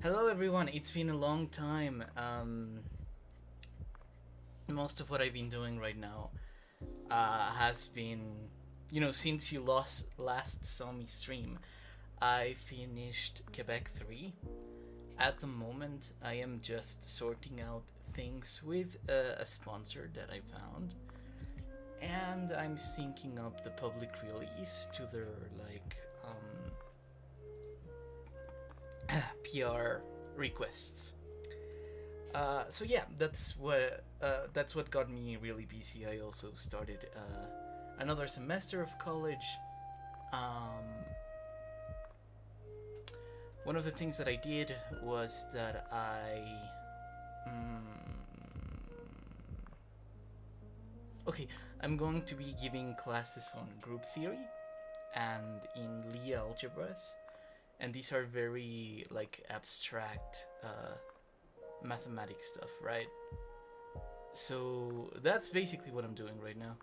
Hello everyone, it's been a long time. Most of what I've been doing right now has been, since you last saw me stream, I finished Quebec 3. At the moment, I am just sorting out things with a sponsor that I found, and I'm syncing up the public release to their, PR requests. So yeah, that's what got me really busy. I also started another semester of college. Um, One of the things that I did was that okay, I'm going to be giving classes on group theory and in Lie algebras, and these are very abstract mathematics stuff, right? So that's basically what I'm doing right now.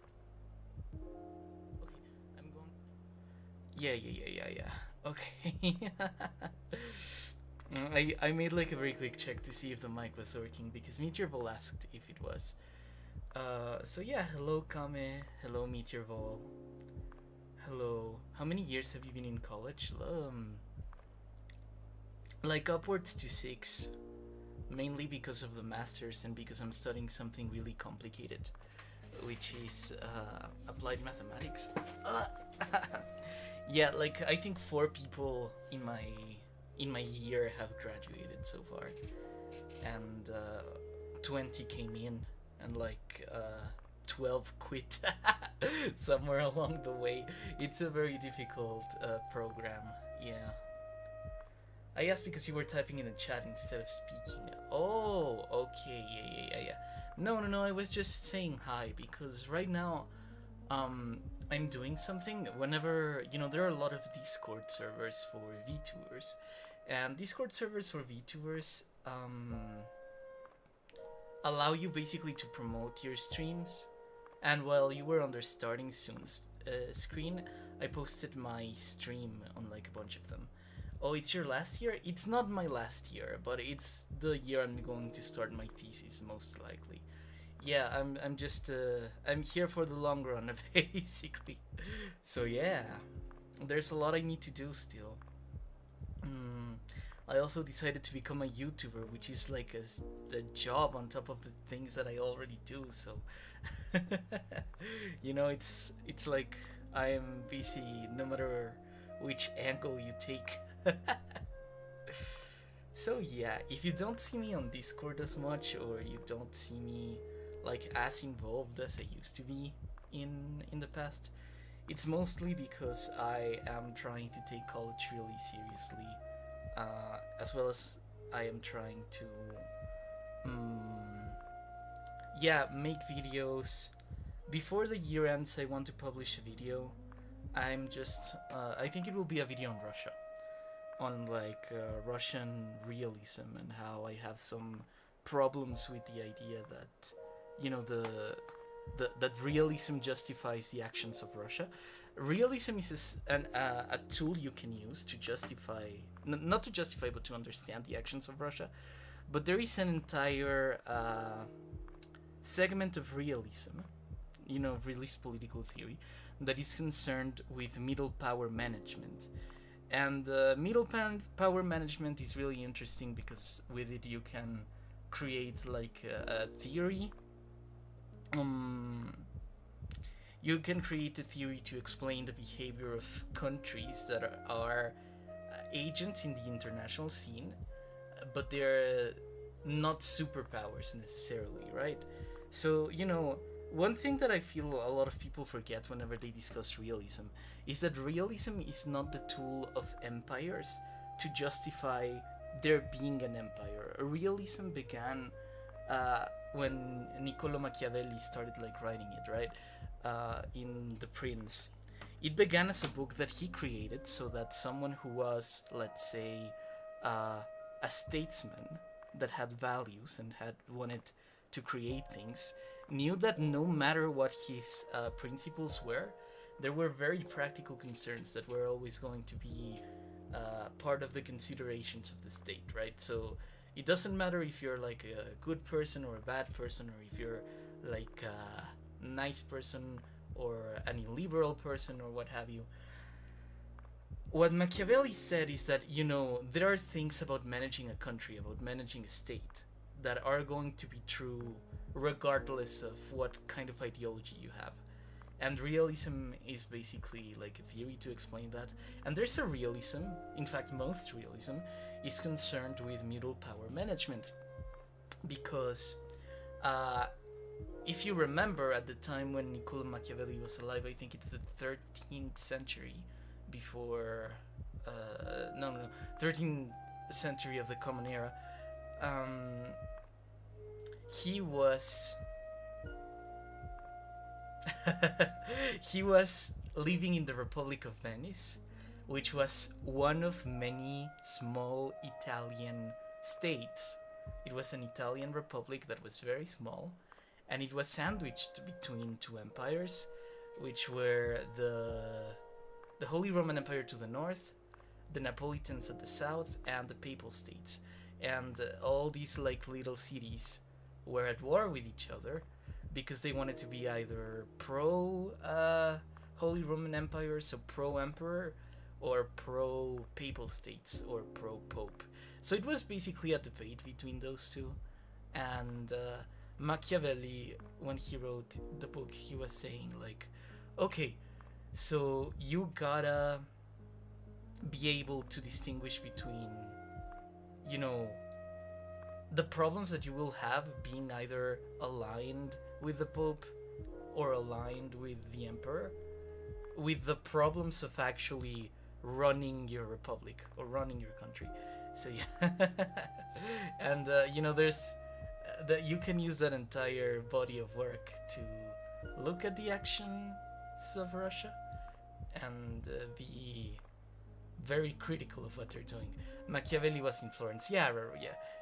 Okay, I'm going. Yeah. Okay. I made a very quick check to see if the mic was working because Meteorvol asked if it was. So yeah, hello Kame, hello Meteorvol. Hello. How many years have you been in college? Upwards to 6. Mainly because of the masters and because I'm studying something really complicated, which is applied mathematics. Yeah, I think 4 people in my year have graduated so far, and 20 came in, and 12 quit somewhere along the way. It's a very difficult program. Yeah. I asked because you were typing in the chat instead of speaking. Oh, okay, yeah. No, I was just saying hi because right now, I'm doing something. Whenever, there are a lot of Discord servers for VTubers, and Discord servers for VTubers, allow you basically to promote your streams. And while you were on their starting soon screen, I posted my stream on a bunch of them. Oh, it's your last year? It's not my last year, but it's the year I'm going to start my thesis, most likely. Yeah, I'm just I'm here for the long run, basically. So yeah, there's a lot I need to do still. I also decided to become a YouTuber, which is a job on top of the things that I already do. So, it's like I am busy no matter which angle you take. So yeah, if you don't see me on Discord as much, or you don't see me as involved as I used to be in the past, it's mostly because I am trying to take college really seriously, as well as I am trying to make videos. Before the year ends, I want to publish a video. I think it will be a video on Russia, on Russian realism, and how I have some problems with the idea that that realism justifies the actions of Russia. Realism is a tool you can use to justify, not to justify, but to understand the actions of Russia. But there is an entire segment of realism, realist political theory, that is concerned with middle power management. And middle power management is really interesting because with it you can create a theory. You can create a theory to explain the behavior of countries that are agents in the international scene, but they're not superpowers necessarily, right? So, one thing that I feel a lot of people forget whenever they discuss realism is that realism is not the tool of empires to justify there being an empire. Realism began when Niccolo Machiavelli started writing it, right? In The Prince. It began as a book that he created so that someone who was, let's say, a statesman that had values and had wanted to create things knew that no matter what his principles were, there were very practical concerns that were always going to be part of the considerations of the state, right? So it doesn't matter if you're like a good person or a bad person, or if you're like a nice person or an illiberal person or what have you. What Machiavelli said is that, there are things about managing a country, about managing a state, that are going to be true regardless of what kind of ideology you have. And realism is basically like a theory to explain that. And there's a realism, in fact, most realism is concerned with middle power management. Because if you remember, at the time when Niccolo Machiavelli was alive, I think it's the 13th century before. 13th century of the Common Era. He was. He was living in the Republic of Venice, which was one of many small Italian states. It was an Italian republic that was very small, and it was sandwiched between two empires, which were the Holy Roman Empire to the north, the Napolitans at the south, and the Papal States. And all these like little cities were at war with each other because they wanted to be either pro Holy Roman Empire, so pro Emperor, or pro Papal States, or pro Pope. So it was basically a debate between those two. And Machiavelli, when he wrote the book, he was saying like, okay, so you gotta be able to distinguish between, the problems that you will have being either aligned with the Pope or aligned with the Emperor, with the problems of actually running your republic or running your country. So yeah. And there's that you can use that entire body of work to look at the actions of Russia and be very critical of what they're doing. Machiavelli was in Florence, yeah,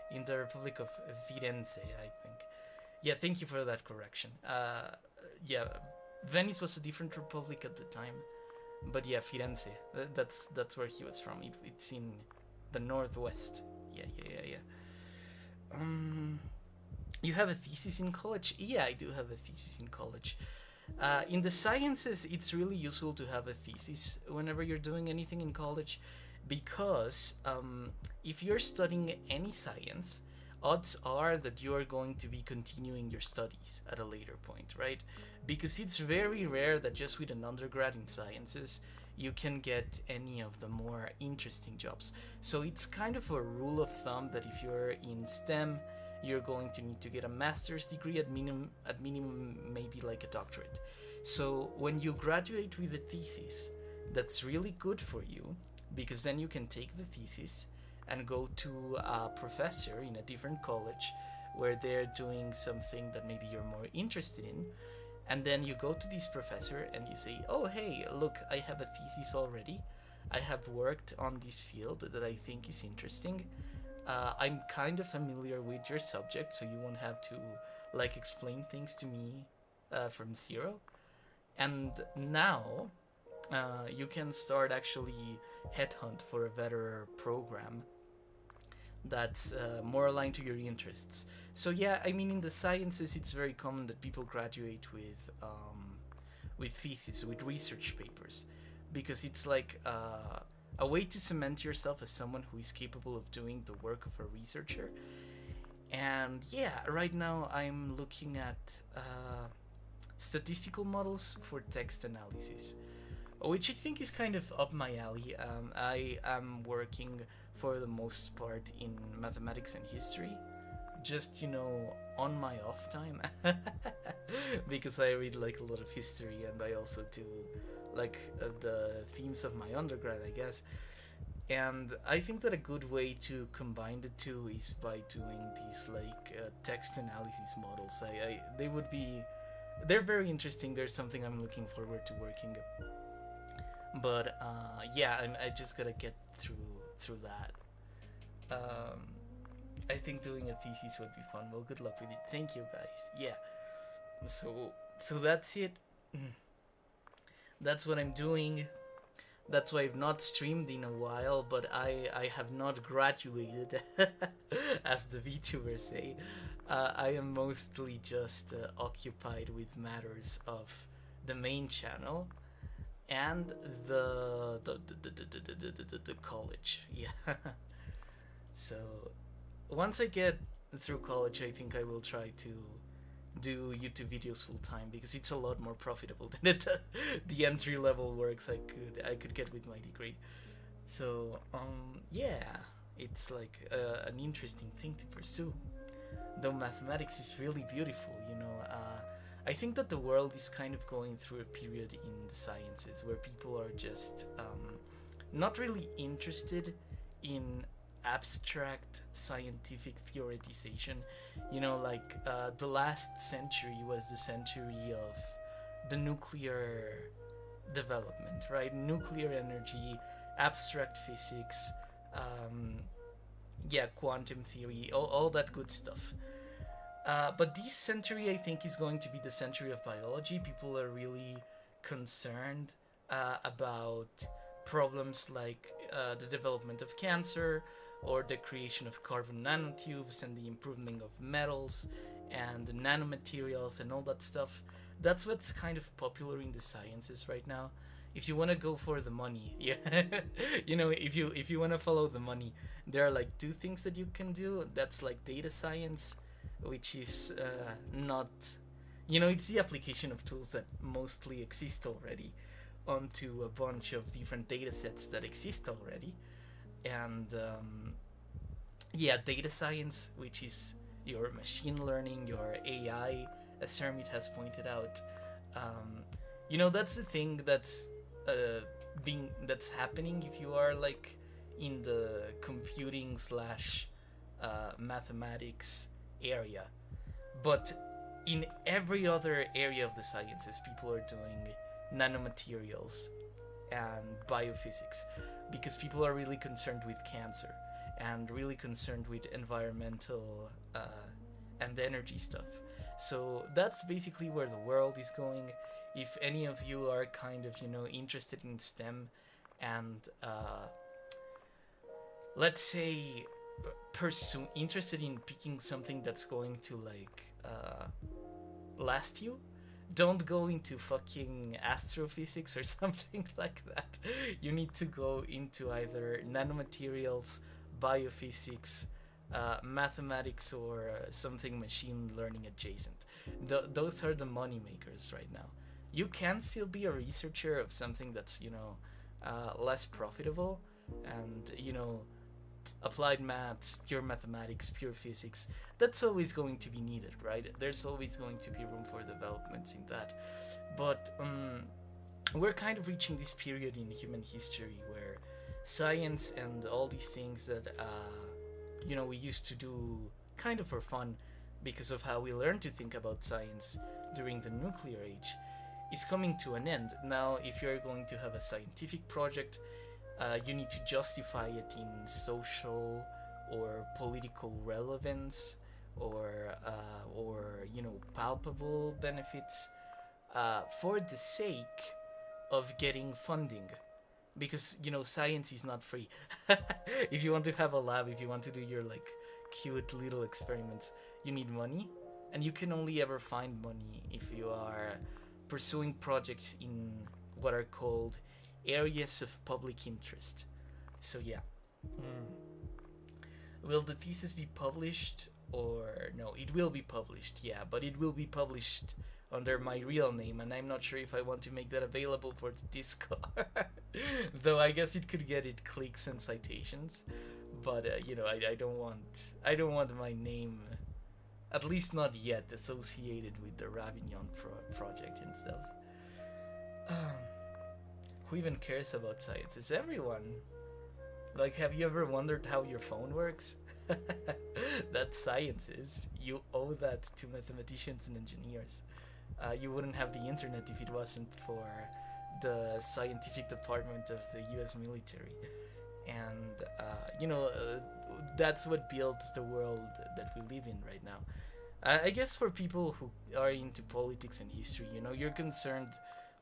in the Republic of Firenze, I think. Yeah, thank you for that correction. Yeah, Venice was a different republic at the time, but yeah, Firenze, that's where he was from. It's in the northwest. Yeah. You have a thesis in college? Yeah, I do have a thesis in college. In the sciences, it's really useful to have a thesis whenever you're doing anything in college, because if you're studying any science, odds are that you are going to be continuing your studies at a later point, right? Because it's very rare that just with an undergrad in sciences you can get any of the more interesting jobs. So it's kind of a rule of thumb that if you're in STEM, you're going to need to get a master's degree, at minimum maybe like a doctorate. So when you graduate with a thesis, that's really good for you, because then you can take the thesis and go to a professor in a different college where they're doing something that maybe you're more interested in, and then you go to this professor and you say, oh hey, look, I have a thesis already, I have worked on this field that I think is interesting, I'm kind of familiar with your subject, so you won't have to like explain things to me from zero. And now you can start actually headhunt for a better program that's more aligned to your interests. So yeah, I mean, in the sciences, it's very common that people graduate with thesis, with research papers, because it's like a way to cement yourself as someone who is capable of doing the work of a researcher. And yeah, right now I'm looking at statistical models for text analysis, which I think is kind of up my alley. I am working for the most part in mathematics and history, just on my off time, because I read like a lot of history, and I also do like the themes of my undergrad, I guess. And I think that a good way to combine the two is by doing these like text analysis models. They're very interesting. There's something I'm looking forward to working. But yeah, I just gotta get through that. I think doing a thesis would be fun. Well, good luck with it. Thank you, guys. Yeah. So that's it. That's what I'm doing. That's why I've not streamed in a while, but I have not graduated, as the VTubers say. I am mostly just occupied with matters of the main channel and the college. Yeah. So once I get through college, I think I will try to do YouTube videos full time because it's a lot more profitable than the entry level works I could get with my degree. So yeah, it's like an interesting thing to pursue. Though mathematics is really beautiful, you know. I think that the world is kind of going through a period in the sciences where people are just not really interested in abstract scientific theoretization. You know, like the last century was the century of the nuclear development, right? Nuclear energy, abstract physics, yeah, quantum theory, all that good stuff. But this century, I think, is going to be the century of biology. People are really concerned about problems like the development of cancer, or the creation of carbon nanotubes and the improvement of metals and the nanomaterials and all that stuff. That's what's kind of popular in the sciences right now. If you want to go for the money, yeah, you know, if you want to follow the money, there are like two things that you can do. That's like data science, which is not, you know, it's the application of tools that mostly exist already onto a bunch of different data sets that exist already. And yeah, data science, which is your machine learning, your AI, as Hermit has pointed out. You know, that's the thing that's that's happening if you are like in the computing slash mathematics area. But in every other area of the sciences, people are doing nanomaterials and biophysics because people are really concerned with cancer and really concerned with environmental and energy stuff. So that's basically where the world is going. If any of you are kind of, you know, interested in STEM and let's say interested in picking something that's going to like last you, don't go into fucking astrophysics or something like that. You need to go into either nanomaterials, biophysics, mathematics, or something machine learning adjacent. Those are the money makers right now. You can still be a researcher of something that's, you know, less profitable, and, you know, applied maths, pure mathematics, pure physics, that's always going to be needed, right? There's always going to be room for developments in that. But we're kind of reaching this period in human history where science and all these things that you know, we used to do kind of for fun because of how we learned to think about science during the nuclear age is coming to an end. Now, if you're going to have a scientific project, you need to justify it in social or political relevance, or you know, palpable benefits, for the sake of getting funding, because, you know, science is not free. If you want to have a lab, if you want to do your like cute little experiments, you need money, and you can only ever find money if you are pursuing projects in what are called areas of public interest. So yeah. Will the thesis be published or no? It will be published, yeah, but it will be published under my real name, and I'm not sure if I want to make that available for the Discord. Though I guess it could get it clicks and citations, but you know, I don't want my name, at least not yet, associated with the Ravignon project and stuff. Who even cares about science? It's everyone. Like, have you ever wondered how your phone works? That's science is. You owe that to mathematicians and engineers. You wouldn't have the internet if it wasn't for the scientific department of the US military. And, you know, that's what builds the world that we live in right now. I guess for people who are into politics and history, you know, you're concerned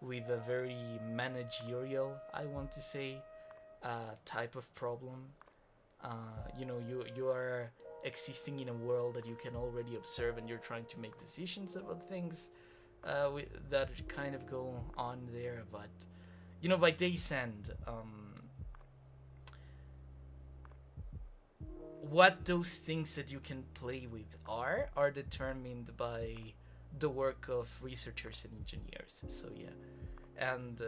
with a very managerial, I want to say, type of problem. You are existing in a world that you can already observe, and you're trying to make decisions about things that kind of go on there. But by day's end, what those things that you can play with are determined by the work of researchers and engineers. So yeah, and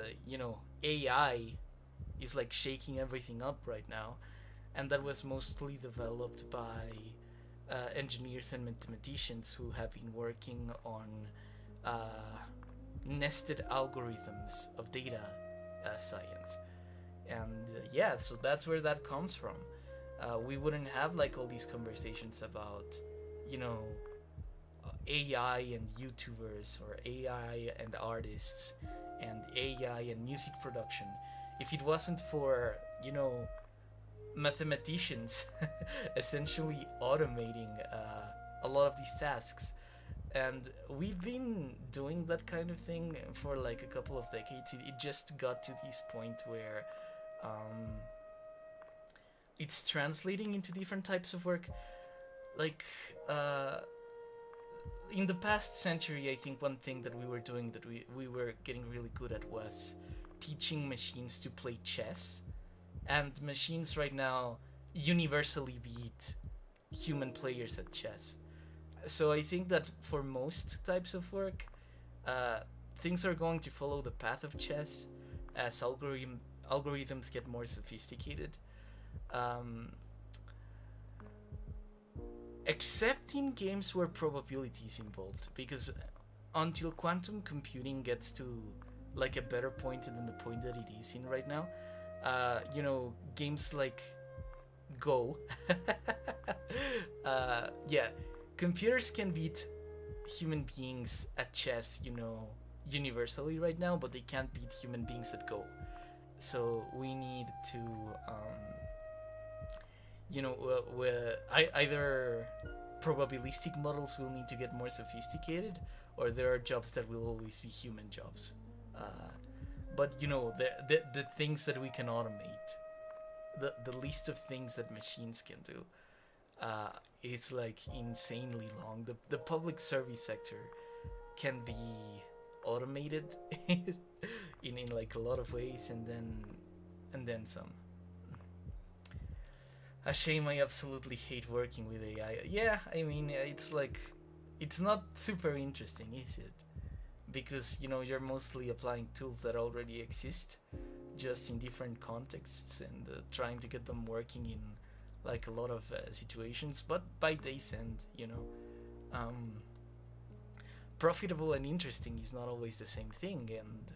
AI is like shaking everything up right now, and that was mostly developed by engineers and mathematicians who have been working on nested algorithms of data science. And yeah, so that's where that comes from. We wouldn't have like all these conversations about, AI and YouTubers, or AI and artists, and AI and music production, if it wasn't for, mathematicians essentially automating a lot of these tasks. And we've been doing that kind of thing for like a couple of decades. It just got to this point where it's translating into different types of work. Like, in the past century, I think one thing that we were doing that we were getting really good at was teaching machines to play chess. And machines right now universally beat human players at chess. So I think that for most types of work, things are going to follow the path of chess as algorithms get more sophisticated. Except in games where probability is involved, because until quantum computing gets to like a better point than the point that it is in right now, games like Go, yeah, computers can beat human beings at chess, universally right now, but they can't beat human beings at Go. So we need to, either probabilistic models will need to get more sophisticated, or there are jobs that will always be human jobs. But the things that we can automate, the list of things that machines can do, is like insanely long. The public service sector can be automated in like a lot of ways, and then some. A shame. I absolutely hate working with AI. Yeah, I mean, it's not super interesting, is it? Because you're mostly applying tools that already exist, just in different contexts, and trying to get them working in like a lot of situations. But by day's end, profitable and interesting is not always the same thing, and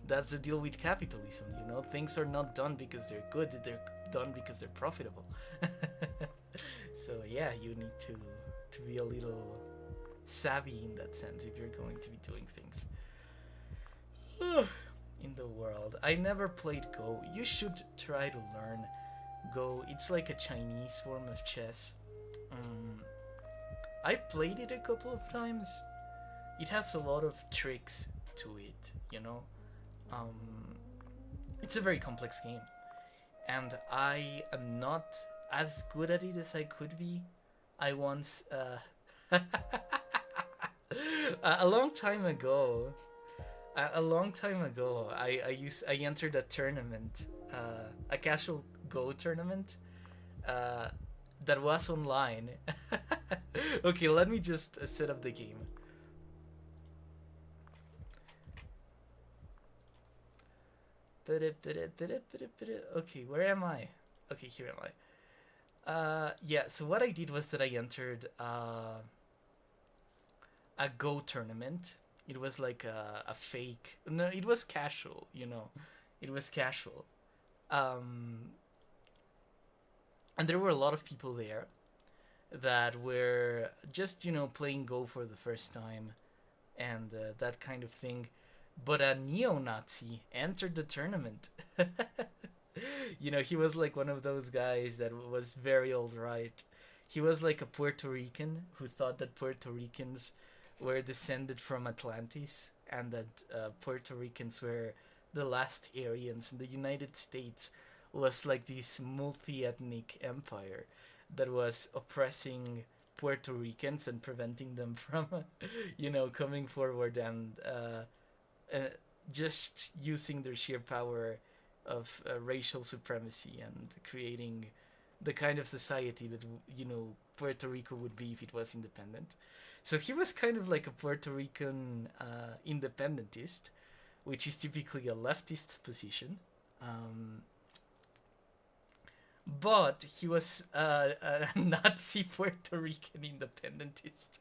that's the deal with capitalism. Things are not done because they're good; they're done because they're profitable. So yeah, you need to be a little savvy in that sense if you're going to be doing things in the world. I never played Go. You should try to learn Go. It's like a Chinese form of chess. I played it a couple of times. It has a lot of tricks to it, it's a very complex game, and I am not as good at it as I could be. I once a long time ago, I entered a tournament, a casual Go tournament, that was online. Okay, let me just set up the game. Okay, where am I? Okay, here am I. Yeah, so what I did was that I entered a Go tournament. It was like a fake. No, it was casual, It was casual. And there were a lot of people there that were just, playing Go for the first time, and that kind of thing. But a neo-Nazi entered the tournament. He was like one of those guys that was very alt-right. He was like a Puerto Rican who thought that Puerto Ricans were descended from Atlantis, and that Puerto Ricans were the last Aryans, and the United States was like this multi-ethnic empire that was oppressing Puerto Ricans and preventing them from, coming forward and uh, just using their sheer power of racial supremacy and creating the kind of society that Puerto Rico would be if it was independent. So he was kind of like a Puerto Rican independentist, which is typically a leftist position. Um, but he was a Nazi Puerto Rican independentist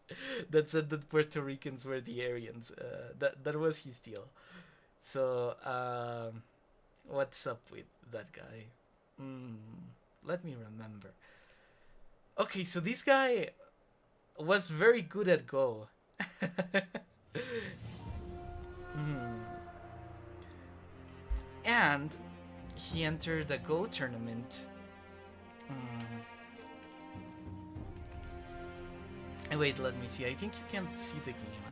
that said that Puerto Ricans were the Aryans. That was his deal. So what's up with that guy? Let me remember. Okay, so this guy was very good at Go. And he entered the Go tournament. Wait, let me see. I think you can't see the game.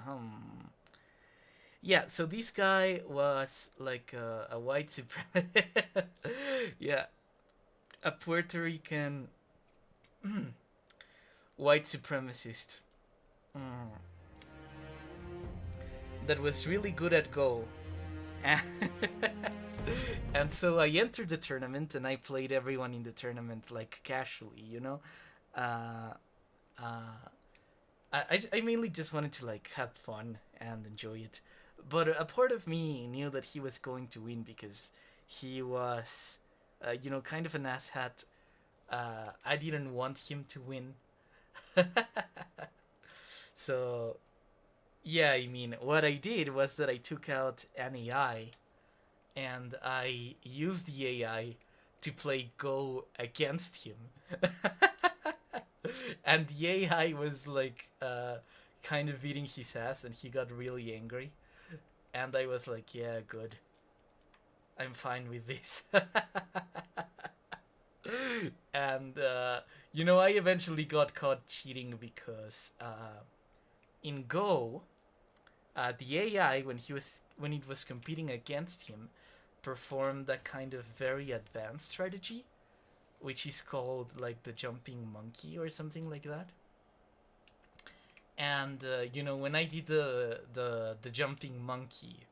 Yeah, so this guy was like a white supremacist. Yeah, a Puerto Rican white supremacist that was really good at Go. And so I entered the tournament and I played everyone in the tournament like casually, I mainly just wanted to like have fun and enjoy it. But a part of me knew that he was going to win because he was, kind of an asshat. I didn't want him to win. So, yeah, I mean, what I did was that I took out an AI and I used the AI to play Go against him. And the AI was like kind of beating his ass and he got really angry. And I was like, yeah, good. I'm fine with this. And, I eventually got caught cheating because in Go, the AI, when it was competing against him, performed a kind of very advanced strategy, which is called like the jumping monkey or something like that. And when I did the jumping monkey,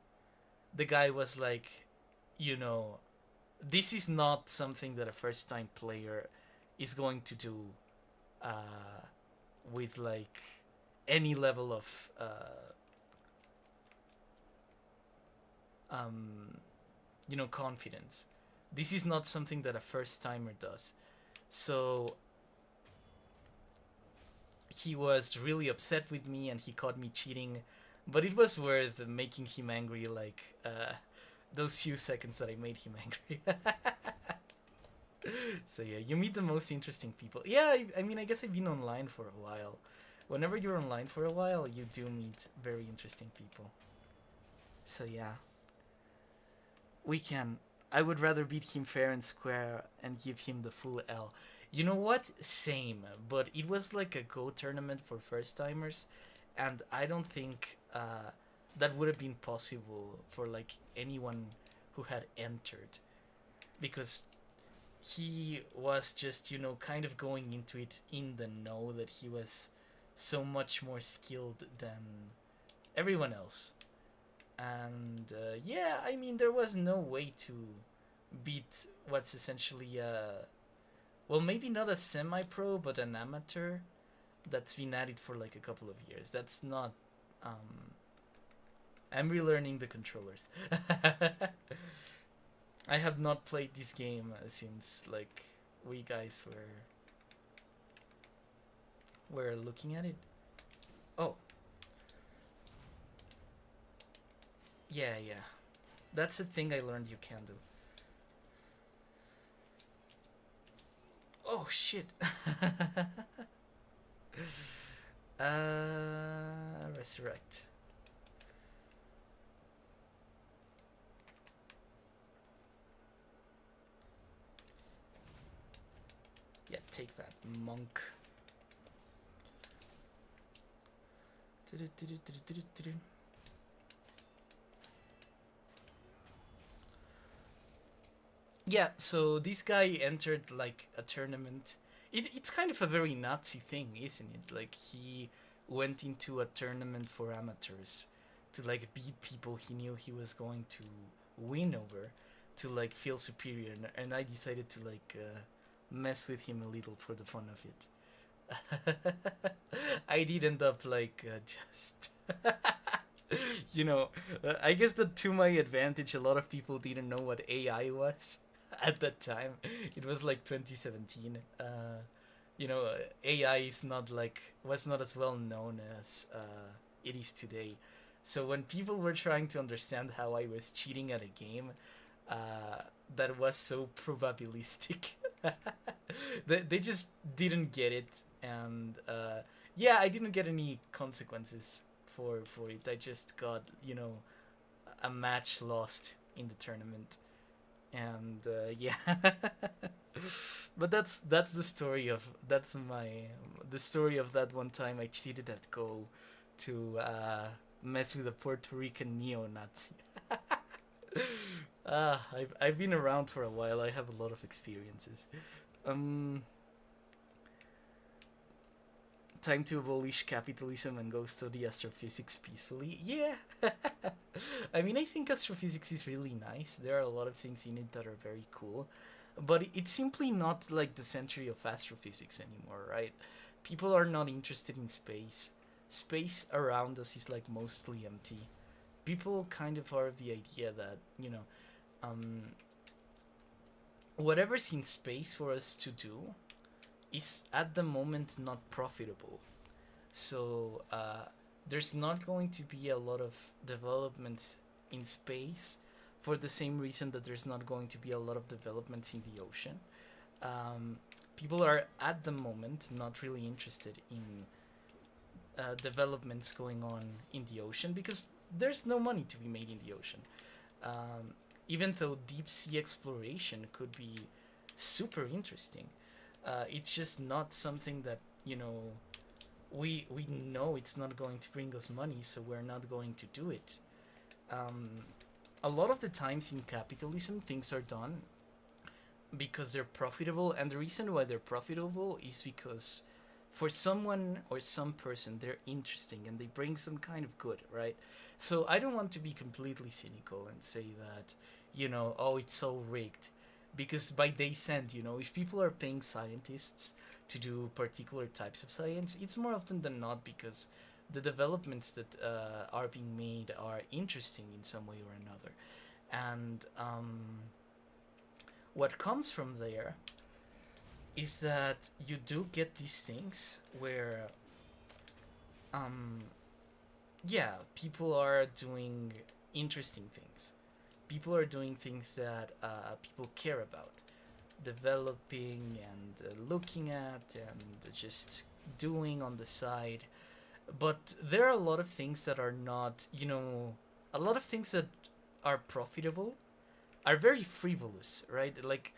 the guy was like, this is not something that a first time player is going to do with like any level of confidence. This is not something that a first timer does. So he was really upset with me and he caught me cheating, but it was worth making him angry, like those few seconds that I made him angry. So yeah, you meet the most interesting people. Yeah, I mean, I guess I've been online for a while. Whenever you're online for a while, you do meet very interesting people. So yeah, I would rather beat him fair and square and give him the full L. You know what? Same, but it was like a Go tournament for first timers, and I don't think that would have been possible for like anyone who had entered, because he was just kind of going into it in the know that he was so much more skilled than everyone else. And yeah, I mean, there was no way to beat what's essentially well, maybe not a semi-pro, but an amateur that's been at it for like a couple of years. That's not I'm relearning the controllers. I have not played this game since like we guys were looking at it. Oh, yeah, that's a thing I learned you can do. Oh shit. Resurrect. Yeah, take that, monk. Yeah, so this guy entered like a tournament. It's kind of a very Nazi thing, isn't it? Like he went into a tournament for amateurs to like beat people he knew he was going to win over, to like feel superior, and I decided to like mess with him a little for the fun of it. I did end up like just I guess that to my advantage, a lot of people didn't know what AI was at that time. It was like 2017. AI is not like was not as well known as it is today. So when people were trying to understand how I was cheating at a game, uh, that was so probabilistic, they just didn't get it, and yeah, I didn't get any consequences for it. I just got a match lost in the tournament, and yeah. But that's the story of that's my the story of that one time I cheated at Go to mess with a Puerto Rican neo-Nazi. I've been around for a while. I have a lot of experiences. Um, Time to abolish capitalism and go study astrophysics peacefully. Yeah. I mean, I think astrophysics is really nice. There are a lot of things in it that are very cool. But it's simply not like the century of astrophysics anymore, right? People are not interested in space. Space around us is like mostly empty. People kind of are of the idea that, um, whatever's in space for us to do is at the moment not profitable. So there's not going to be a lot of developments in space for the same reason that there's not going to be a lot of developments in the ocean. Um, People are at the moment not really interested in developments going on in the ocean because there's no money to be made in the ocean. Um, Even though deep sea exploration could be super interesting, it's just not something that we know it's not going to bring us money, so we're not going to do it. Um, a lot of the times in capitalism, things are done because they're profitable, and the reason why they're profitable is because for someone or some person they're interesting and they bring some kind of good, right? So I don't want to be completely cynical and say that oh, it's all rigged, because by day's end, if people are paying scientists to do particular types of science, it's more often than not because the developments that are being made are interesting in some way or another. And what comes from there is that you do get these things where, um, yeah, people are doing interesting things. People are doing things that people care about, developing and looking at and just doing on the side. But there are a lot of things that are not, a lot of things that are profitable are very frivolous, right? Like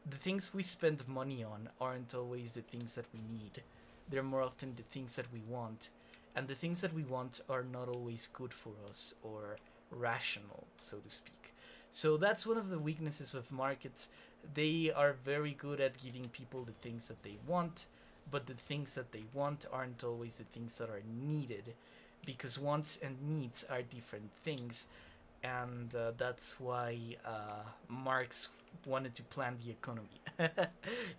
the things we spend money on aren't always the things that we need. They're more often the things that we want. And the things that we want are not always good for us or rational, so to speak. So that's one of the weaknesses of markets. They are very good at giving people the things that they want, but the things that they want aren't always the things that are needed, because wants and needs are different things. And that's why Marx wanted to plan the economy,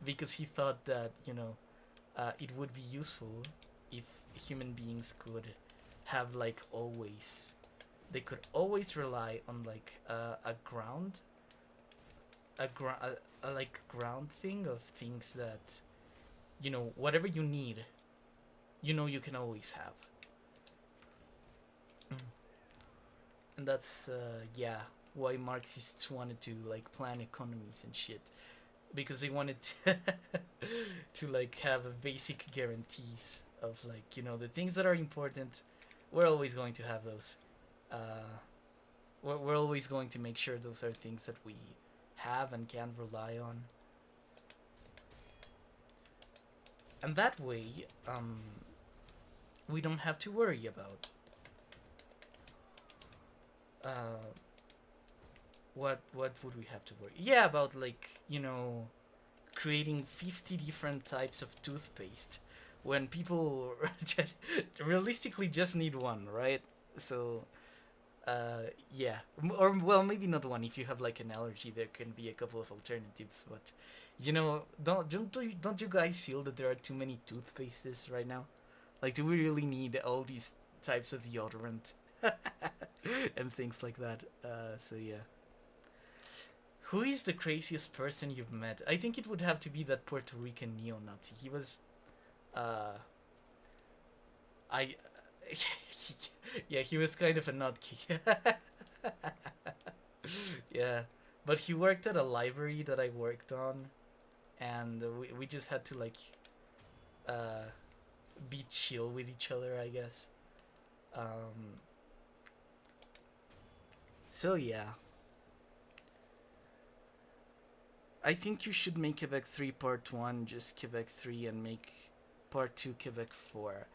because he thought that it would be useful if human beings could have like always they could always rely on like a ground a like ground thing of things that whatever you need, you can always have. Mm. And that's yeah, why Marxists wanted to like plan economies and shit, because they wanted to, to like have a basic guarantees of like the things that are important. We're always going to have those. uh we're always going to make sure those are things that we have and can rely on, and that way we don't have to worry about uh what would we have to worry? Yeah, about like creating 50 different types of toothpaste when people just realistically just need one, right? So yeah, or well, maybe not one. If you have like an allergy, there can be a couple of alternatives, but don't you guys feel that there are too many toothpastes right now? Like, do we really need all these types of deodorant and things like that? So yeah. Who is the craziest person you've met? I think it would have to be that Puerto Rican neo-Nazi. He was, uh, I, yeah, he was kind of a nutcase. Yeah, but he worked at a library that I worked on, and we just had to like, uh, be chill with each other, I guess. Um, so yeah, I think you should make Quebec 3 Part 1 just Quebec 3 and make Part 2 Quebec 4.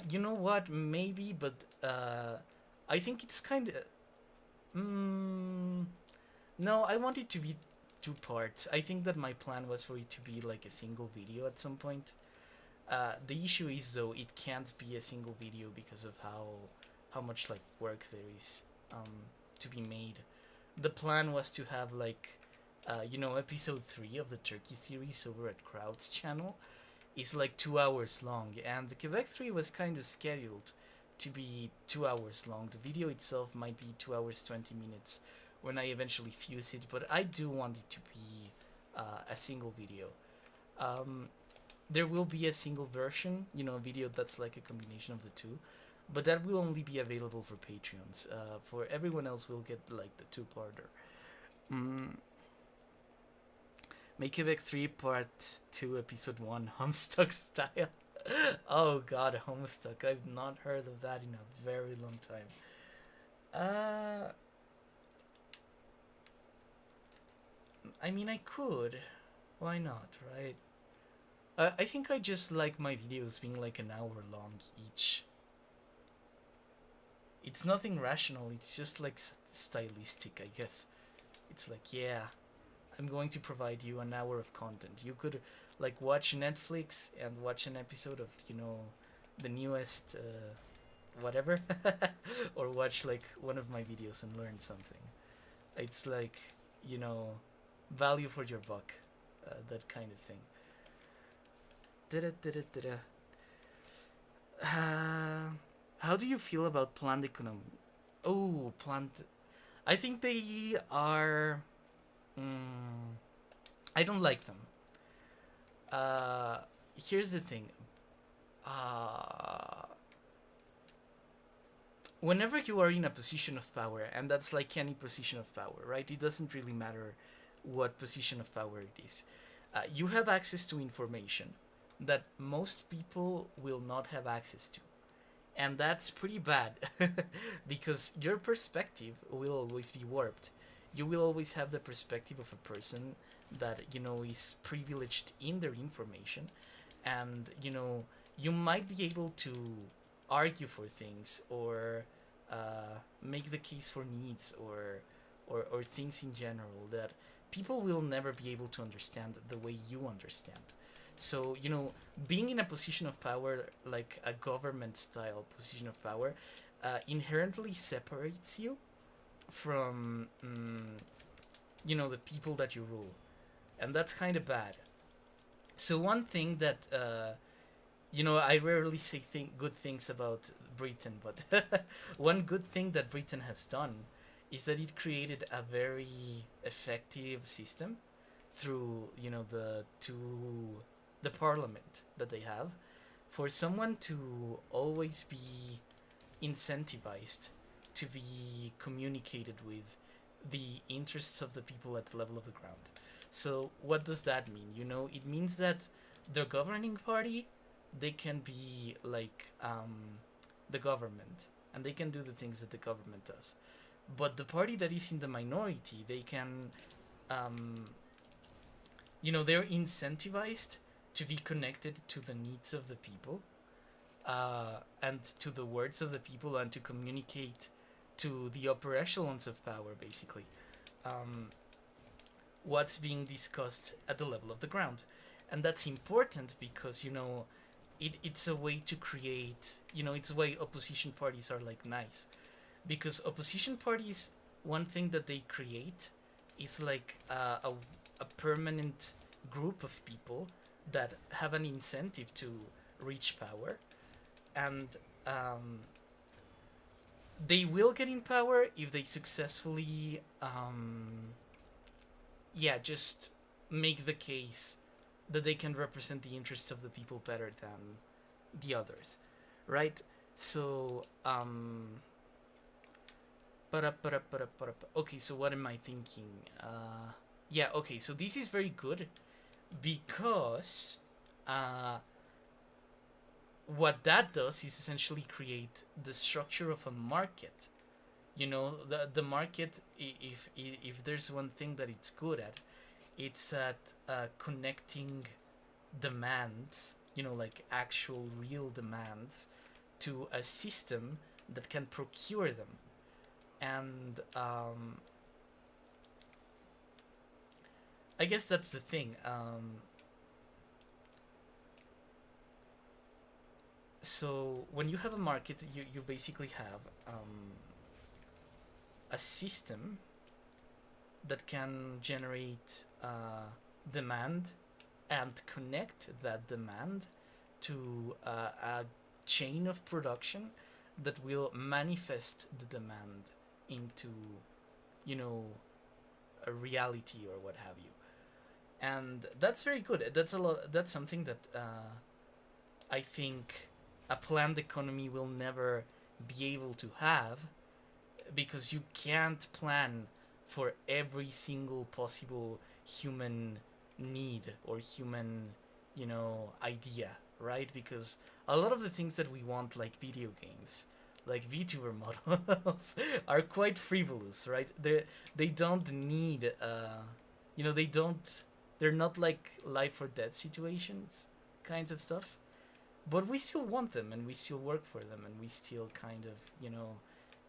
You know what? Maybe, but I think it's kind of. Mm, no, I want it to be two parts. I think that my plan was for it to be like a single video at some point. The issue is though it can't be a single video because of how much like work there is to be made. The plan was to have like episode 3 of the Turkey series over at Crowd's channel is like 2 hours long, and the Quebec 3 was kind of scheduled to be 2 hours long. The video itself might be 2 hours 20 minutes when I eventually fuse it, but I do want it to be a single video. Um, there will be a single version, a video that's like a combination of the two, but that will only be available for Patreons. For everyone else, we'll get like the two-parter. Mm. Make Quebec 3 Part 2 Episode 1 Homestuck style. Oh god, Homestuck. I've not heard of that in a very long time. I mean, I could. Why not, right? I think I just like my videos being like an hour long each. It's nothing rational, it's just like stylistic, I guess. It's like, yeah, I'm going to provide you an hour of content. You could like watch Netflix and watch an episode of the newest whatever, or watch like one of my videos and learn something. It's like value for your buck, that kind of thing. How do you feel about planned economy? Oh, planned. I think they are. Mm, I don't like them. Here's the thing. Uh, Whenever you are in a position of power, and that's like any position of power, right? It doesn't really matter what position of power it is. You have access to information that most people will not have access to. And that's pretty bad because your perspective will always be warped. You will always have the perspective of a person that is privileged in their information, and you might be able to argue for things or make the case for needs or things in general that people will never be able to understand the way you understand. So, being in a position of power, like a government style position of power, inherently separates you from, the people that you rule. And that's kind of bad. So, one thing that, I rarely say good things about Britain, but one good thing that Britain has done is that it created a very effective system through, the parliament that they have, for someone to always be incentivized to be communicated with the interests of the people at the level of the ground. So what does that mean? It means that the governing party, they can be like the government, and they can do the things that the government does. But the party that is in the minority, they can, they're incentivized to be connected to the needs of the people, and to the words of the people, and to communicate to the upper echelons of power, basically. um, what's being discussed at the level of the ground. And that's important because, it's a way to create, it's a way opposition parties are like nice. Because opposition parties, one thing that they create is like a permanent group of people that have an incentive to reach power. And um, they will get in power if they successfully just make the case that they can represent the interests of the people better than the others, right? So, okay, so what am I thinking? Yeah, okay, so this is very good because what that does is essentially create the structure of a market. The market, if there's one thing that it's good at, it's at connecting demands, like actual real demands, to a system that can procure them. And I guess that's the thing. So when you have a market, you basically have a system that can generate demand and connect that demand to a chain of production that will manifest the demand into, a reality or what have you. And that's very good. That's something that I think a planned economy will never be able to have, because you can't plan for every single possible human need or human, idea, right? Because a lot of the things that we want, like video games, like VTuber models, are quite frivolous, right? They don't need, they don't. They're not like life or death situations, kinds of stuff. But we still want them, and we still work for them, and we still kind of,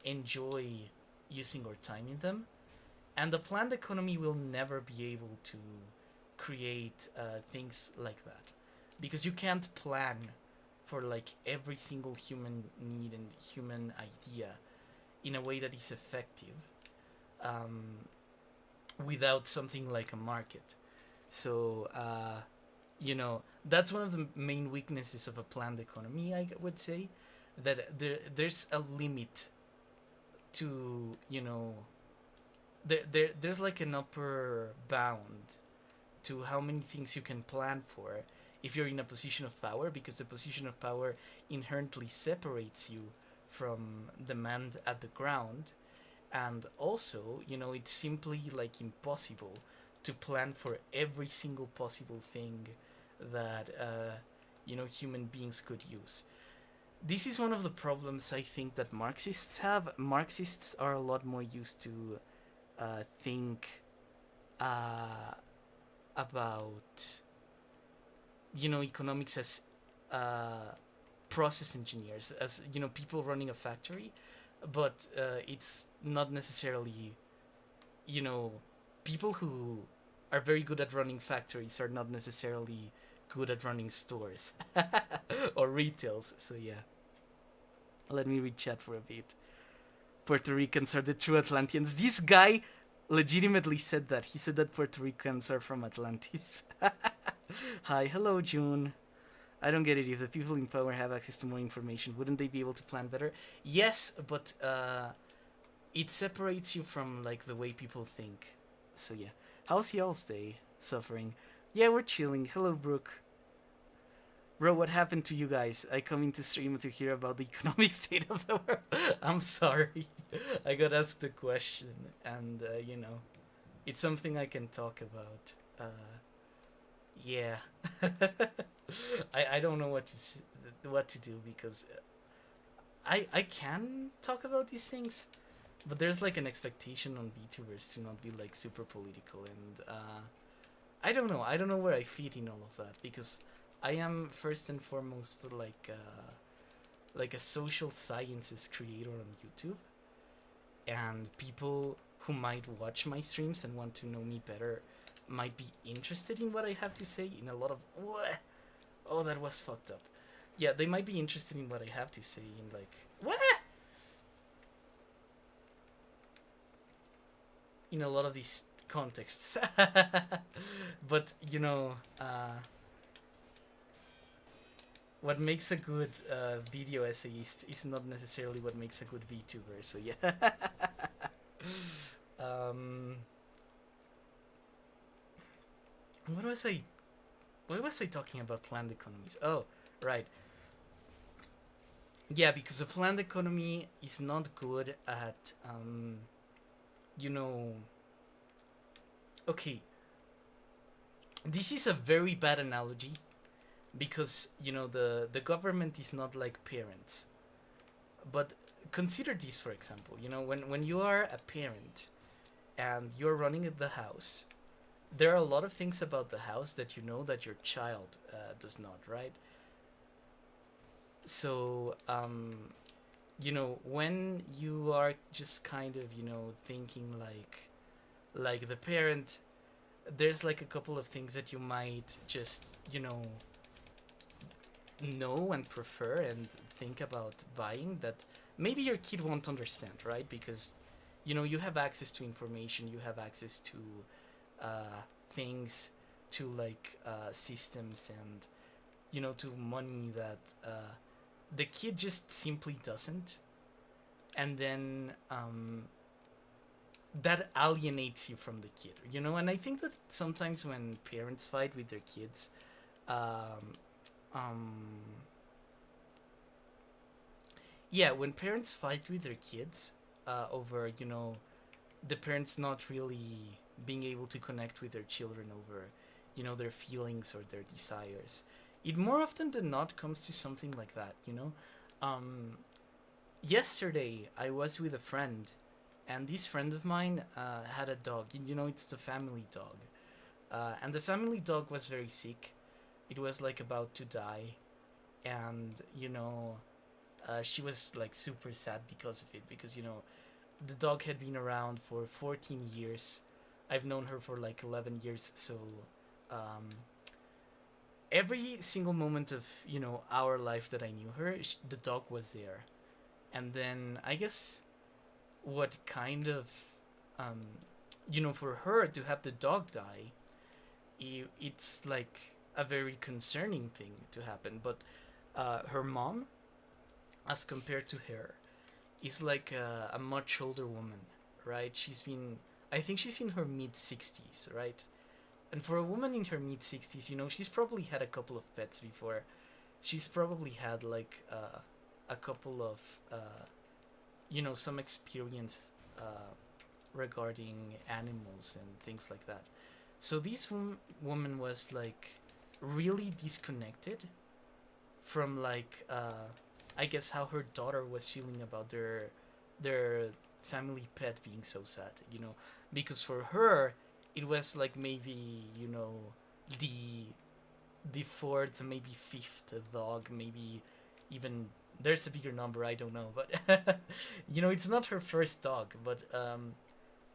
enjoy using our time in them. And the planned economy will never be able to create things like that, because you can't plan for like every single human need and human idea in a way that is effective, um, without something like a market. So that's one of the main weaknesses of a planned economy, I would say, that there's a limit to, there's like an upper bound to how many things you can plan for if you're in a position of power, because the position of power inherently separates you from demand at the ground. And also, it's simply like impossible to plan for every single possible thing that human beings could use. This is one of the problems I think that Marxists have. Marxists are a lot more used to think about economics as process engineers, as people running a factory, but it's not necessarily, people who are very good at running factories are not necessarily good at running stores or retails. So yeah, let me read chat for a bit. Puerto Ricans are the true Atlanteans. This guy legitimately said that. He said that Puerto Ricans are from Atlantis. Hi, hello, June. I don't get it. If the people in power have access to more information, wouldn't they be able to plan better? Yes, but it separates you from like the way people think. So yeah. How's y'all's day? Suffering? Yeah, we're chilling. Hello, Brooke. Bro, what happened to you guys? I come into stream to hear about the economic state of the world. I'm sorry. I got asked a question, and it's something I can talk about. Yeah. I don't know what to do, because I can talk about these things, but there's like an expectation on VTubers to not be like super political, and I don't know. I don't know where I fit in all of that, because I am first and foremost like a social sciences creator on YouTube, and people who might watch my streams and want to know me better might be interested in what I have to say in a lot of what? Oh, that was fucked up. Yeah, they might be interested in what I have to say in like what? In a lot of these contexts. But you know, what makes a good video essayist is not necessarily what makes a good VTuber. So yeah. um, what was I? What was I talking about? Planned economies. Oh, right. Yeah, because a planned economy is not good at, you know. Okay, this is a very bad analogy because you know the government is not like parents, but consider this for example. You know, when you are a parent and you're running the house, there are a lot of things about the house that you know that your child does not, right? So you know, when you are just kind of, you know, thinking like the parent, there's like a couple of things that you might just, you know and prefer and think about buying that maybe your kid won't understand, right? Because you know, you have access to information, you have access to things, to like systems, and you know, to money that the kid just simply doesn't. And then that alienates you from the kid, you know. And I think that sometimes when parents fight with their kids, um, um, yeah, when parents fight with their kids over, you know, the parents not really being able to connect with their children over, you know, their feelings or their desires, it more often than not comes to something like that, you know. um, Yesterday I was with a friend, and this friend of mine had a dog. You know, it's the family dog, and the family dog was very sick. It was like about to die, and you know, she was like super sad because of it. Because you know, the dog had been around for 14 years. I've known her for like 11 years, so um, every single moment of, you know, our life that I knew her, the dog was there. And then I guess what kind of, um, you know, for her to have the dog die, it's like a very concerning thing to happen. But her mom, as compared to her, is like a much older woman, right? I think she's in her mid 60s, right? And for a woman in her mid 60s, you know, she's probably had a couple of pets before. She's probably had like a couple of, you know, some experience regarding animals and things like that. So this woman was like really disconnected from like I guess how her daughter was feeling about their family pet being so sad, you know, because for her it was like maybe, you know, the fourth, maybe fifth dog, maybe even there's a bigger number, I don't know, but you know, it's not her first dog, but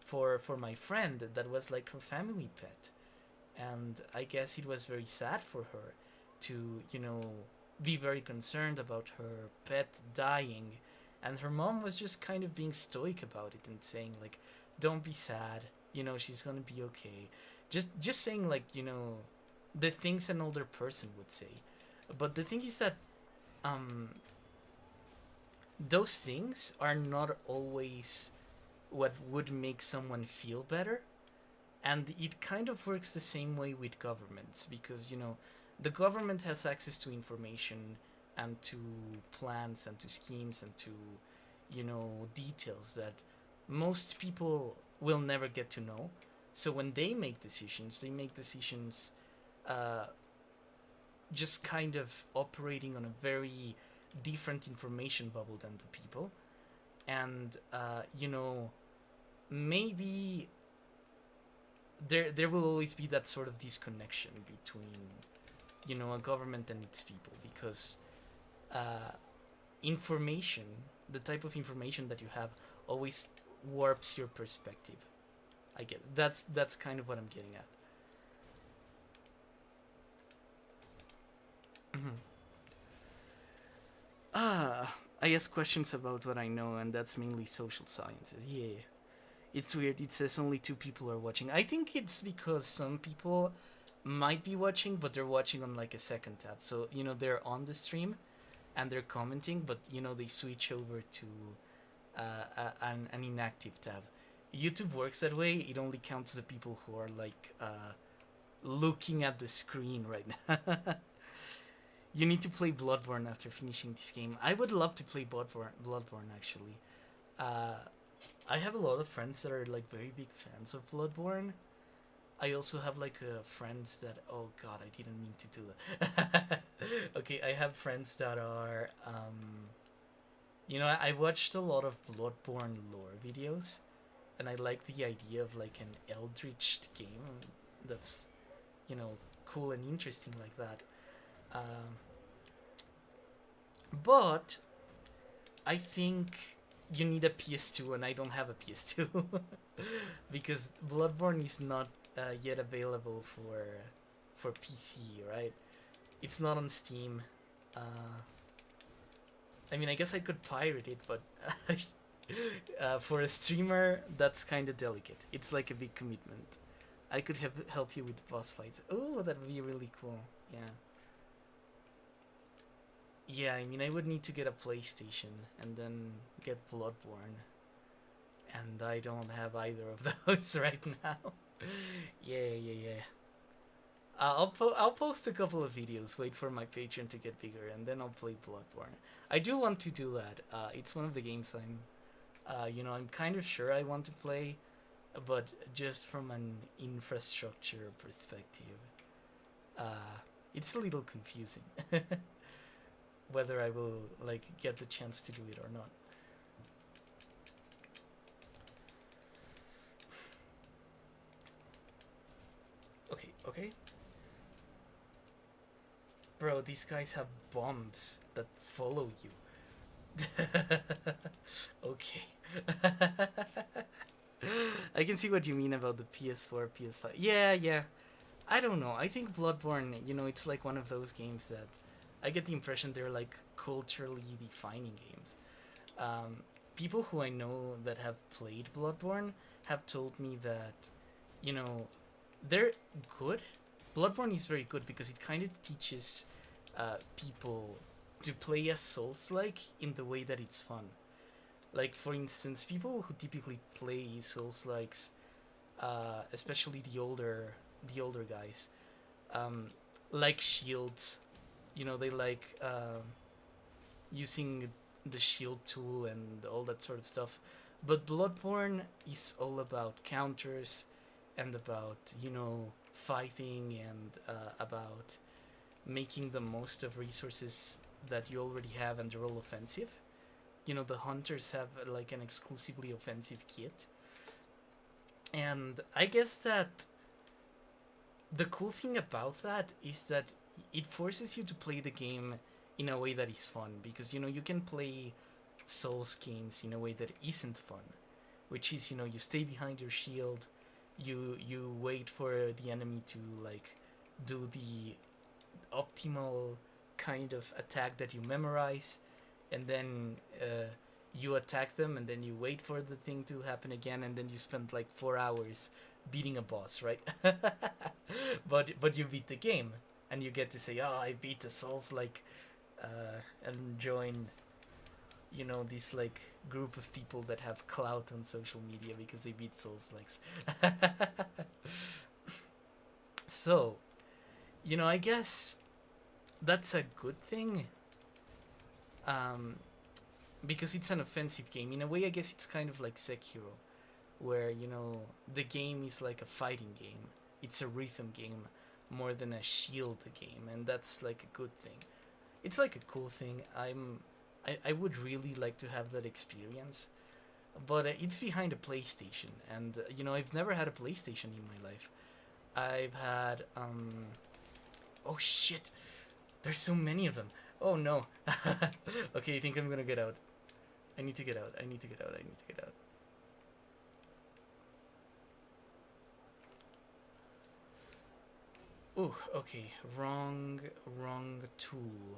for my friend, that was like her family pet, and I guess it was very sad for her to, you know, be very concerned about her pet dying, and her mom was just kind of being stoic about it and saying like, "Don't be sad, you know, she's gonna be okay." Just saying like, you know, the things an older person would say. But the thing is that um those things are not always what would make someone feel better. And it kind of works the same way with governments, because, you know, the government has access to information and to plans and to schemes and to, you know, details that most people will never get to know. So when they make decisions uh, just kind of operating on a very different information bubble than the people. And you know, maybe there will always be that sort of disconnection between, you know, a government and its people, because information, the type of information that you have, always warps your perspective. I guess that's kind of what I'm getting at. Mm-hmm. I ask questions about what I know, and that's mainly social sciences. Yeah, it's weird. It says only 2 people are watching. I think it's because some people might be watching, but they're watching on like a second tab. So they're on the stream and they're commenting, but they switch over to an inactive tab. YouTube works that way. It only counts the people who are like looking at the screen right now. You need to play Bloodborne after finishing this game. I would love to play Bloodborne actually. Uh, I have a lot of friends that are like very big fans of Bloodborne. I also have like friends that, oh god, I didn't mean to do that. Okay, I have friends that are I watched a lot of Bloodborne lore videos, and I like the idea of like an eldritch game that's cool and interesting like that. Um, but I think you need a PS2, and I don't have a PS2 because Bloodborne is not yet available for PC, right? It's not on Steam. I mean, I guess I could pirate it, but for a streamer, that's kind of delicate. It's like a big commitment. I could help you with the boss fights. Oh, that would be really cool. Yeah. Yeah, I mean, I would need to get a PlayStation and then get Bloodborne. And I don't have either of those right now. Yeah. I'll post a couple of videos, wait for my Patreon to get bigger, and then I'll play Bloodborne. I do want to do that. It's one of the games I'm kind of sure I want to play, but just from an infrastructure perspective, it's a little confusing whether I will like get the chance to do it or not. Okay. Bro, these guys have bombs that follow you. Okay. I can see what you mean about the PS4, PS5. Yeah. I don't know. I think Bloodborne, it's like one of those games that I get the impression they're like culturally defining games. People who I know that have played Bloodborne have told me that, they're good. Bloodborne is very good because it kind of teaches people to play as Souls-like in the way that it's fun. Like, for instance, people who typically play Souls-likes, especially the older guys, like shields. They like using the shield tool and all that sort of stuff. But Bloodborne is all about counters and about, fighting and about making the most of resources that you already have, and they're all offensive. The hunters have like an exclusively offensive kit. And I guess that the cool thing about that is that it forces you to play the game in a way that is fun, because you can play Souls games in a way that isn't fun, which is you stay behind your shield, you wait for the enemy to like do the optimal kind of attack that you memorize, and then you attack them, and then you wait for the thing to happen again, and then you spend like 4 hours beating a boss, right? but you beat the game, and you get to say, oh, I beat the Souls, like and join this like group of people that have clout on social media because they beat Souls likes. So I guess that's a good thing, because it's an offensive game. In a way, I guess it's kind of like Sekiro, where the game is like a fighting game. It's a rhythm game more than a shield game, and that's like a good thing. It's like a cool thing. I would really like to have that experience, but it's behind a PlayStation, and I've never had a PlayStation in my life. I've had oh shit, there's so many of them. Oh no. Okay, I think I'm gonna get out. I need to get out. Oh, okay. Wrong tool.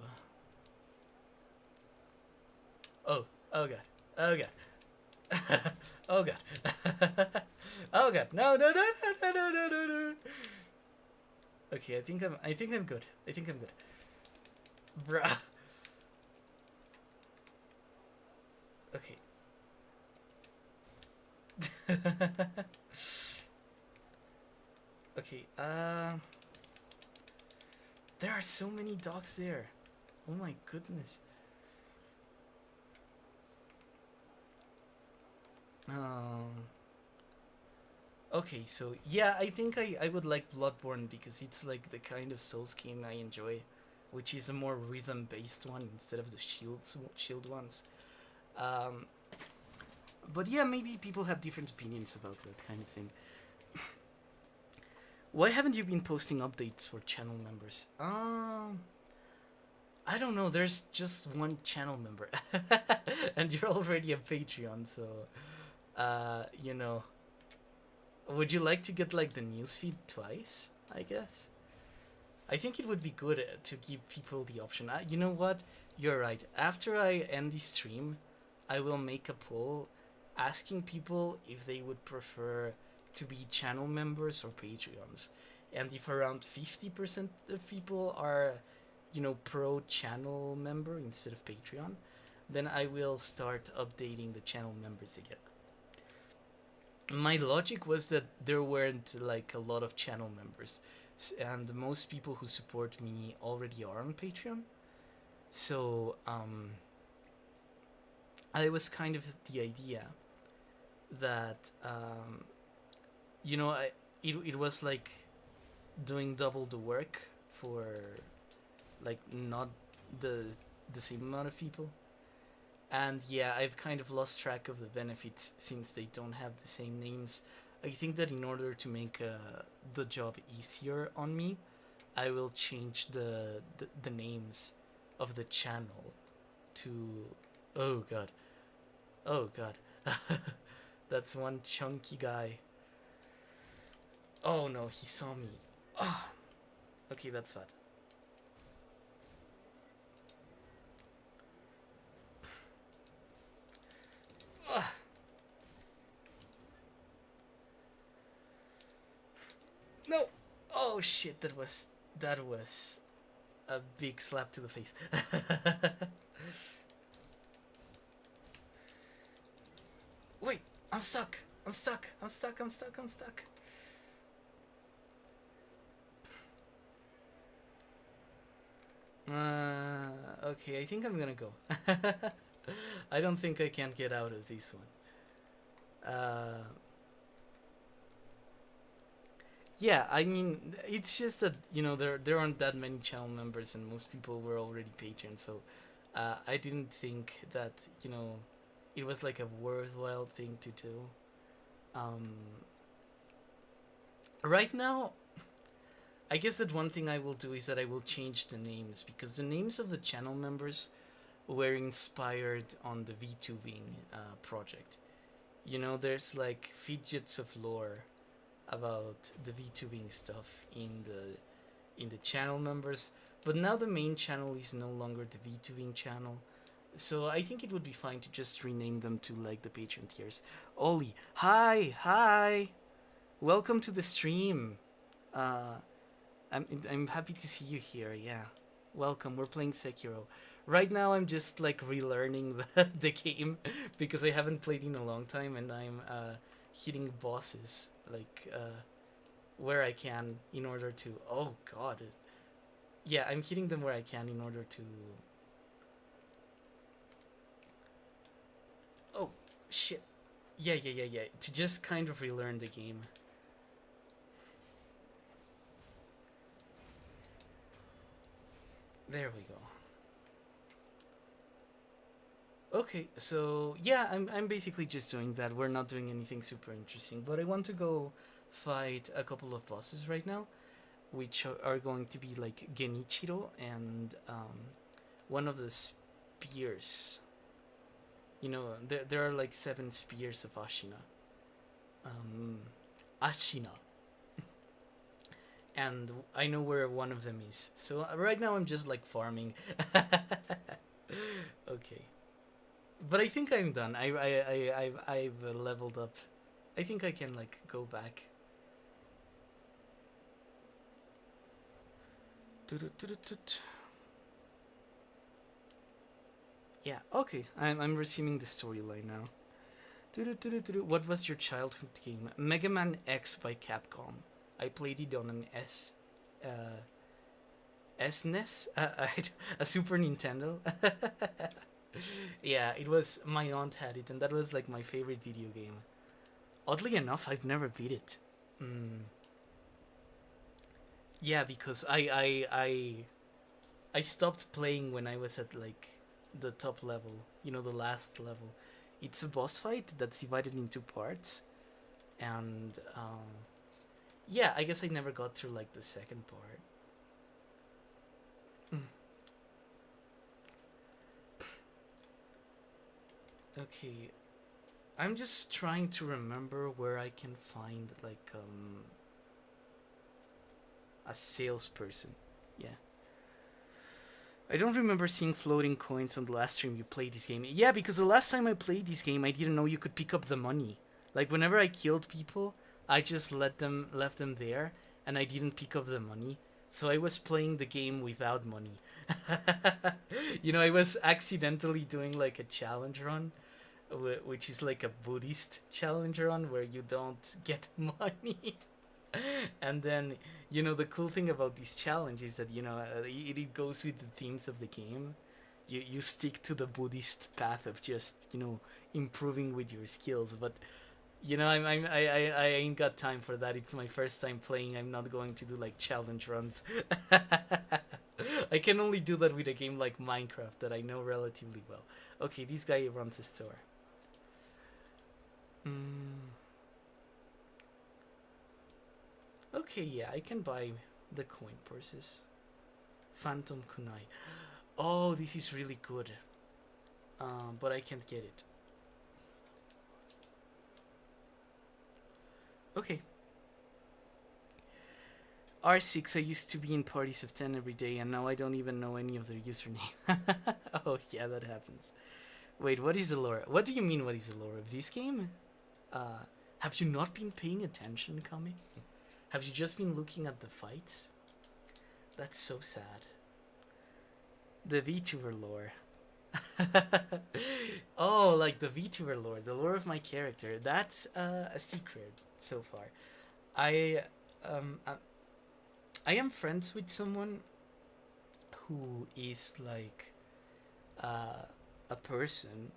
Oh, oh god. Oh god. Oh god. Oh god. No, no, no, no, no, no, no, no. Okay, I think I'm good. I think I'm good. Bruh. Okay. Okay, there are so many dogs there. Oh my goodness. Um. Okay, so yeah, I think I would like Bloodborne because it's like the kind of Souls game I enjoy, which is a more rhythm based one instead of the shield ones. Um, but yeah, maybe people have different opinions about that kind of thing. Why haven't you been posting updates for channel members? I don't know. There's just one channel member, and you're already a Patreon, so you know. Would you like to get like the newsfeed twice? I guess. I think it would be good to give people the option. You know what? You're right. After I end the stream, I will make a poll asking people if they would prefer to be channel members or Patreons. And if around 50% of people are, you know, pro channel member instead of Patreon, then I will start updating the channel members again. My logic was that there weren't like a lot of channel members, and most people who support me already are on Patreon. So I was kind of the idea that you know it was like doing double the work for like not the same amount of people. And yeah, I've kind of lost track of the benefits since they don't have the same names. I think that in order to make the job easier on me, I will change the names of the channel to. Oh god. Oh god. That's one chunky guy. Oh no, he saw me. Ah. Oh. Okay, that's bad. Ah. No. Oh shit, that was a big slap to the face. Wait, I'm stuck. I'm stuck. I'm stuck. I'm stuck. I'm stuck. Okay, I think I'm gonna go. I don't think I can get out of this one. Yeah, I mean, it's just that you know there aren't that many channel members, and most people were already patrons, so I didn't think that you know it was like a worthwhile thing to do. Um, right now, I guess that one thing I will do is that I will change the names because the names of the channel members were inspired on the VTubing project. You know, there's like fidgets of lore about the VTubing stuff in the channel members, but now the main channel is no longer the VTubing channel. So I think it would be fine to just rename them to like the Patreon tiers. Oli, hi, welcome to the stream. Uh, I'm happy to see you here. Yeah, welcome. We're playing Sekiro. Right now, I'm just like relearning the game because I haven't played in a long time, and I'm hitting bosses like where I can in order to. Oh God, yeah, I'm hitting them where I can in order to. Oh shit! Yeah. To just kind of relearn the game. There we go. Okay, so yeah, I'm basically just doing that. We're not doing anything super interesting, but I want to go fight a couple of bosses right now, which are going to be like Genichiro and one of the spears. You know, there are like 7 spears of Ashina. Ashina. and I know where one of them is. So right now I'm just like farming. Okay, but I think I'm done. I've leveled up. I think I can like go back. Yeah. Okay. I'm resuming the storyline now. What was your childhood game? Mega Man X by Capcom. I played it on an uh, SNES, a Super Nintendo. Yeah, it was. My aunt had it, and that was like my favorite video game. Oddly enough, I've never beat it. Mm. Yeah, because I stopped playing when I was at like the top level. You know, the last level. It's a boss fight that's divided into parts, and yeah, I guess I never got through like the second part. Mm. Okay, I'm just trying to remember where I can find like a salesperson. Yeah. I don't remember seeing floating coins on the last stream you played this game. Yeah, because the last time I played this game, I didn't know you could pick up the money. Like whenever I killed people, I just left them there, and I didn't pick up the money. So I was playing the game without money. You know, I was accidentally doing like a challenge run, which is like a Buddhist challenge run where you don't get money. And then, you know, the cool thing about this challenge is that, you know, it goes with the themes of the game. You stick to the Buddhist path of just, you know, improving with your skills. But you know, I ain't got time for that. It's my first time playing. I'm not going to do like challenge runs. I can only do that with a game like Minecraft that I know relatively well. Okay, this guy runs a store. Mm. Okay, yeah, I can buy the coin purses. Phantom Kunai. Oh, this is really good. But I can't get it. Okay. R6, I used to be in parties of 10 every day, and now I don't even know any of their username. Oh, yeah, that happens. Wait, what is the lore? What do you mean, what is the lore of this game? Have you not been paying attention, Kami? Have you just been looking at the fights? That's so sad. The VTuber lore. Oh, like the VTuber lore, the lore of my character. That's a secret so far. I um I, I am friends with someone who is like a person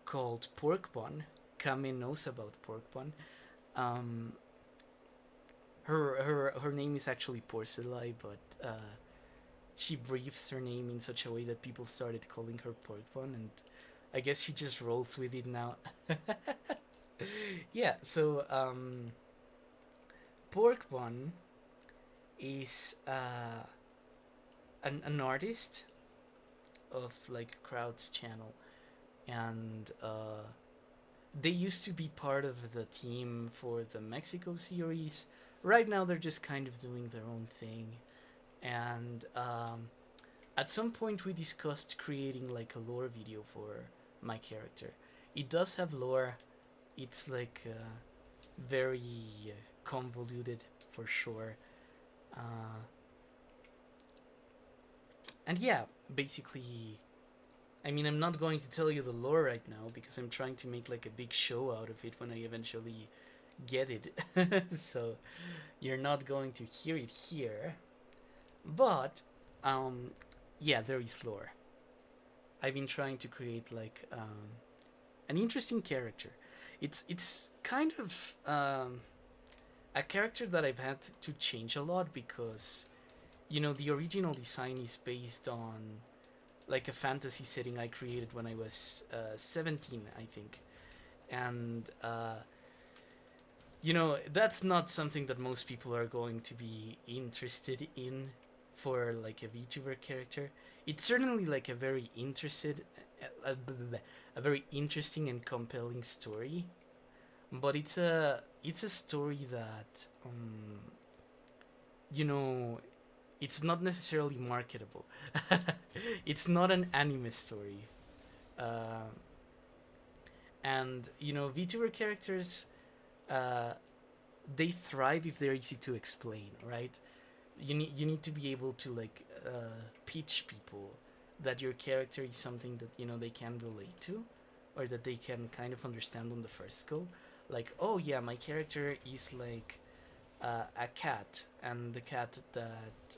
called Pork Bun. Kame knows about Pork Bun. Um, her name is actually Porcelai, but she breathes her name in such a way that people started calling her Pork Bun, and I guess she just rolls with it now. Yeah, so Pork Bun is an artist of like Crowd's channel, and they used to be part of the team for the Mexico series. Right now, they're just kind of doing their own thing, and at some point we discussed creating like a lore video for my character. It does have lore. It's like very convoluted for sure. Uh, and yeah, basically, I mean, I'm not going to tell you the lore right now because I'm trying to make like a big show out of it when I eventually get it. So you're not going to hear it here. But yeah, there is lore. I've been trying to create like an interesting character. It's kind of a character that I've had to change a lot because, you know, the original design is based on like a fantasy setting I created when I was 17, I think, and you know, that's not something that most people are going to be interested in for like a VTuber character. It's certainly like a very a very interesting and compelling story, but it's a story that you know, it's not necessarily marketable. It's not an anime story. Uh, and VTuber characters, uh, they thrive if they're easy to explain, right? You need to be able to like pitch people that your character is something that they can relate to, or that they can kind of understand on the first go. Like, oh yeah, my character is like a cat, and the cat that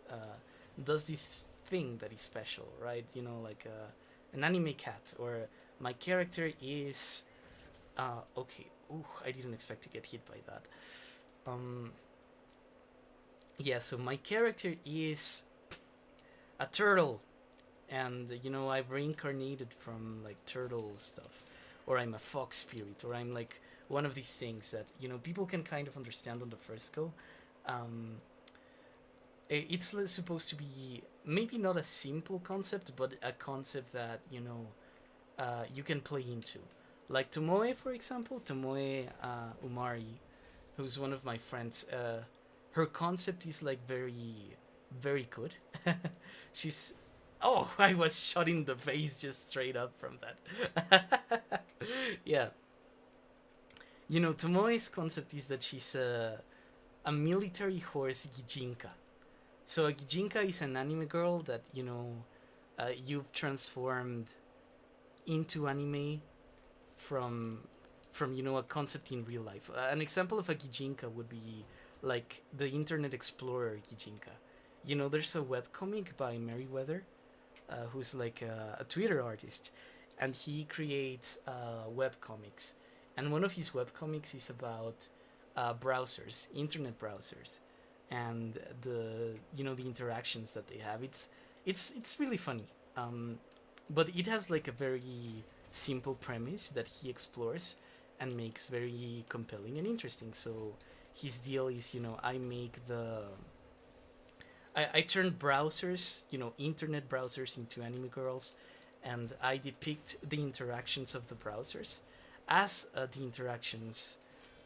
does this thing that is special, right? Like an anime cat, or my character is okay. Ooh, I didn't expect to get hit by that. Um, yeah, so my character is a turtle, and I've reincarnated from like turtle stuff, or I'm a fox spirit, or I'm like one of these things that people can kind of understand on the first go. um it's supposed to be maybe not a simple concept, but a concept that you can play into, like Tomoe, for example. Tomoe Umari, who's one of my friends. Her concept is like very, very good. She's oh, I was shot in the face just straight up from that. Yeah, Tomoe's concept is that she's a military horse Gijinka. So a Gijinka is an anime girl that you've transformed into anime from a concept in real life. An example of a Gijinka would be like the Internet Explorer Gijinka. There's a webcomic by Merriweather, who's like a Twitter artist, and he creates webcomics. And one of his webcomics is about browsers, internet browsers, and the interactions that they have. It's really funny, but it has like a very simple premise that he explores and makes very compelling and interesting. So his deal is, I turn browsers, internet browsers, into anime girls, and I depict the interactions of the browsers as the interactions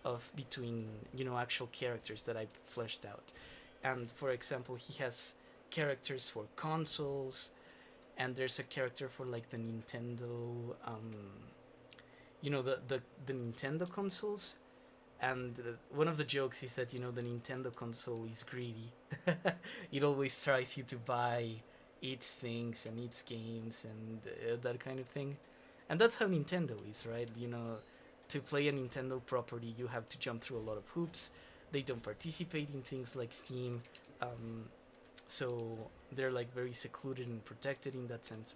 of between actual characters that I fleshed out. And for example, he has characters for consoles, and there's a character for like the Nintendo, the Nintendo consoles. And one of the jokes is that the Nintendo console is greedy. It always tries you to buy its things and its games and that kind of thing. And that's how Nintendo is, right? To play a Nintendo property, you have to jump through a lot of hoops. They don't participate in things like Steam, so they're like very secluded and protected in that sense.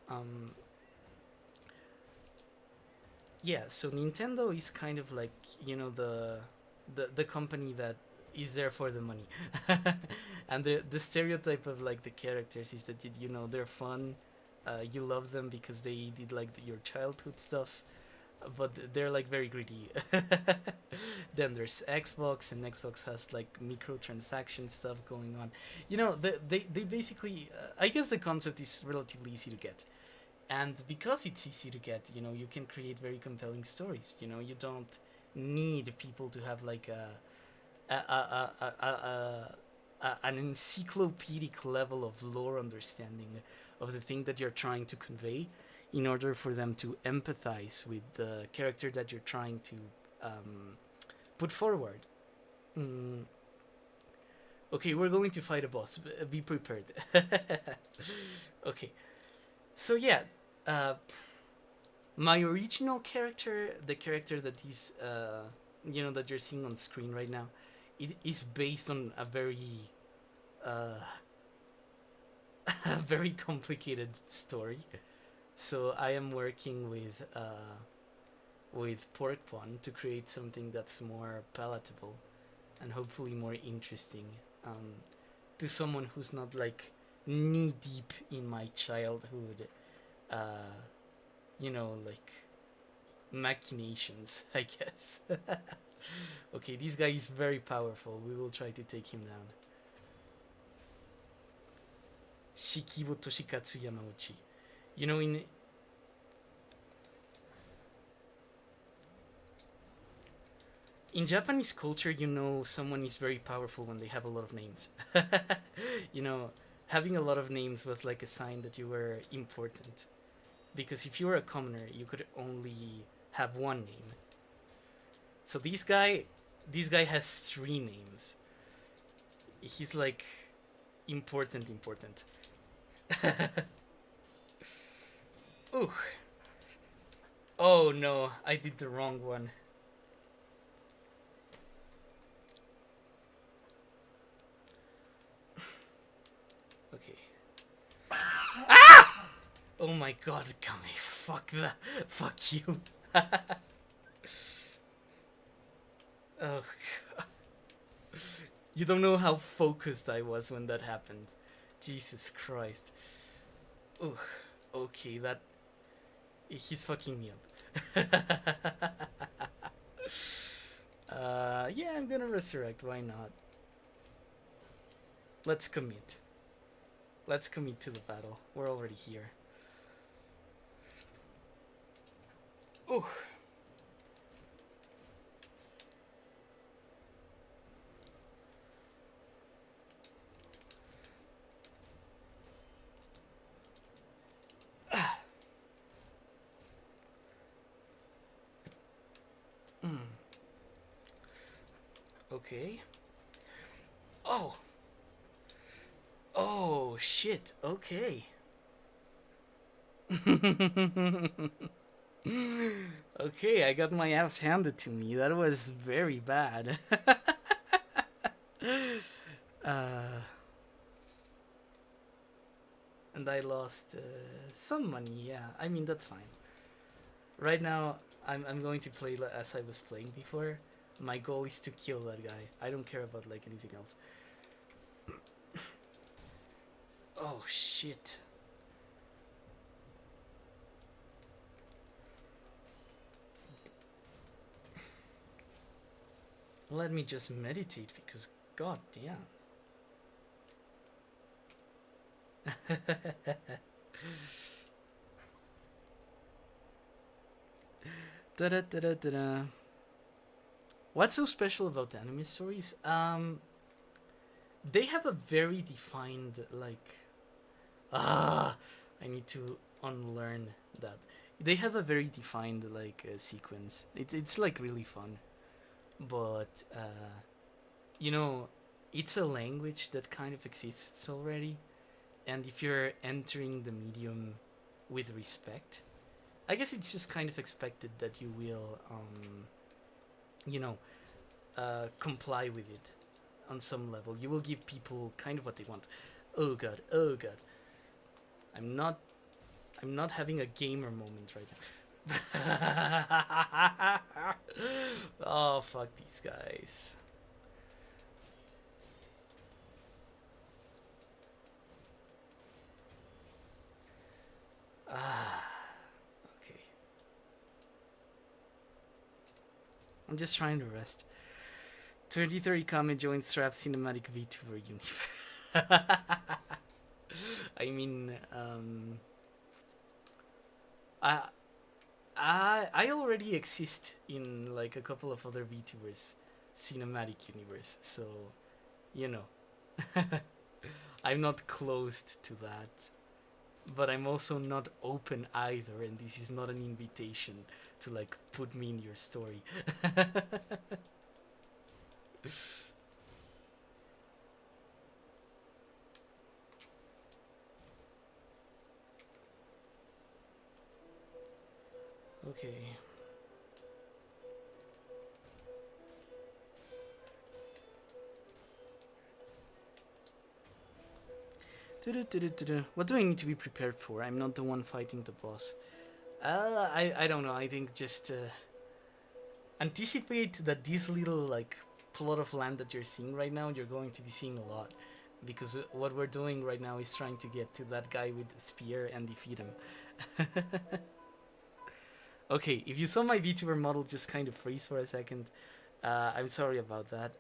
Um, yeah, so Nintendo is kind of like the company that is there for the money. And the stereotype of like the characters is that they're fun. You love them because they did like your childhood stuff, but they're like very greedy. Then there's Xbox, and Xbox has like microtransaction stuff going on. They basically, I guess the concept is relatively easy to get, and because it's easy to get, you can create very compelling stories. You don't need people to have like an encyclopedic level of lore understanding of the thing that you're trying to convey in order for them to empathize with the character that you're trying to put forward. Mm. Okay, we're going to fight a boss. Be prepared. Okay, so yeah, my original character, the character that is, that you're seeing on screen right now, it is based on a very, a very complicated story. So I am working with Porkpon to create something that's more palatable and hopefully more interesting, to someone who's not like knee deep in my childhood, like machinations, I guess. Okay, this guy is very powerful. We will try to take him down. Shikibo Toshikatsu Yamauchi. In In Japanese culture, you know someone is very powerful when they have a lot of names. You know, having a lot of names was like a sign that you were important. Because if you were a commoner, you could only have one name. So this guy has three names. He's like important, important. Ooh. Oh no, I did the wrong one. Okay. Ah! Oh my god, Kami, fuck that. Fuck you. Oh, god. You don't know how focused I was when that happened. Jesus Christ. Oh, okay, that. He's fucking me up. Yeah, I'm gonna resurrect. Why not? Let's commit. Let's commit to the battle. We're already here. Oh. Okay. Oh. Oh, shit. Okay. Okay, I got my ass handed to me. That was very bad. uh, and I lost some money, yeah. I mean, that's fine. Right now, I'm going to play as I was playing before. My goal is to kill that guy. I don't care about, like, anything else. Oh, shit. Let me just meditate because, god damn. Da-da-da-da-da-da. What's so special about anime stories? They have a very defined, like, I need to unlearn that. They have a very defined, like, sequence. It's like really fun, but you know, it's a language that kind of exists already, and if you're entering the medium with respect, I guess it's just kind of expected that you will, you know, comply with it on some level. You will give people kind of what they want. Oh god, oh god. I'm not having a gamer moment right now. Oh fuck these guys. Okay. I'm just trying to rest. 2030 Kame joins Strap Cinematic VTuber universe. I mean, I already exist in like a couple of other VTubers cinematic universe, so you know, I'm not closed to that, but I'm also not open either, and this is not an invitation to like put me in your story. Okay. What do I need to be prepared for? I'm not the one fighting the boss. I don't know. I think just anticipate that this little like plot of land that you're seeing right now, you're going to be seeing a lot, because what we're doing right now is trying to get to that guy with the spear and defeat him. Okay, if you saw my VTuber model just kind of freeze for a second, I'm sorry about that.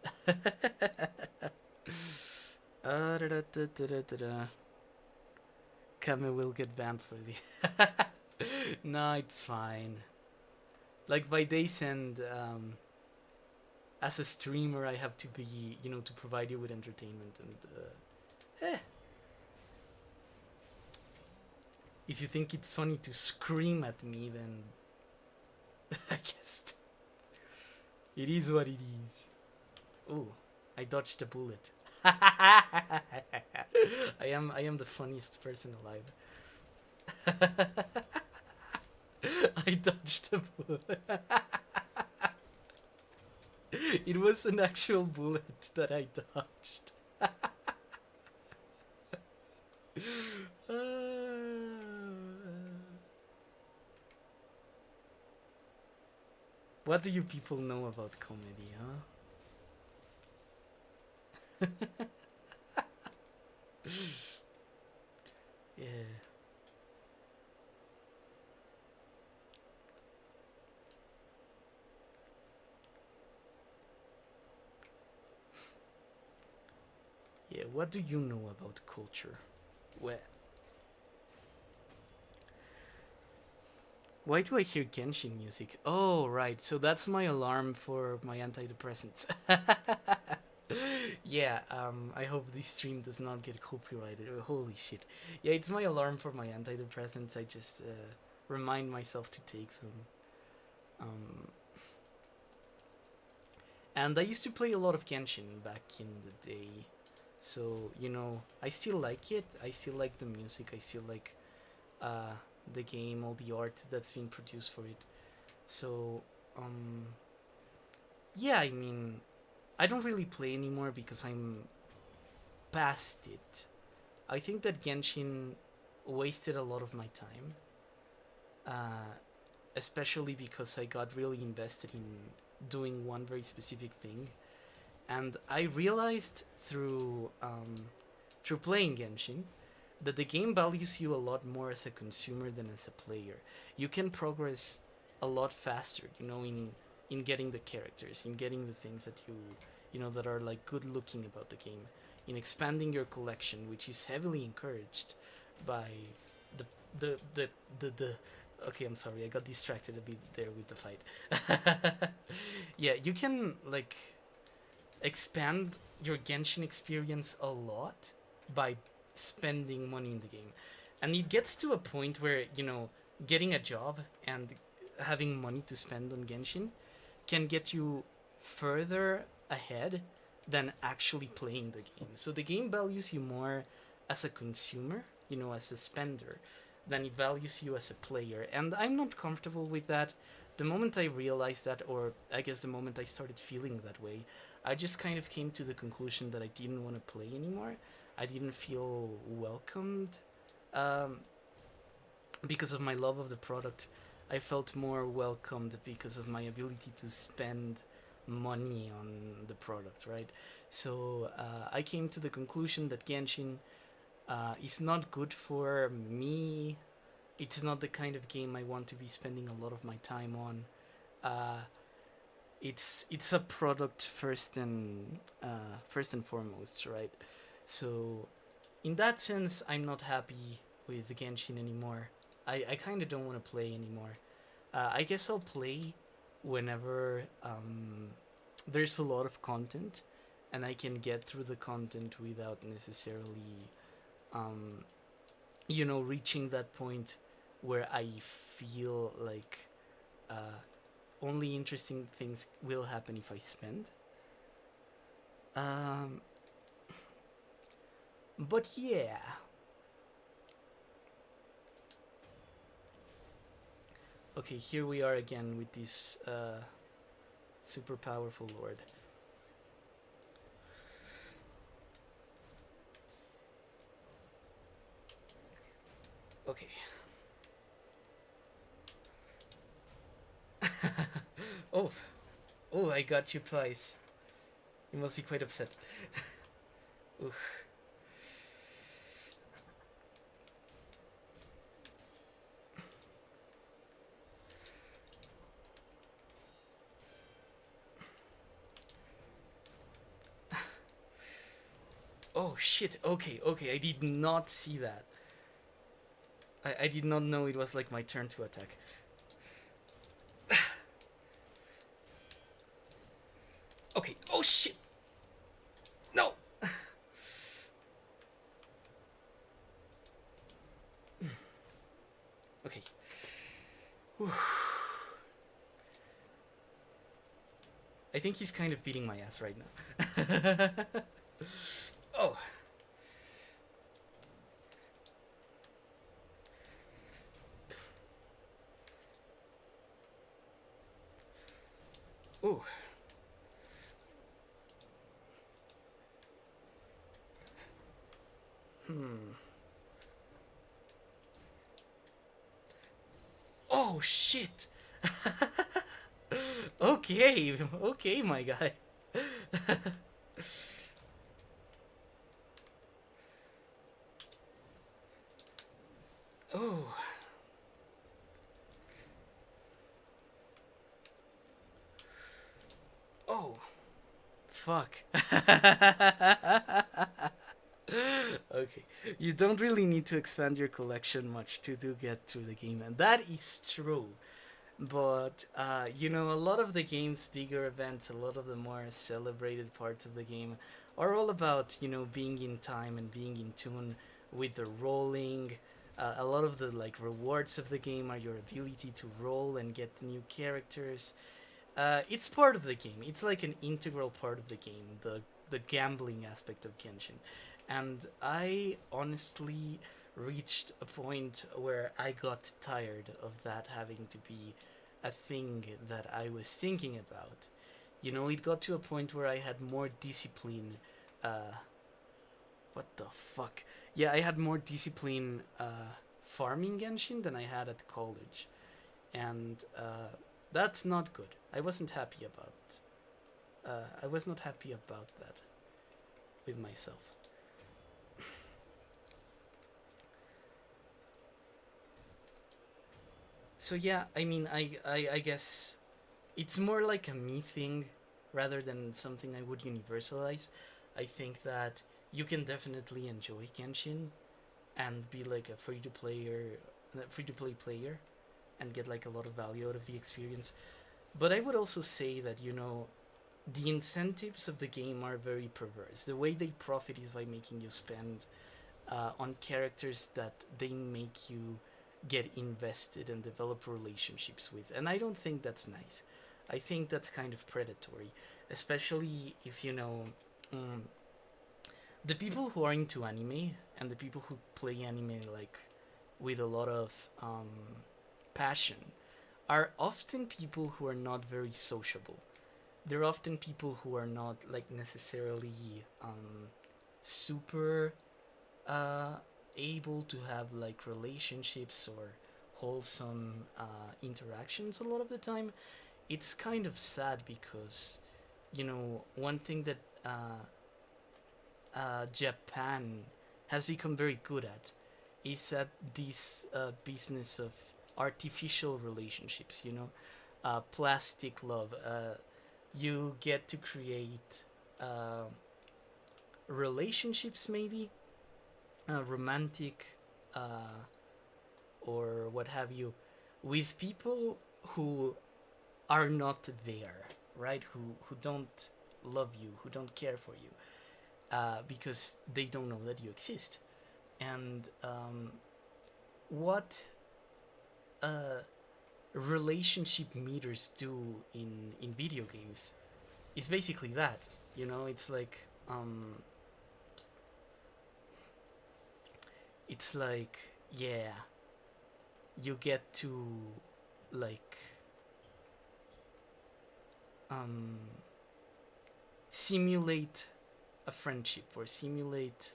Kame will get banned for the. No, it's fine. Like by days end, as a streamer, I have to be, to provide you with entertainment. And if you think it's funny to scream at me, then I guess it is what it is. Oh, I dodged a bullet. I am the funniest person alive. I dodged a bullet. It was an actual bullet that I dodged. What do you people know about comedy, huh? Yeah. Yeah, what do you know about culture? Why do I hear Genshin music? Oh, right, so that's my alarm for my antidepressants. Yeah, I hope this stream does not get copyrighted. Oh, holy shit. Yeah, it's my alarm for my antidepressants. I just remind myself to take them. And I used to play a lot of Genshin back in the day. So, I still like it. I still like the music. I still like the game, all the art that's been produced for it. So, yeah, I mean, I don't really play anymore because I'm past it. I think that Genshin wasted a lot of my time. Especially because I got really invested in doing one very specific thing. And I realized through playing Genshin that the game values you a lot more as a consumer than as a player. You can progress a lot faster, in getting the characters, in getting the things that that are like good looking about the game, in expanding your collection, which is heavily encouraged by the okay, I'm sorry, I got distracted a bit there with the fight. Yeah, you can like expand your Genshin experience a lot by spending money in the game. And it gets to a point where, getting a job and having money to spend on Genshin can get you further ahead than actually playing the game. So the game values you more as a consumer, as a spender, than it values you as a player. And I'm not comfortable with that. The moment I realized that, or I guess the moment I started feeling that way, I just kind of came to the conclusion that I didn't want to play anymore. I didn't feel welcomed because of my love of the product. I felt more welcomed because of my ability to spend money on the product, right? So I came to the conclusion that Genshin is not good for me. It's not the kind of game I want to be spending a lot of my time on. It's a product first and foremost, right? So in that sense, I'm not happy with the Genshin anymore. I kind of don't want to play anymore. I guess I'll play whenever there's a lot of content and I can get through the content without necessarily reaching that point where I feel like only interesting things will happen if I spend. But yeah. Okay, here we are again with this super powerful lord. Okay. Oh, I got you twice. You must be quite upset. Oof. Oh shit, okay, I did not see that. I did not know it was like my turn to attack. Oh shit! No! Okay. Whew. I think he's kind of beating my ass right now. Oh. Ooh. Oh shit. Okay, okay, my guy. Oh. Oh. Fuck. Okay. You don't really need to expand your collection much to get through the game, and that is true. But, you know, a lot of the game's bigger events, a lot of the more celebrated parts of the game are all about, you know, being in time and being in tune with the rolling. A lot of the, like, rewards of the game are your ability to roll and get new characters. It's part of the game. It's like an integral part of the game, the gambling aspect of Genshin. And I honestly reached a point where I got tired of that having to be a thing that I was thinking about. You know, it got to a point where I had more discipline. What the fuck? Yeah, I had more discipline farming Genshin than I had at college. And that's not good. I wasn't happy about. I was not happy about that with myself. So yeah, I mean, I guess it's more like a me thing rather than something I would universalize. I think that you can definitely enjoy Genshin and be like a free to play player, and get like a lot of value out of the experience. But I would also say that, you know, the incentives of the game are very perverse. The way they profit is by making you spend on characters that they make you get invested and develop relationships with. And I don't think that's nice. I think that's kind of predatory, especially if, you know, the people who are into anime and the people who play anime like with a lot of passion are often people who are not very sociable. They're often people who are not like necessarily super able to have like relationships or wholesome interactions a lot of the time. It's kind of sad because, you know, one thing that Japan has become very good at is that this business of artificial relationships, you know, plastic love. You get to create relationships, maybe romantic or what have you, with people who are not there, right? Who don't love you, who don't care for you, because they don't know that you exist. And what relationship meters do in video games is basically that. You know, it's like, yeah, you get to like simulate a friendship or simulate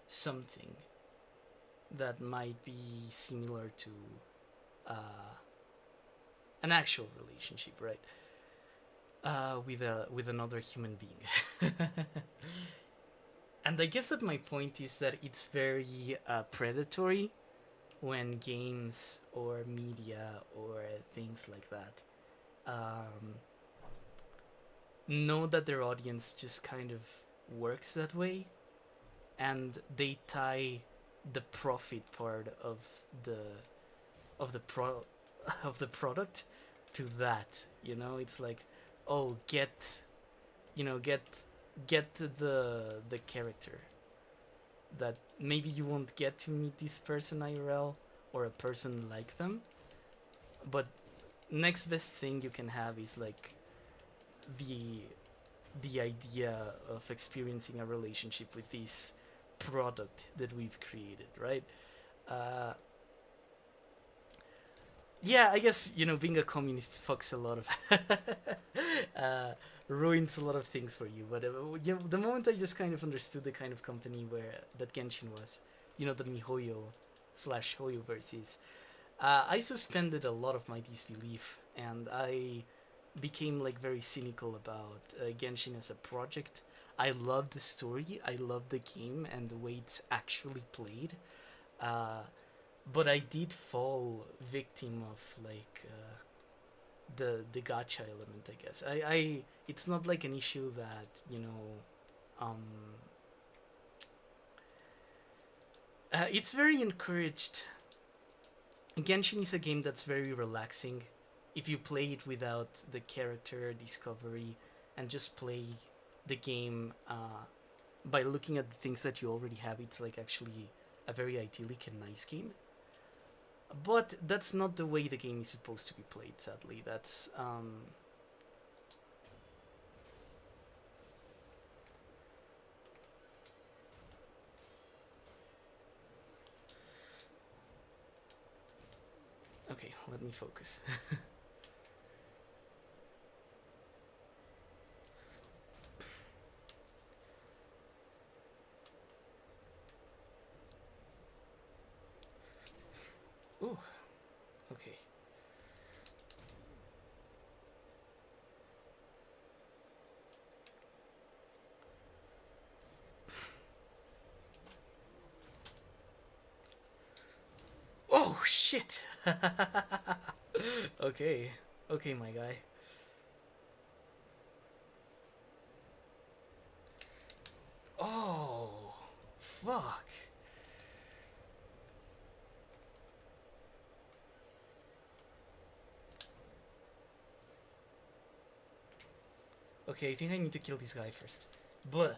something that might be similar to an actual relationship, right? With another human being. And I guess that my point is that it's very predatory when games or media or things like that know that their audience just kind of works that way, and they tie the profit part of the of the pro of the product to that. You know, it's like, oh, get the character that maybe you won't get to meet this person IRL or a person like them, but next best thing you can have is like the the idea of experiencing a relationship with this product that we've created, right? Uh, yeah, I guess being a communist fucks a lot of uh, ruins a lot of things for you. But the moment I just kind of understood the kind of company where that Genshin was, the MiHoYo slash Hoyo versus, I suspended a lot of my disbelief, and I became like very cynical about Genshin as a project. I love the story, I love the game, and the way it's actually played. Uh, but I did fall victim of like the gacha element. I guess I it's not like an issue that um it's very encouraged. Genshin is a game that's very relaxing if you play it without the character discovery and just play the game by looking at the things that you already have. It's like actually a very idyllic and nice game. But that's not the way the game is supposed to be played, sadly. That's okay, let me focus. Ooh, okay. Oh shit. Okay. Okay, my guy. Oh, fuck. Okay, I think I need to kill this guy first. But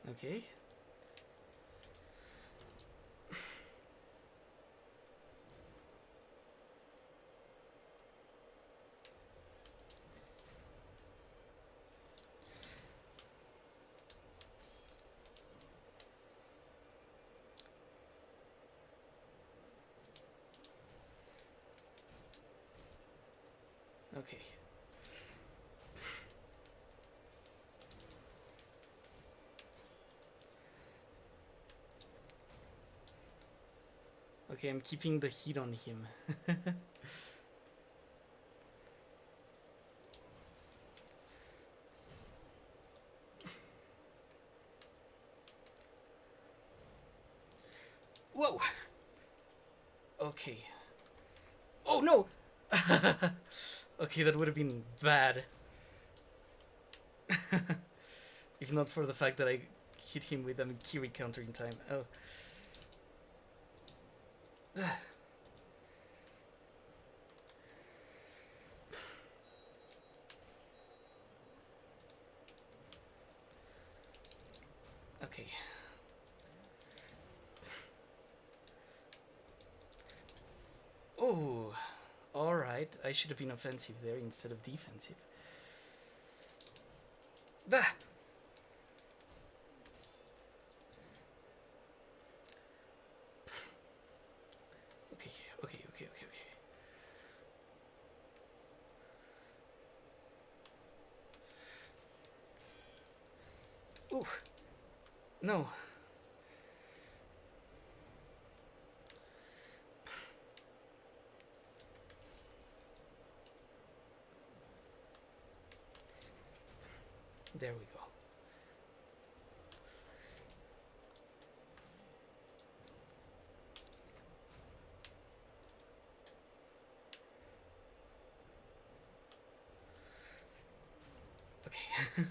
okay. Okay. Okay, I'm keeping the heat on him. Whoa! Okay. Oh no! Okay, that would have been bad. If not for the fact that I hit him with a Kiri counter in time. Oh. Okay. Oh, alright. I should have been offensive there instead of defensive. Ah! Okay, okay, okay, okay, okay. Ooh. No. There we go. Okay.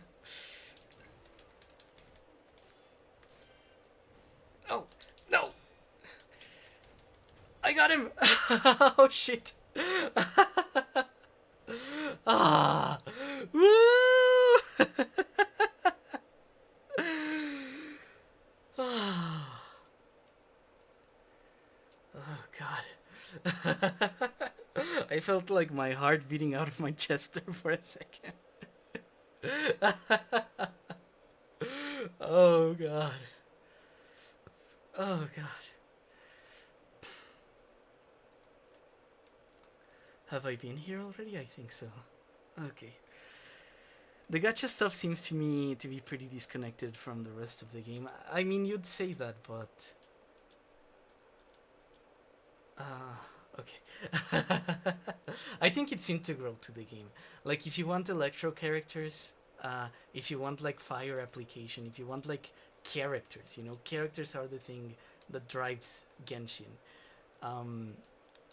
got him! Oh shit! Ah! Woo! Ah. Oh god. I felt like my heart beating out of my chest there for a second. Oh god. Oh god. Have I been here already? I think so. Okay. The gacha stuff seems to me to be pretty disconnected from the rest of the game. I mean, you'd say that, but... okay. I think it's integral to the game. Like, if you want electro characters, if you want, like, fire application, if you want, like, characters, you know, characters are the thing that drives Genshin.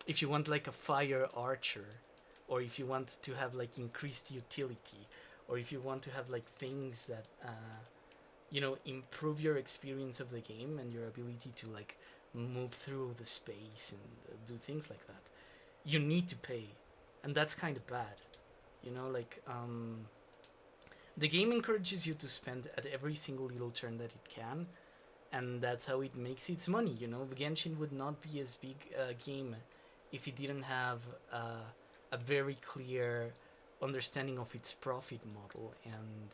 If you want, like, a fire archer, or if you want to have, like, increased utility, or if you want to have, like, things that, you know, improve your experience of the game and your ability to, like, move through the space and do things like that, you need to pay. And that's kind of bad. You know, like, the game encourages you to spend at every single little turn that it can, and that's how it makes its money, you know? Genshin would not be as big a game if it didn't have a very clear understanding of its profit model. And,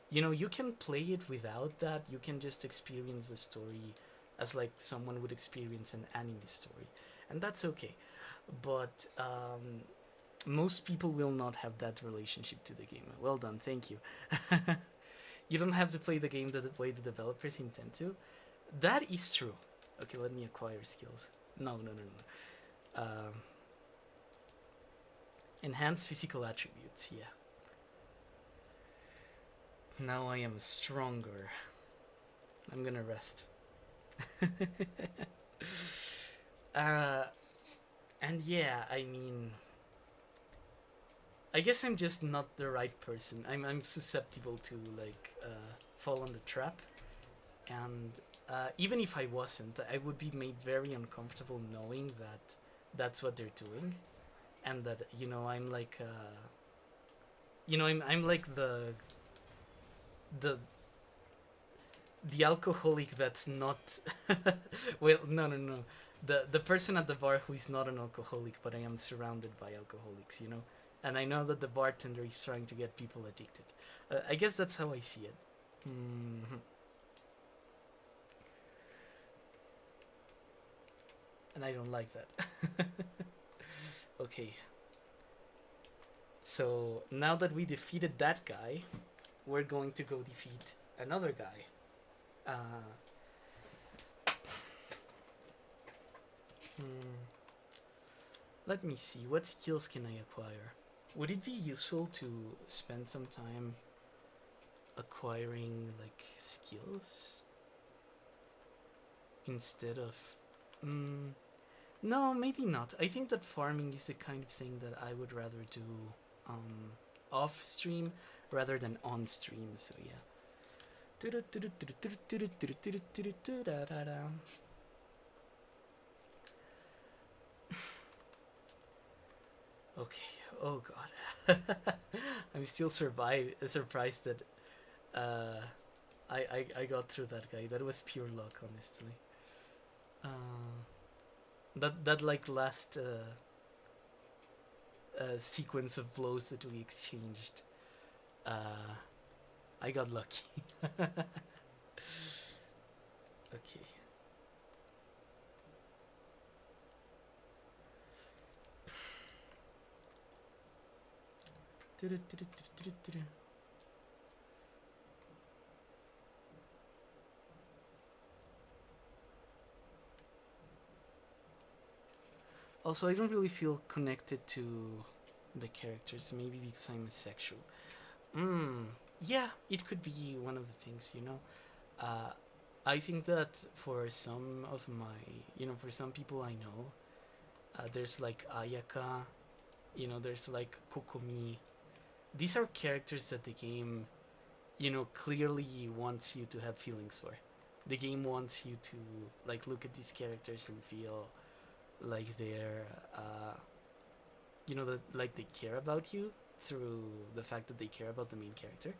you know, you can play it without that. You can just experience the story as like someone would experience an anime story, and that's okay. But most people will not have that relationship to the game. Well done, thank you. You don't have to play the game the way the developers intend to. That is true. Okay, let me acquire skills. No. Enhance physical attributes, yeah. Now I am stronger. I'm gonna rest. And yeah, I mean, I guess I'm just not the right person. I'm susceptible to like fall on the trap, and even if I wasn't, I would be made very uncomfortable knowing that that's what they're doing, and that, you know, I'm like you know, I'm like the alcoholic that's not well, no, the person at the bar who is not an alcoholic, but I am surrounded by alcoholics, you know, and I know that the bartender is trying to get people addicted. I guess that's how I see it. Mm-hmm. And I don't like that. Okay, so now that we defeated that guy, we're going to go defeat another guy. Let me see, what skills can I acquire? Would it be useful to spend some time acquiring like skills instead of no, maybe not. I think that farming is the kind of thing that I would rather do off stream rather than on stream, so yeah. Okay. Oh god. I'm still surprised that I got through that guy. That was pure luck, honestly. That like last sequence of blows that we exchanged, I got lucky. Okay. Also, I don't really feel connected to the characters, maybe because I'm asexual. Yeah, it could be one of the things, you know. I think that for some of my, you know, for some people I know, there's like Ayaka, you know, there's like Kokomi. These are characters that the game, you know, clearly wants you to have feelings for. The game wants you to like look at these characters and feel like they're you know, that like they care about you through the fact that they care about the main character.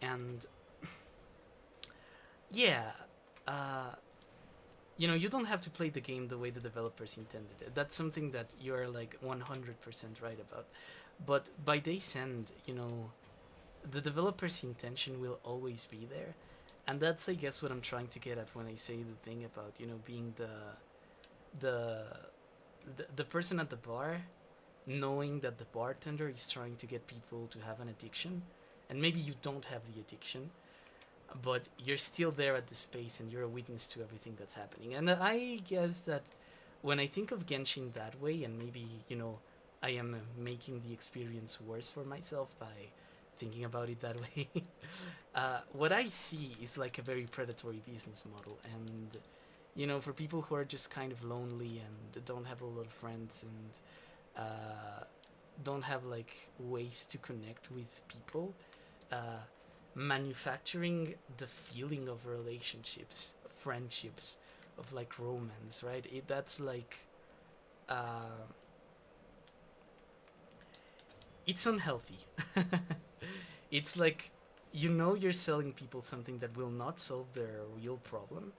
And yeah, uh, you know, you don't have to play the game the way the developers intended it. That's something that you're like 100% right about. But by day's end, you know, the developer's intention will always be there. And that's, I guess, what I'm trying to get at when I say the thing about, you know, being the the person at the bar, knowing that the bartender is trying to get people to have an addiction, and maybe you don't have the addiction, but you're still there at the space and you're a witness to everything that's happening. And I guess that when I think of Genshin that way, and maybe, you know, I am making the experience worse for myself by thinking about it that way, what I see is like a very predatory business model. And, you know, for people who are just kind of lonely and don't have a lot of friends and don't have like ways to connect with people, manufacturing the feeling of relationships, friendships, of like romance, right? That's like, it's unhealthy. It's like, you know, you're selling people something that will not solve their real problem.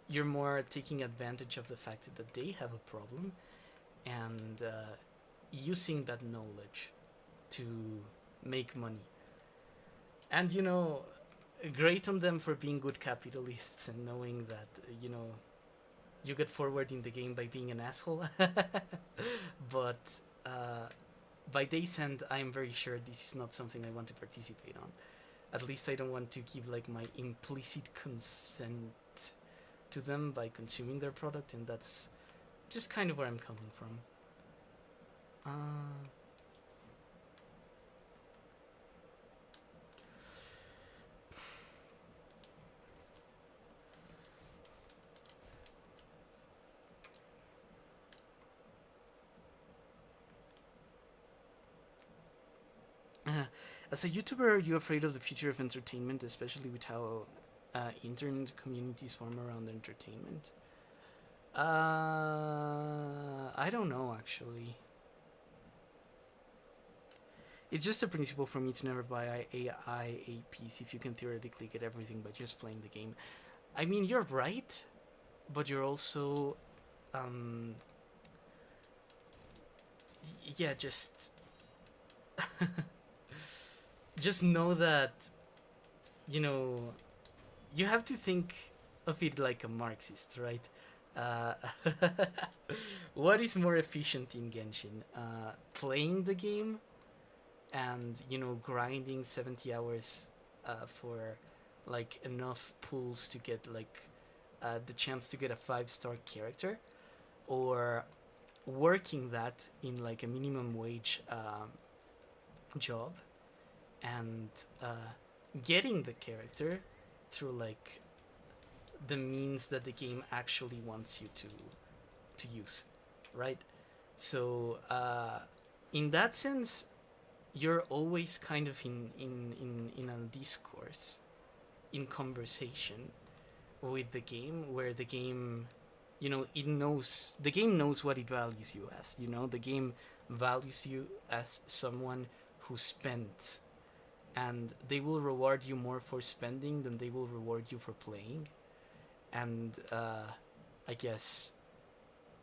You're more taking advantage of the fact that they have a problem, and using that knowledge to make money. And, you know, great on them for being good capitalists and knowing that, you know, you get forward in the game by being an asshole. But by day's end, I am very sure this is not something I want to participate on. At least I don't want to give like my implicit consent to them by consuming their product, and that's just kind of where I'm coming from. As a YouTuber, are you afraid of the future of entertainment, especially with how internet communities form around entertainment? I don't know, actually. It's just a principle for me to never buy a piece if you can theoretically get everything by just playing the game. I mean, you're right, but you're also, yeah, just, just know that, you know, you have to think of it like a Marxist, right? Uh, what is more efficient in Genshin? Playing the game and, you know, grinding 70 hours for like enough pulls to get like the chance to get a 5-star character, or working that in like a minimum wage job and getting the character through like the means that the game actually wants you to use, right? So in that sense, you're always kind of in a discourse, in conversation with the game, where the game, you know, it knows, the game knows what it values you as, you know, the game values you as someone who spent, and they will reward you more for spending than they will reward you for playing. And I guess,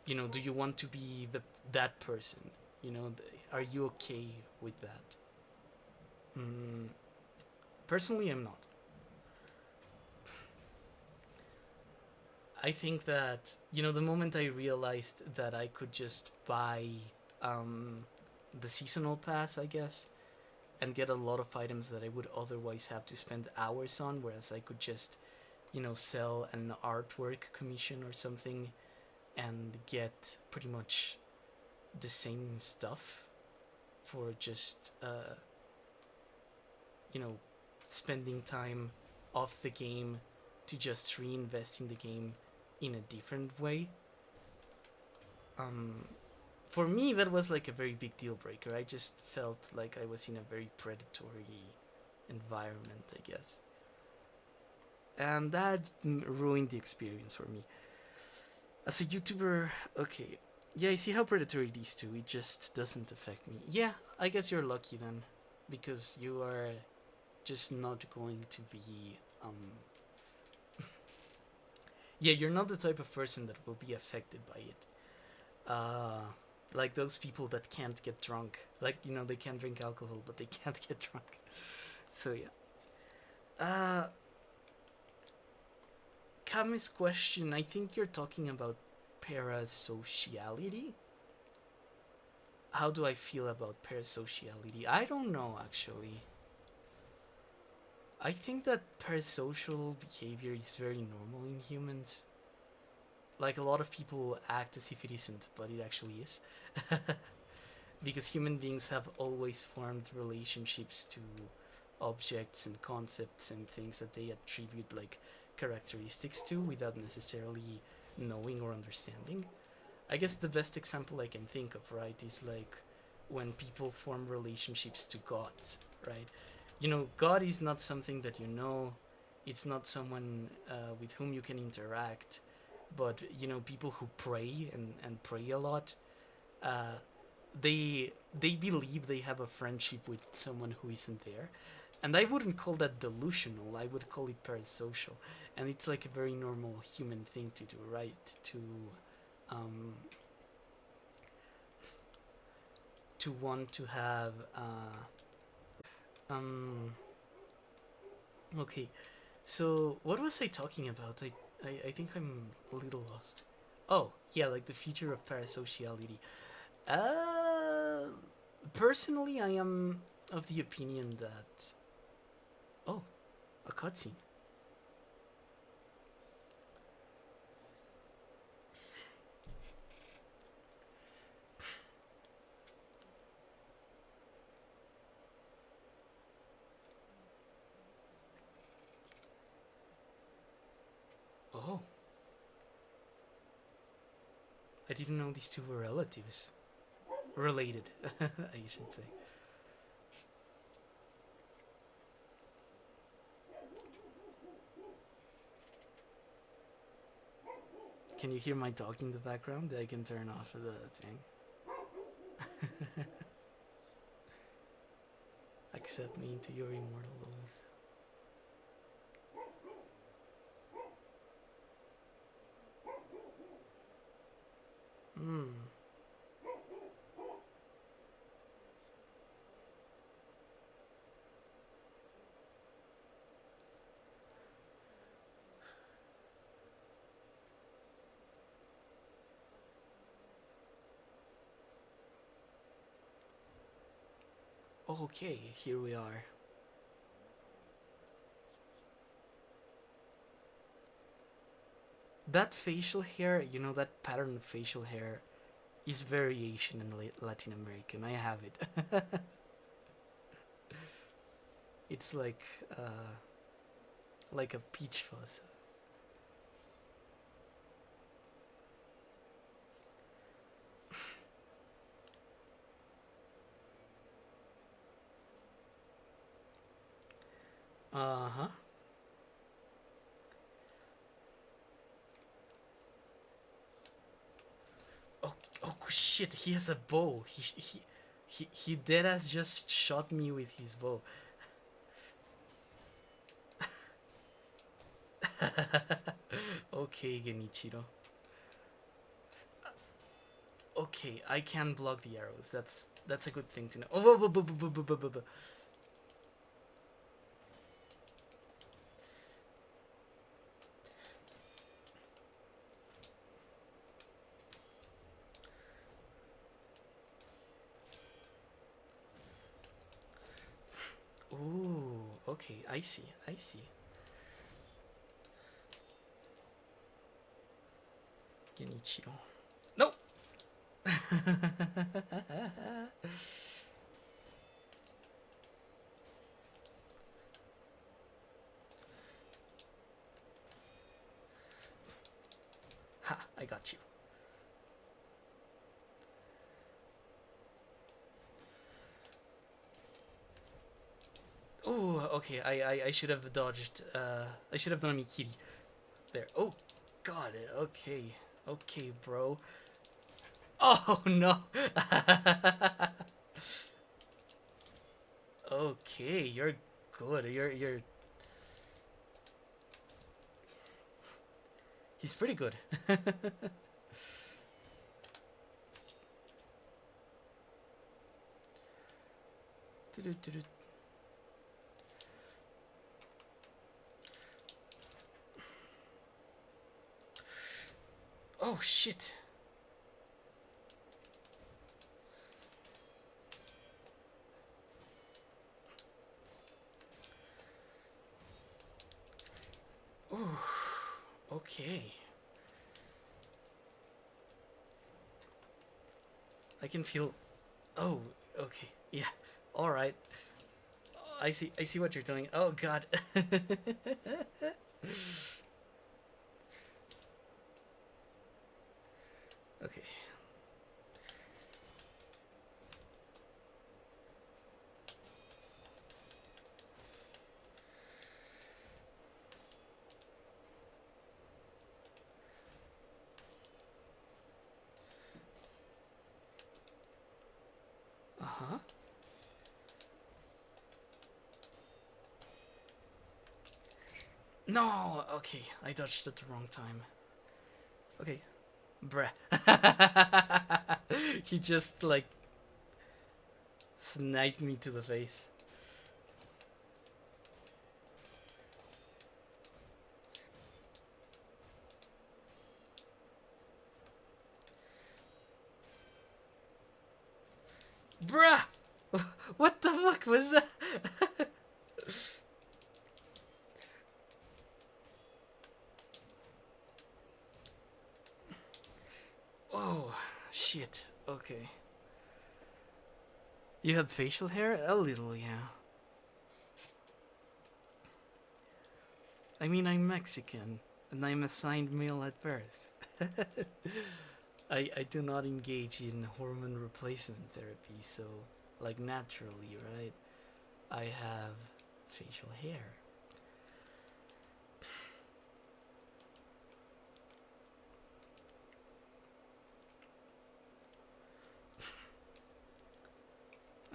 you know, do you want to be that person? You know, are you okay with that? Personally, I'm not. I think that, you know, the moment I realized that I could just buy the seasonal pass, I guess, and get a lot of items that I would otherwise have to spend hours on, whereas I could just, you know, sell an artwork commission or something and get pretty much the same stuff for just, you know, spending time off the game to just reinvest in the game in a different way. For me, that was like a very big deal breaker. I just felt like I was in a very predatory environment, I guess. And that ruined the experience for me. As a YouTuber, okay. Yeah, I see how predatory these two. It just doesn't affect me. Yeah, I guess you're lucky then, because you are just not going to be. Yeah, you're not the type of person that will be affected by it. Uh, like those people that can't get drunk. Like, you know, they can drink alcohol, but they can't get drunk. So yeah. Kami's question. I think you're talking about parasociality. How do I feel about parasociality? I don't know actually. I think that parasocial behavior is very normal in humans. Like a lot of people act as if it isn't, but it actually is. Because human beings have always formed relationships to objects and concepts and things that they attribute like characteristics to without necessarily knowing or understanding. I guess the best example I can think of, right, is like when people form relationships to gods, right? You know, God is not something that you know, it's not someone with whom you can interact, but you know, people who pray and pray a lot, uh, they believe they have a friendship with someone who isn't there, and I wouldn't call that delusional. I would call it parasocial, and it's like a very normal human thing to do, right? Um, to want to have um. Okay, so what was I talking about? I think I'm a little lost. Oh yeah, like the future of parasociality. Uh, Personally, I am of the opinion that. Oh, a cutscene. Oh, I didn't know these two were relatives. Related, I should say. Can you hear my dog in the background? I can turn off the thing. Accept me into your immortal oath. Hmm. Okay, here we are. That facial hair, you know, that pattern of facial hair is very Asian and Latin American. I have it. It's like a peach fuzz. Uh huh. Oh, oh shit! He has a bow. He dead ass just shot me with his bow. Okay, Genichiro. Okay, I can block the arrows. That's a good thing to know. Oh, ooh, okay, I see, I see. Genichiro. No! Ha, I got you. Oh, okay, I should have dodged, I should have done a Mikiri. There. Oh, God, okay. Okay, bro. Oh no. Okay, you're good. You're. He's pretty good. Oh shit. Ooh. Okay. I can feel. Oh, okay. Yeah. All right. I see. I see what you're doing. Oh God. Okay. Uh huh. No. Okay. I dodged at the wrong time. Okay. Bruh. He just like sniped me to the face. Bruh! What the fuck was that? Oh, shit. Okay. You have facial hair? A little, yeah. I mean, I'm Mexican, and I'm assigned male at birth. I do not engage in hormone replacement therapy, so, like, naturally, right? I have facial hair.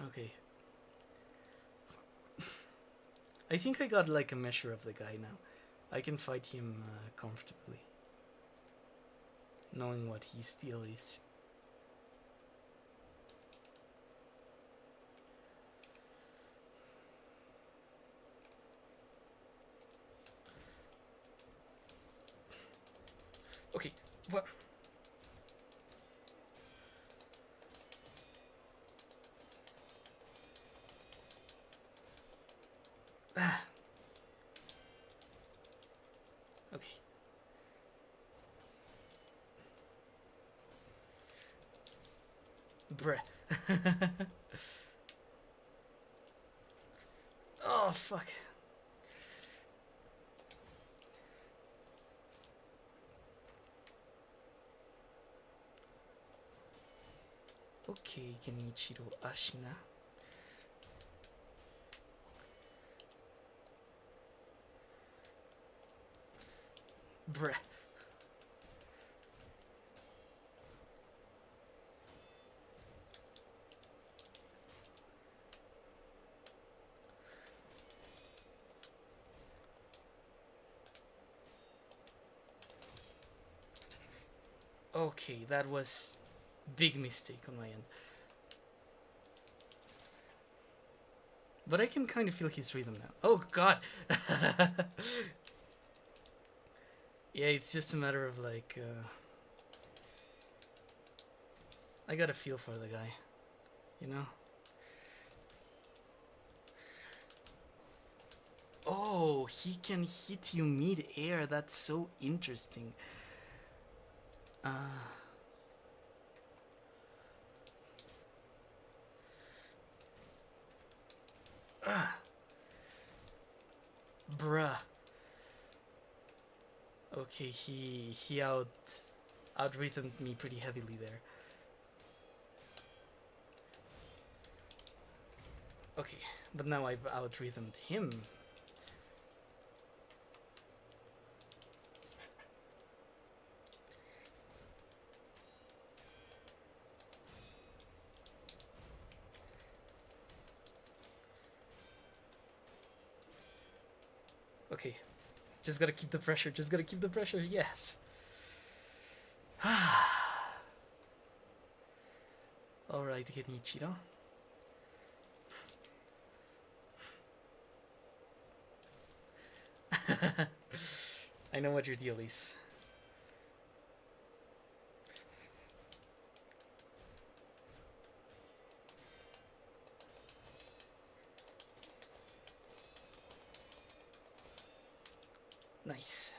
Okay. I think I got, like, a measure of the guy now. I can fight him comfortably, knowing what he still is. Okay, what? Ah. Okay. Bruh. Oh, fuck. Okay, Genichiro Ashina. Bruh. Okay, that was big mistake on my end. But I can kind of feel his rhythm now. Oh god. Yeah, it's just a matter of like I got a feel for the guy, you know? Oh, he can hit you mid-air. That's so interesting. Bruh. Okay, he out rhythmed me pretty heavily there. Okay, but now I've out rhythmed him. Okay. Just gotta keep the pressure. Just gotta keep the pressure. Yes. Alright, Genichiro. I know what your deal is. Nice.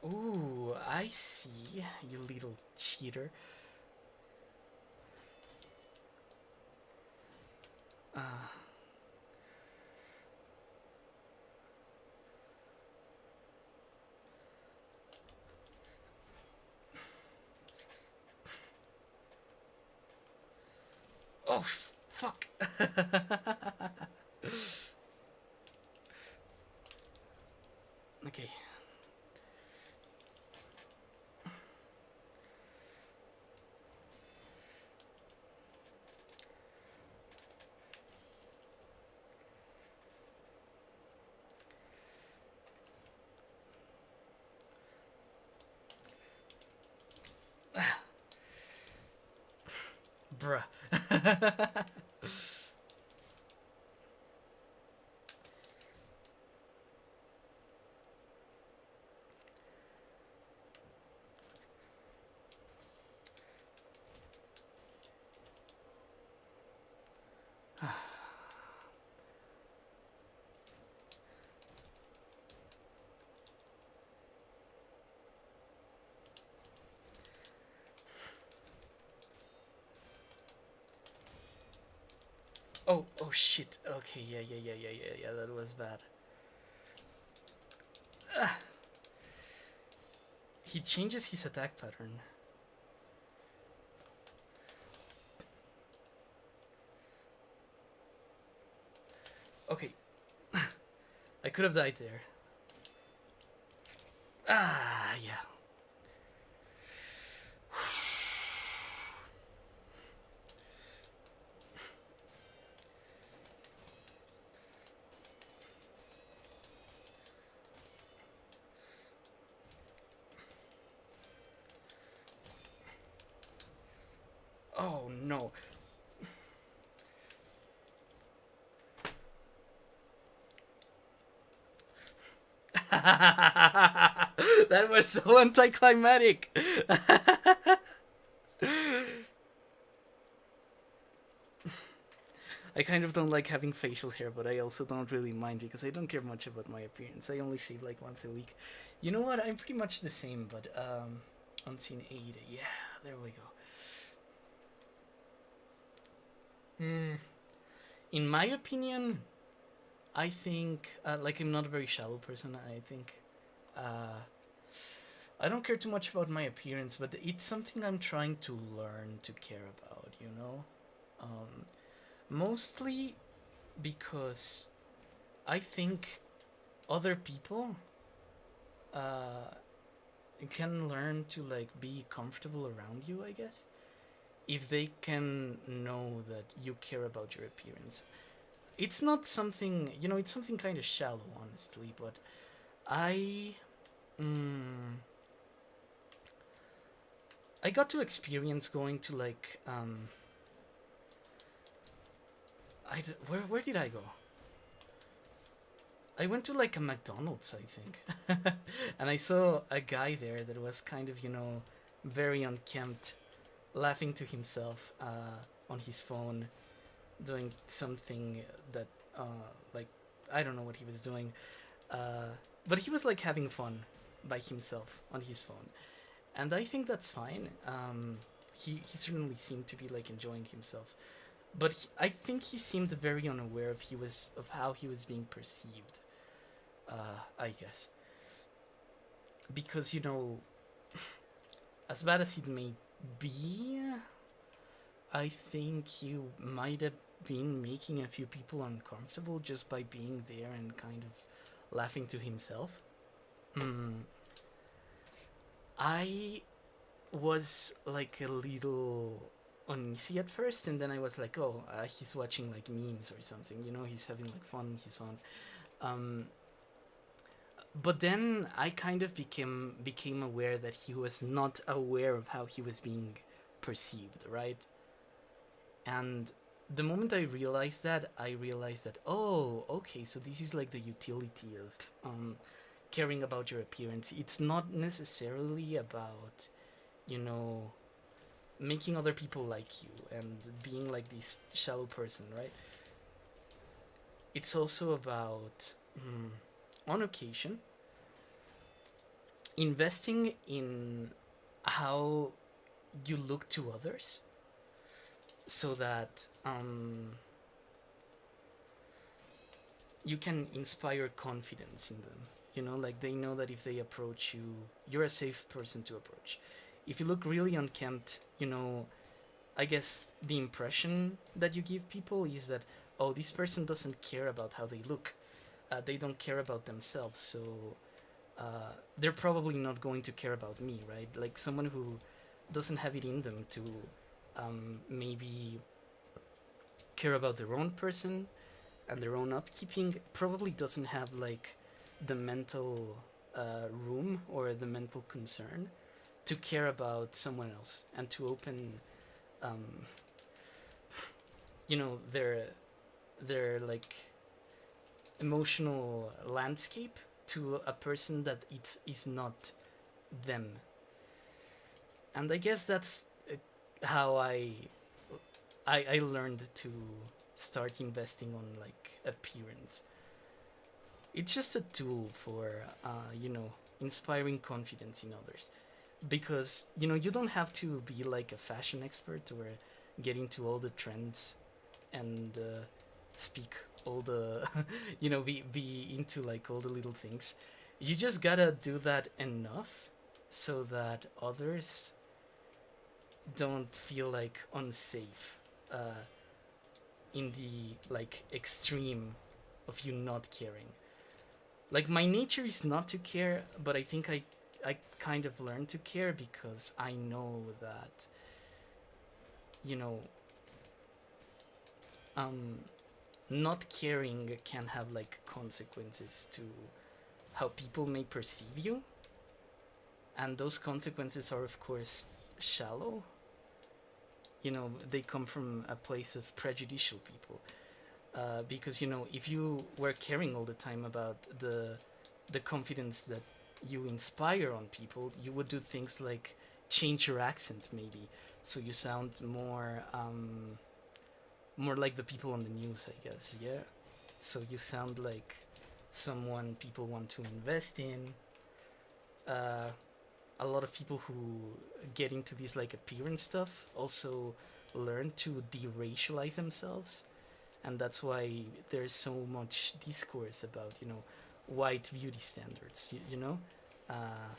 Ooh, I see, you little cheater. Oh, fuck. Okay. Bruh. Oh, oh shit. Okay, yeah, that was bad. He changes his attack pattern. Okay. I could have died there. Ah, yeah. Oh no. That was so anticlimactic. I kind of don't like having facial hair, but I also don't really mind because I don't care much about my appearance. I only shave like once a week. You know what? I'm pretty much the same, but on scene 8. Yeah, there we go. In my opinion, I think like I'm not a very shallow person. I think I don't care too much about my appearance, but it's something I'm trying to learn to care about. You know, mostly because I think other people can learn to like be comfortable around you, I guess, if they can know that you care about your appearance. It's not something, you know, it's something kind of shallow, honestly, but I I got to experience going to like where did I go? I went to like a McDonald's, I think. And I saw a guy there that was kind of, you know, very unkempt, laughing to himself on his phone, doing something that, like, I don't know what he was doing. But he was like having fun by himself on his phone. And I think that's fine. He certainly seemed to be like enjoying himself. But I think he seemed very unaware of how he was being perceived. I guess because, you know, as bad as it may be, I think you might have been making a few people uncomfortable just by being there and kind of laughing to himself. I was like a little uneasy at first, and then I was like, oh, he's watching like memes or something, you know, he's having like fun, he's on. Um, but then I kind of became aware that he was not aware of how he was being perceived, right? And the moment I realized that, oh, okay, so this is like the utility of caring about your appearance. It's not necessarily about, you know, making other people like you and being like this shallow person, right? It's also about, on occasion, investing in how you look to others so that you can inspire confidence in them. You know, like they know that if they approach you, you're a safe person to approach. If you look really unkempt, you know, I guess the impression that you give people is that, oh, this person doesn't care about how they look. They don't care about themselves, so they're probably not going to care about me, right? Like someone who doesn't have it in them to maybe care about their own person and their own upkeeping probably doesn't have like the mental room or the mental concern to care about someone else and to open um, you know, their like emotional landscape to a person that it is not them. And I guess that's how I learned to start investing on like appearance. It's just a tool for you know, inspiring confidence in others, because you know, you don't have to be like a fashion expert or get into all the trends and speak all the you know, be into like all the little things. You just gotta do that enough so that others don't feel like unsafe in the like extreme of you not caring. Like my nature is not to care, but I think I kind of learned to care because I know that, you know, not caring can have like consequences to how people may perceive you, and those consequences are of course shallow. You know, they come from a place of prejudicial people, because you know, if you were caring all the time about the confidence that you inspire on people, you would do things like change your accent maybe, so you sound more like the people on the news, I guess. Yeah, so you sound like someone people want to invest in. uh, a lot of people who get into this like appearance stuff also learn to deracialize themselves, and that's why there's so much discourse about, you know, white beauty standards, you know, uh,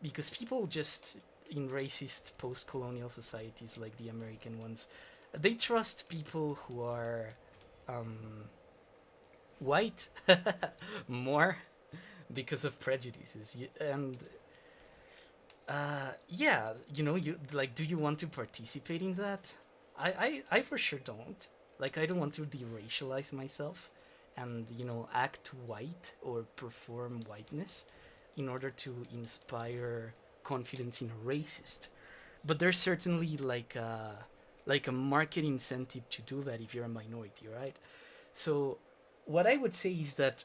because people just in racist post-colonial societies like the American ones, they trust people who are um, white more because of prejudices. And yeah, you know, you like, do you want to participate in that? I for sure don't. Like, I don't want to deracialize myself and, you know, act white or perform whiteness in order to inspire confidence in a racist. But there's certainly like a market incentive to do that if you're a minority, right? So what I would say is that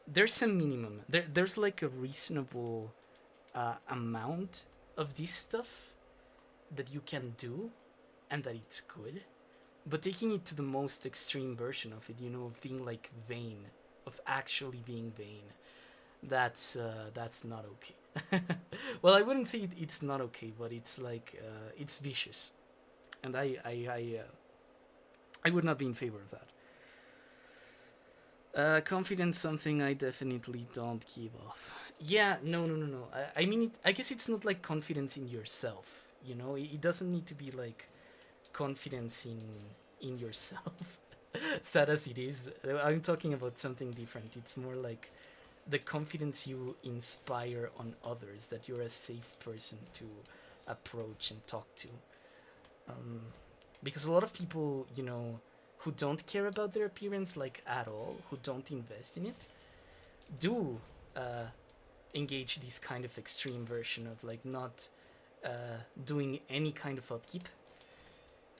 there's a minimum. There's like a reasonable amount of this stuff that you can do, and that it's good. But taking it to the most extreme version of it, you know, of being like vain, of actually being vain, that's not okay. Well, I wouldn't say it's not okay, but it's like it's vicious, and I would not be in favor of that. Confidence, something I definitely don't give off. Yeah, no. I mean, I guess it's not like confidence in yourself. You know, it doesn't need to be like confidence in yourself. Sad as it is, I'm talking about something different. It's more like the confidence you inspire on others, that you're a safe person to approach and talk to. Because a lot of people, you know, who don't care about their appearance like at all, who don't invest in it, do uh, engage this kind of extreme version of like not doing any kind of upkeep.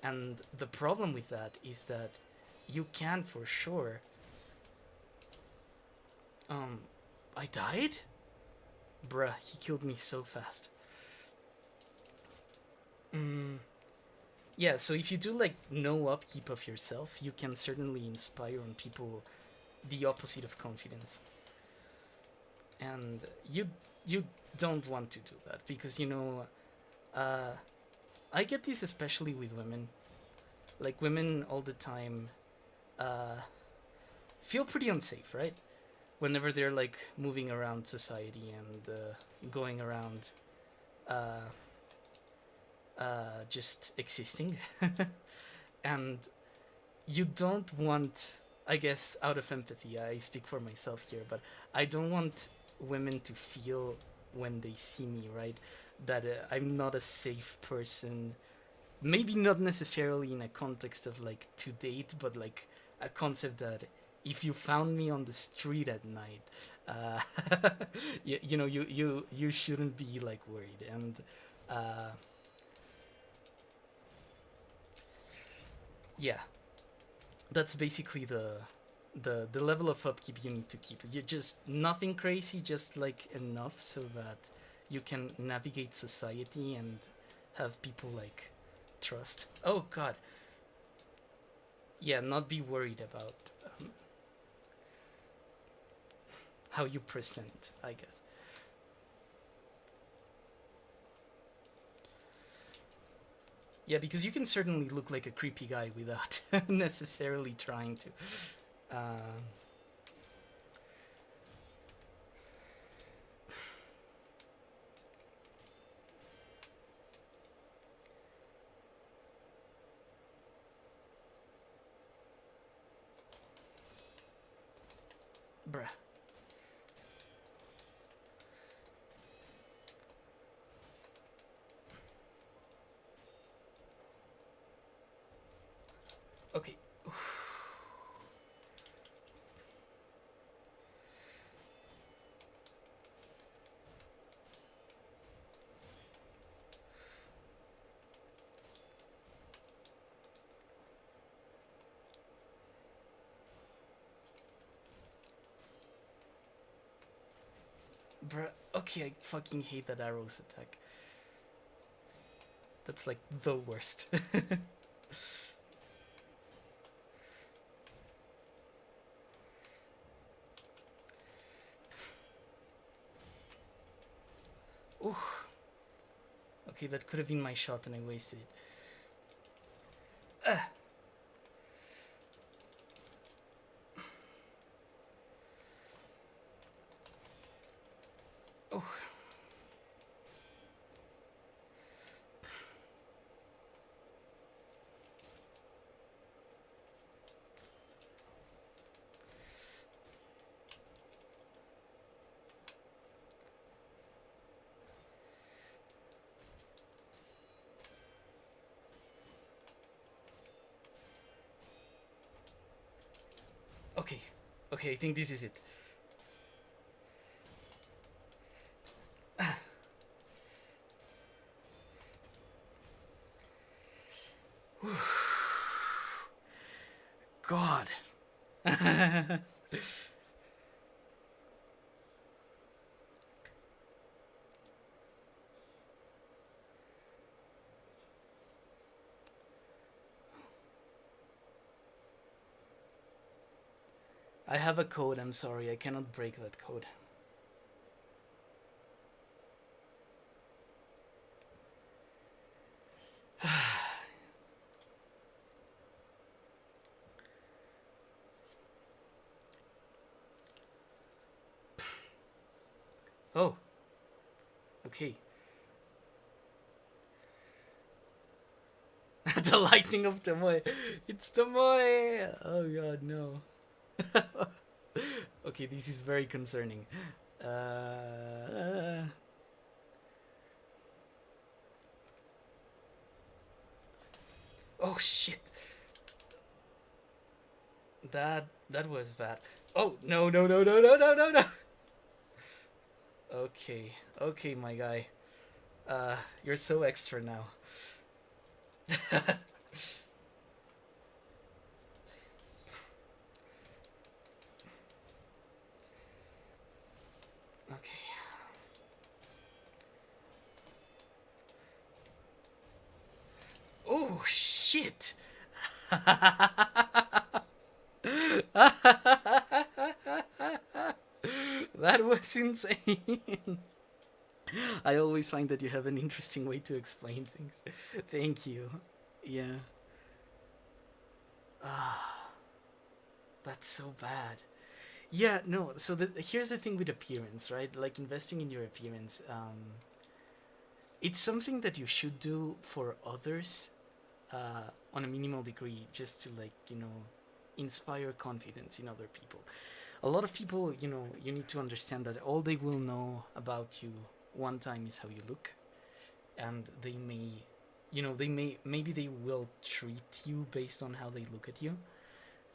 And the problem with that is that you can for sure. I died? Bruh, he killed me so fast. Yeah, so if you do like no upkeep of yourself, you can certainly inspire on people the opposite of confidence. And you don't want to do that because you know, I get this especially with women. Like women all the time feel pretty unsafe, right? Whenever they're like moving around society and going around just existing. And you don't want, I guess, out of empathy, I speak for myself here, but I don't want women to feel when they see me, right, that I'm not a safe person. Maybe not necessarily in a context of like to date, but like a concept that if you found me on the street at night, you know, you shouldn't be like worried. And yeah, that's basically the level of upkeep you need to keep. You just nothing crazy, just like enough so that you can navigate society and have people like trust. Oh god. Yeah, not be worried about how you present, I guess. Yeah, because you can certainly look like a creepy guy without necessarily trying to. Bruh. Okay. Bruh, okay, I fucking hate that arrows attack. That's like the worst. Ooh. Okay, that could have been my shot and I wasted it. Oh. Okay. Okay, I think this is it. God. I have a code, I'm sorry, I cannot break that code. Oh. Okay. The lightning of Tomoe. It's Tomoe! Oh god, no. Okay, this is very concerning. Oh shit. That was bad. Oh no no no no no no no no. Okay, okay, my guy. You're so extra now. Okay. Oh shit. That was insane. I always find that you have an interesting way to explain things. Thank you. Yeah. Ah, that's so bad. Yeah, no. So here's the thing with appearance, right? Like investing in your appearance. It's something that you should do for others, on a minimal degree, just to like inspire confidence in other people. A lot of people, you need to understand that all they will know about you one time is how you look, and they may, maybe they will treat you based on how they look at you,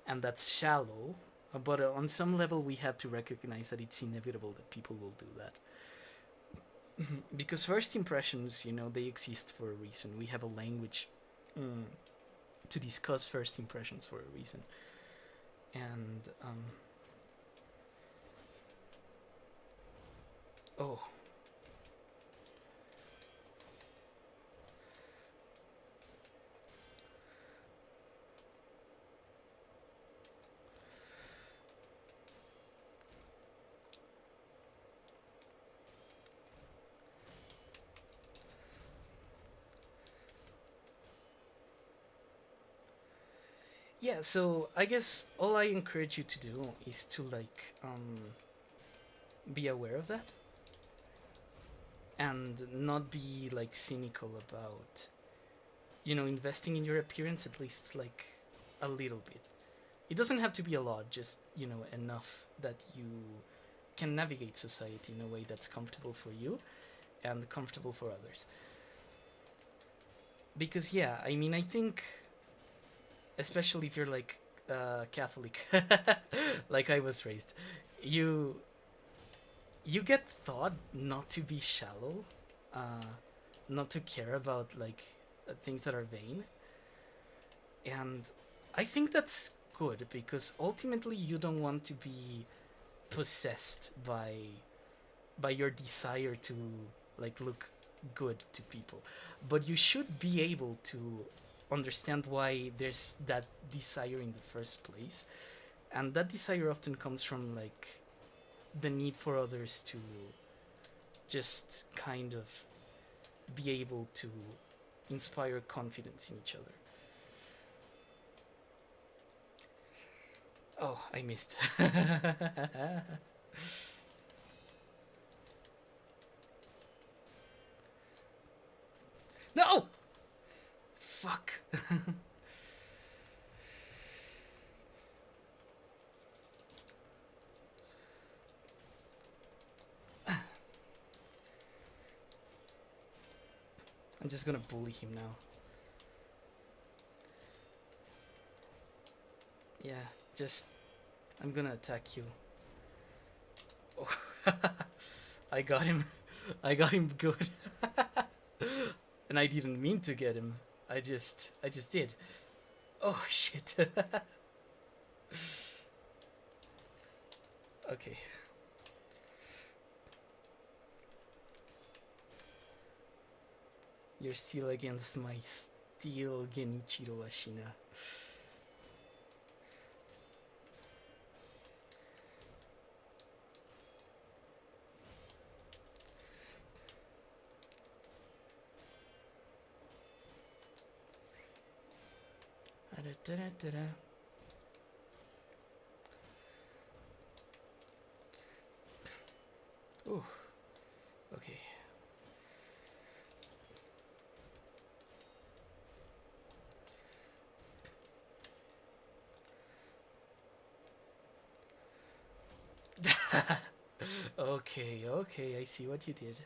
and that's shallow. But on some level, we have to recognize that it's inevitable that people will do that. Because first impressions, they exist for a reason. We have a language, mm, to discuss first impressions for a reason. And oh, yeah. So I guess all I encourage you to do is to like be aware of that, and not be like cynical about investing in your appearance, at least like a little bit. It doesn't have to be a lot, just enough that you can navigate society in a way that's comfortable for you and comfortable for others. Because yeah, I mean, I think especially if you're like Catholic, like I was raised, you you get taught not to be shallow, uh, not to care about like things that are vain, and I think that's good because ultimately you don't want to be possessed by your desire to like look good to people, but you should be able to understand why there's that desire in the first place, and that desire often comes from like the need for others to just kind of be able to inspire confidence in each other. Oh, I missed. No! Fuck. I'm just gonna bully him now. Yeah, just. I'm gonna attack you. Oh. I got him. I got him good. And I didn't mean to get him. I just did. Oh shit. Okay. You're still against my steel Genichiro Ashina. Da-da-da-da-da. Ooh. Okay. Okay, okay, I see what you did.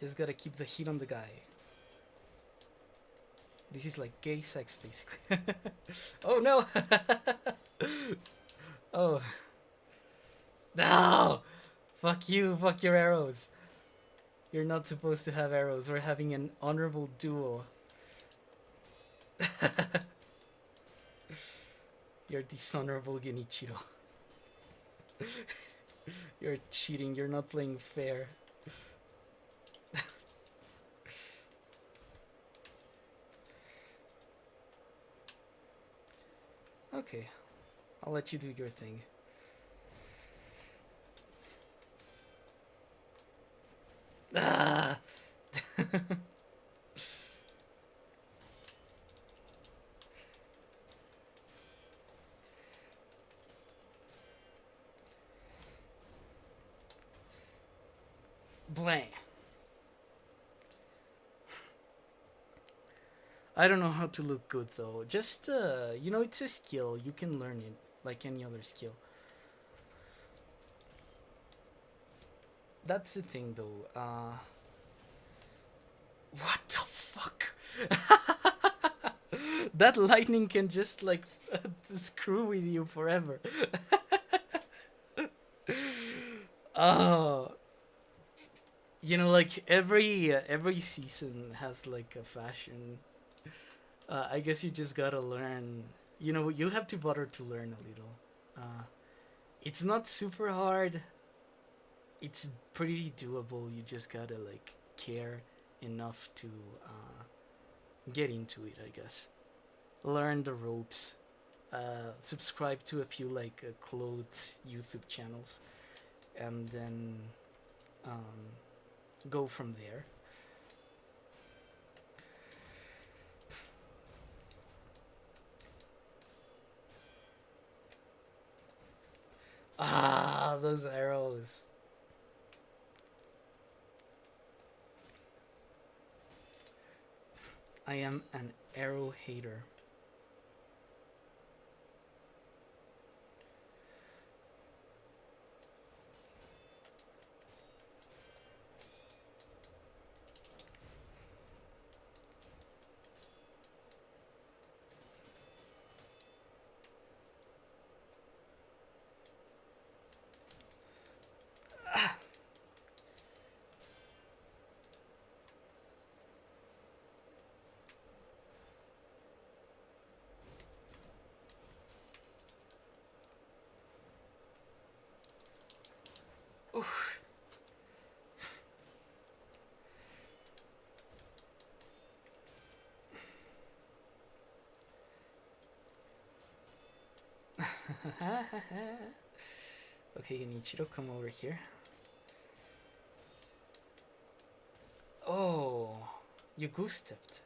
Just gotta keep the heat on the guy. This is like gay sex, basically. Oh no! Oh. No! Fuck you, fuck your arrows. You're not supposed to have arrows. We're having an honorable duel. You're dishonorable, Genichiro. You're cheating. You're not playing fair. Okay. I'll let you do your thing. Ah! Blank. I don't know how to look good though. Just you know, it's a skill. You can learn it like any other skill. That's the thing though. What the fuck? That lightning can just like screw with you forever. Oh, you know, like every season has like a fashion. I guess you just gotta learn. You know, you have to bother to learn a little. It's not super hard. It's pretty doable. You just gotta like care enough to get into it, I guess. Learn the ropes. Subscribe to a few like clothes YouTube channels, and then go from there. Ah, those arrows. I am an arrow hater. Oof. Okay, Genichiro, come over here. Oh, you goose stepped.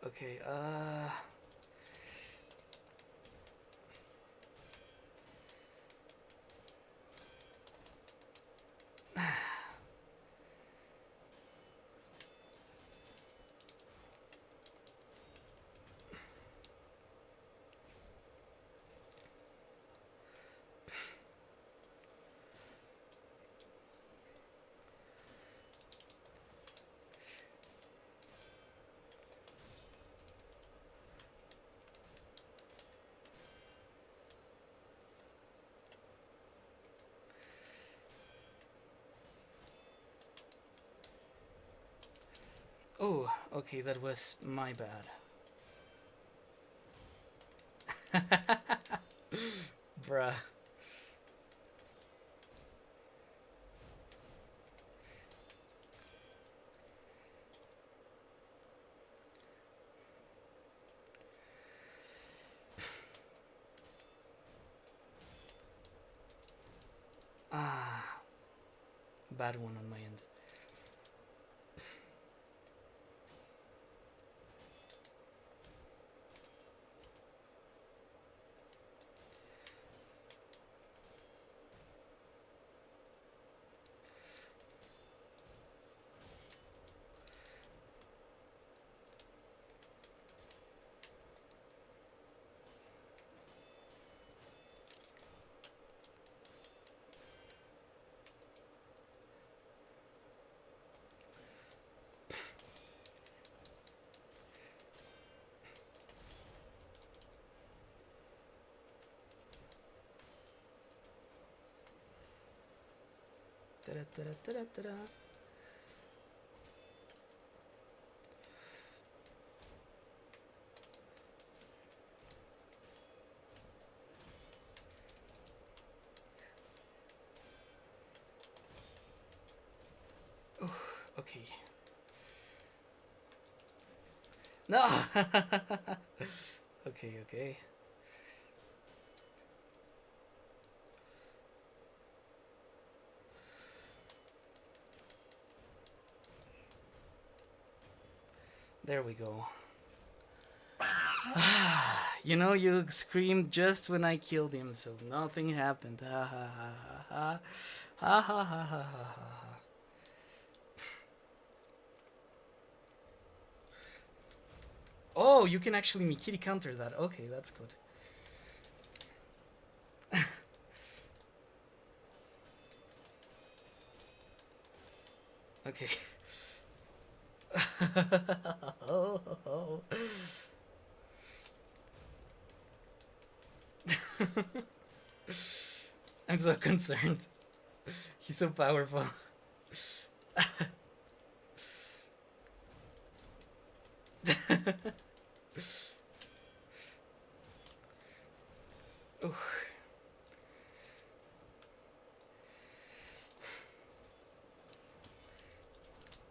Okay, oh, okay, that was my bad. Bruh. Ah, bad one on my end. Da-da-da-da-da-da-da. Okay. No! Okay, okay. There we go. You know, you screamed just when I killed him, so nothing happened. Ha ha ha ha ha. Ha ha ha ha ha ha. Oh, you can actually Mikiri counter that. Okay, that's good. Okay. Oh, oh, oh. I'm so concerned. He's so powerful. Ooh.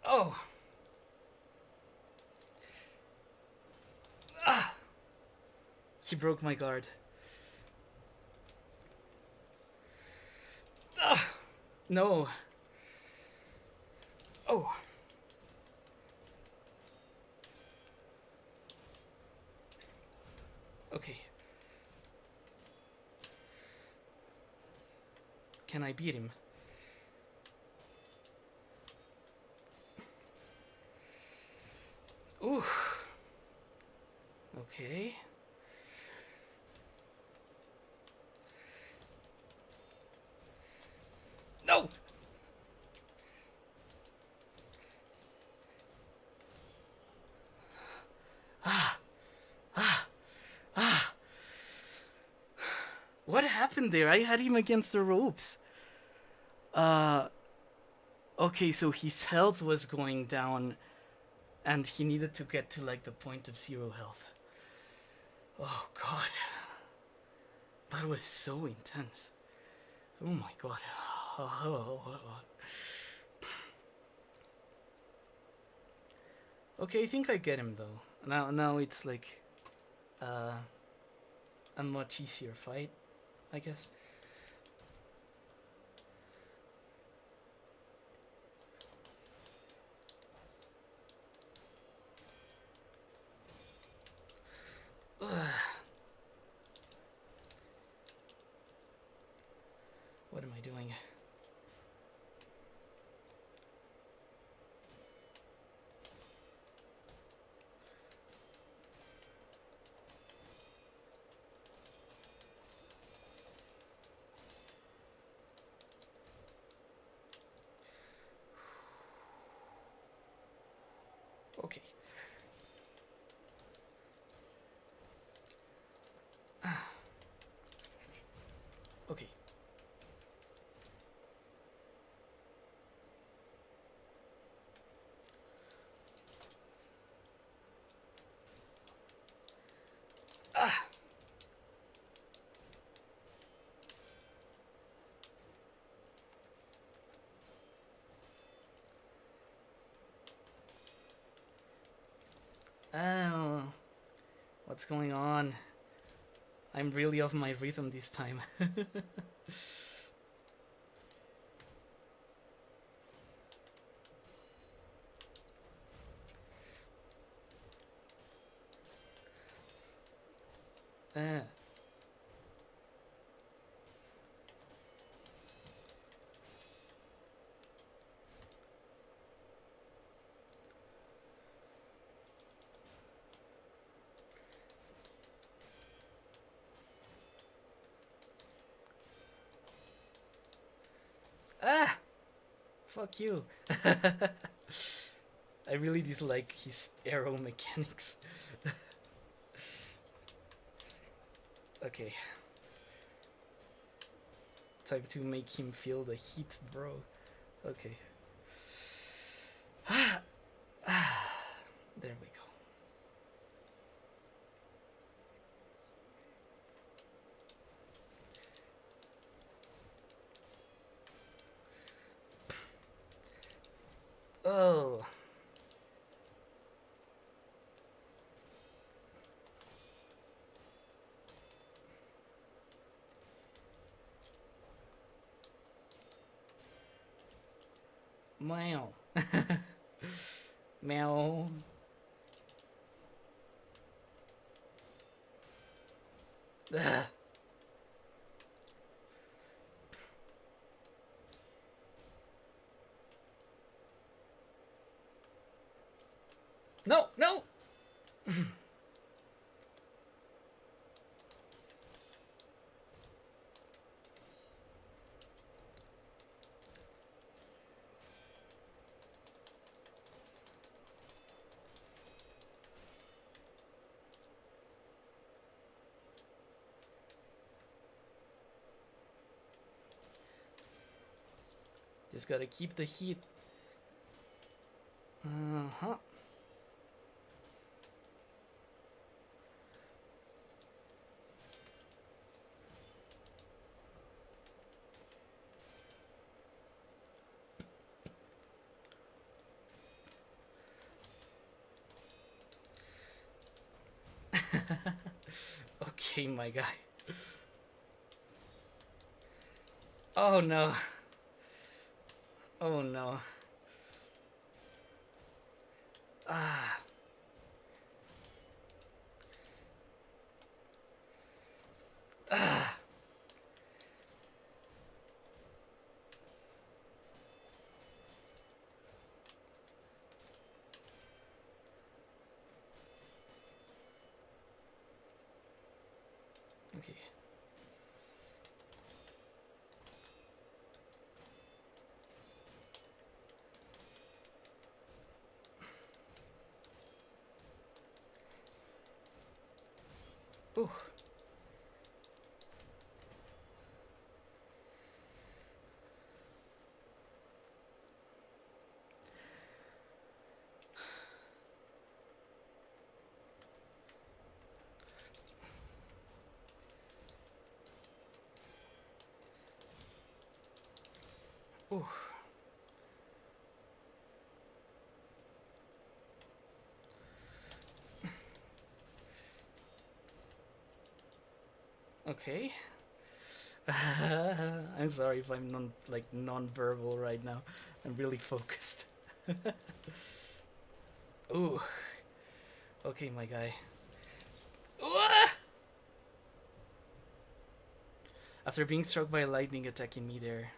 Oh. Ah. He broke my guard. Ah. No. Oh. Okay. Can I beat him? Ooh. Okay. No! Ah. Ah. Ah. What happened there? I had him against the ropes. Okay, so his health was going down and he needed to get to like the point of 0 health. Oh god. That was so intense. Oh my god. Okay, I think I get him though. Now it's like a much easier fight, I guess. What am I doing? Okay. Okay. Ah. Oh. What's going on? I'm really off my rhythm this time. uh. Ah! Fuck you. I really dislike his arrow mechanics. Okay. Time to make him feel the heat, bro. Okay. There we go. Oh. Meow. Meow. Ugh. No, no. Just gotta keep the heat. Uh-huh. Okay, my guy. Oh no. Oh no. Ah. Ah. Okay. Ooh. Ooh. Okay. I'm sorry if I'm non-verbal right now. I'm really focused. Ooh. Okay, my guy. Ooh! After being struck by a lightning attacking me there.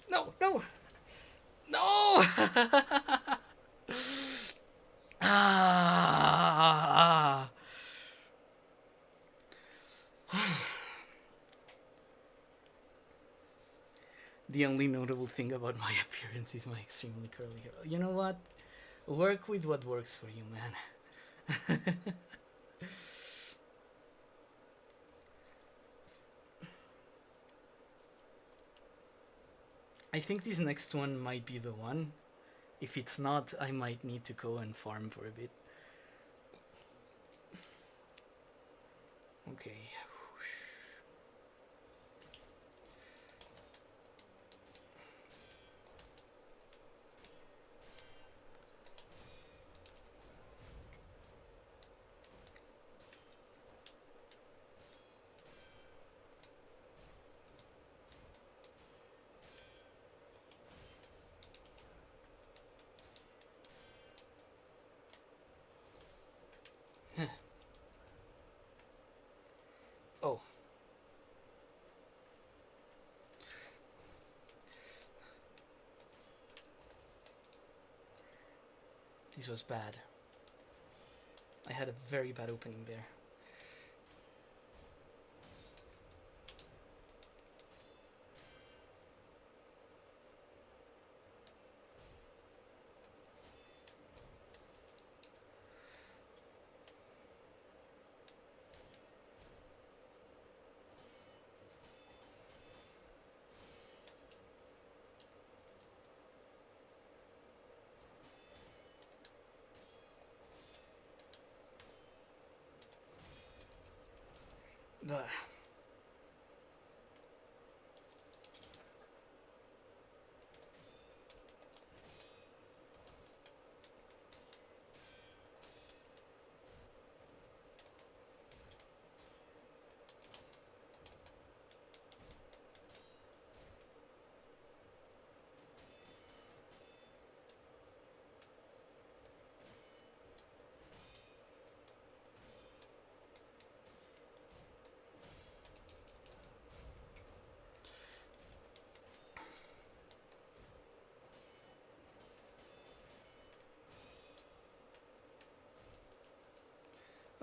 No, no, no! Ah. The only notable thing about my appearance is my extremely curly hair. You know what? Work with what works for you, man. I think this next one might be the one. If it's not, I might need to go and farm for a bit. Okay. This was bad. I had a very bad opening there. Ugh.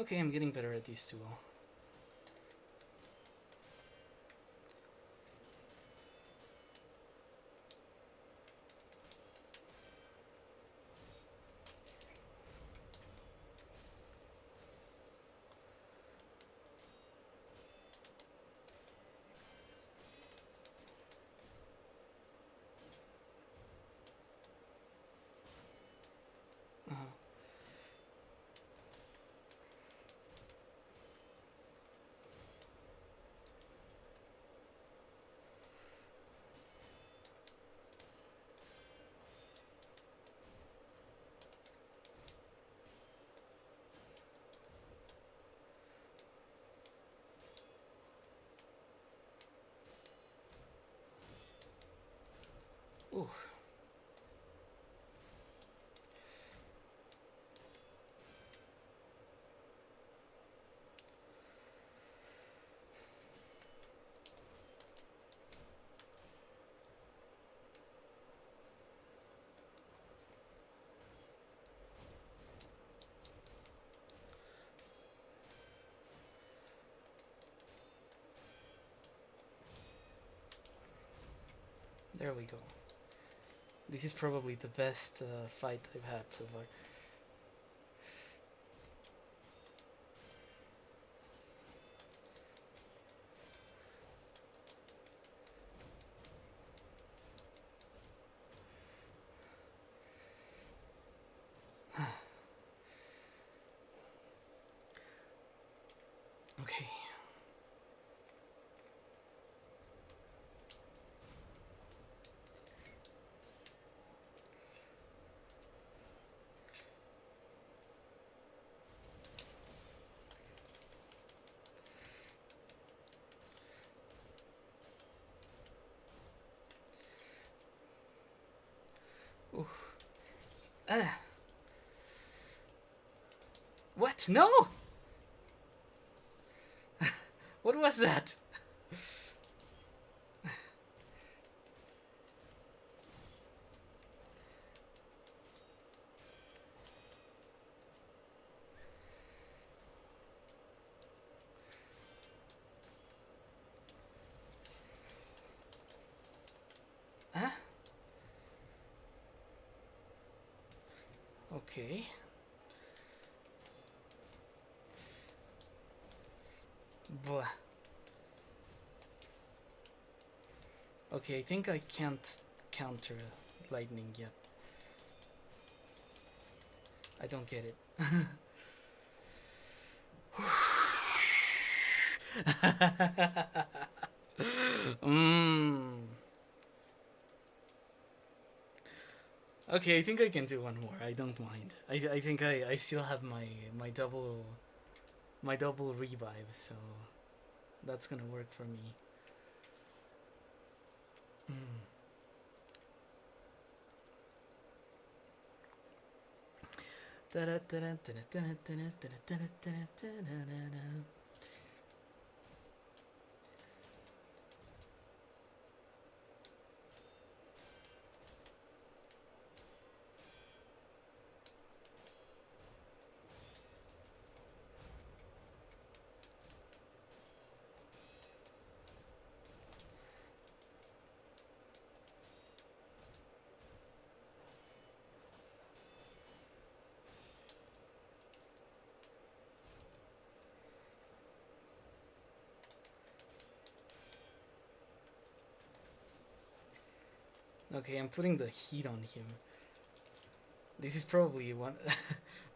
Okay, I'm getting better at these two. Ooh. There we go. This is probably the best fight I've had so far. Okay. Ooh. What? No! What was that? Huh? Okay. Blah. Okay, I think I can't counter lightning yet. I don't get it. Okay, I think I can do one more. I don't mind. I think I still have my double revive, so that's gonna work for me. Okay, I'm putting the heat on him. This is probably one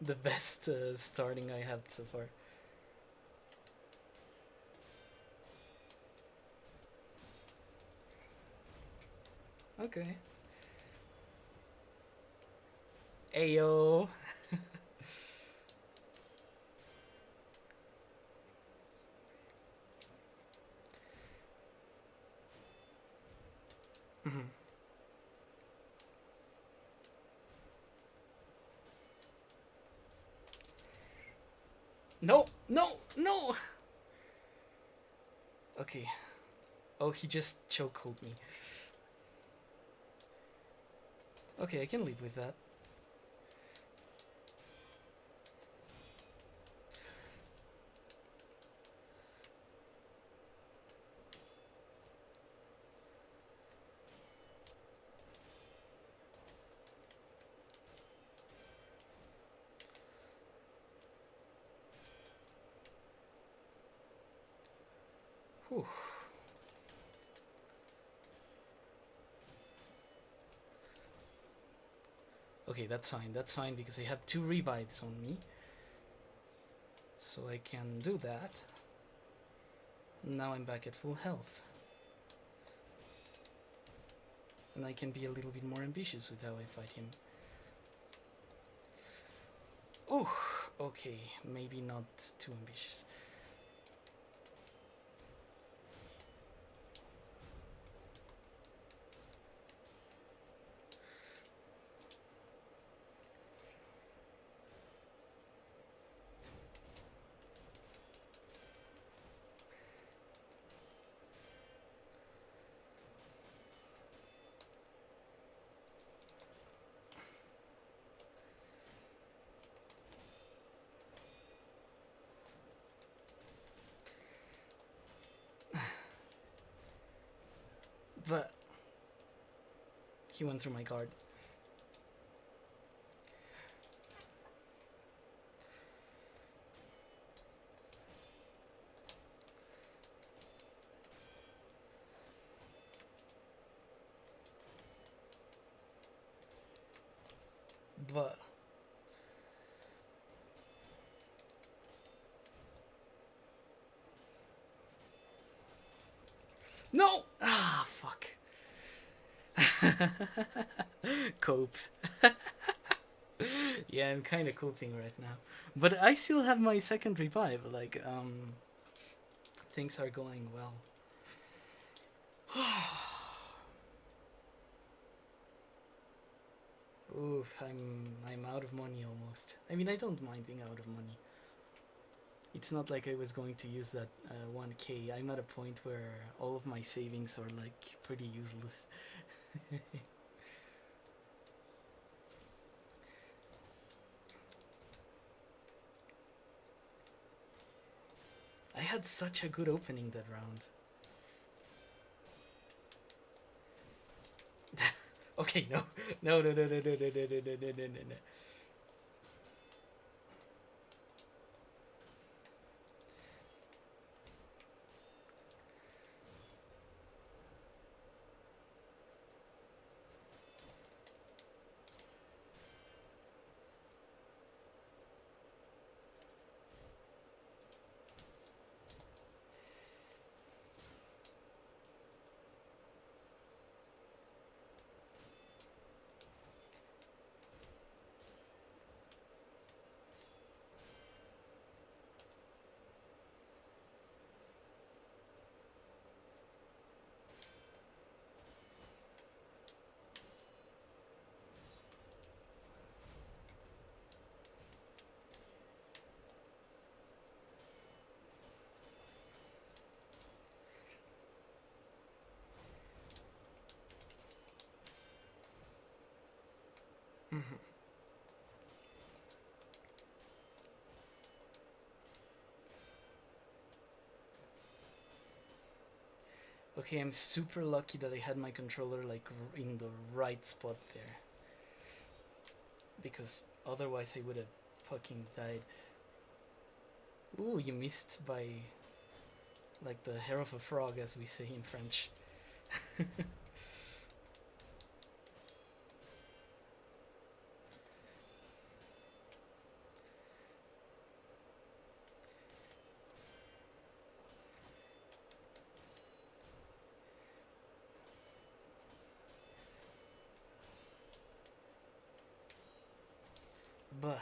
the best starting I have so far. Okay. Ayo. Mhm. No, no, no. Okay. Oh, he just chokehold me. Okay, I can live with that. Whew. Okay, that's fine. That's fine because I have 2 revives on me. So I can do that. Now I'm back at full health. And I can be a little bit more ambitious with how I fight him. Oh, okay. Maybe not too ambitious. But he went through my guard. But no! Ah, fuck. Cope. Yeah, I'm kind of coping right now. But I still have my second revive. Like, things are going well. Oof, I'm out of money almost. I mean, I don't mind being out of money. It's not like I was going to use that 1k. I'm at a point where all of my savings are like pretty useless. I had such a good opening that round. Okay, no. No, no, no, no, no, no, no, no, no, no, no, no. Mhm. Okay, I'm super lucky that I had my controller like in the right spot there. Because otherwise I would have fucking died. Ooh, you missed by like the hair of a frog, as we say in French. Blah.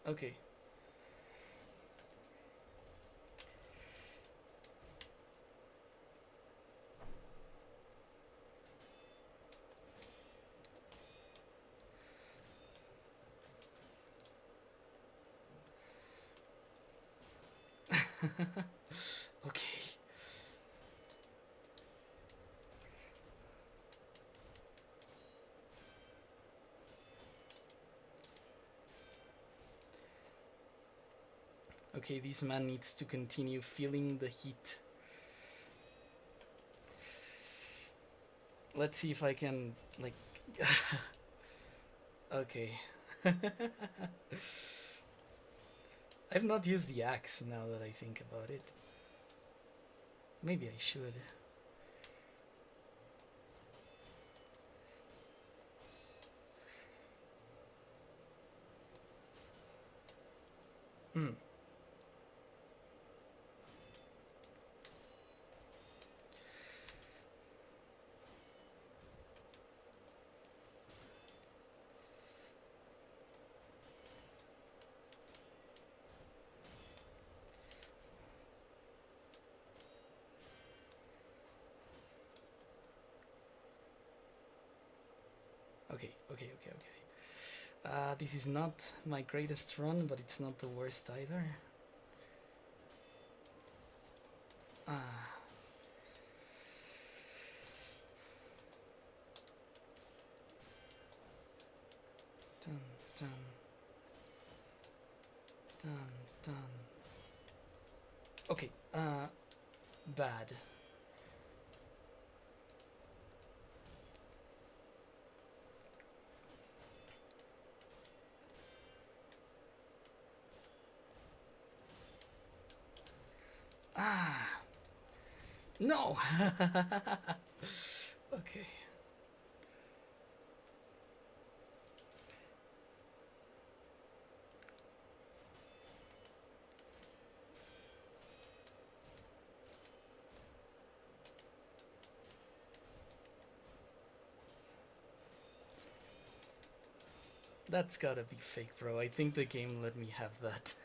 Okay. Okay. Okay, this man needs to continue feeling the heat. Let's see if I can, like... Okay. I've not used the axe now that I think about it. Maybe I should. Hmm. Okay. This is not my greatest run, but it's not the worst either. Done. Okay, bad. No! Okay. That's gotta be fake, bro. I think the game let me have that.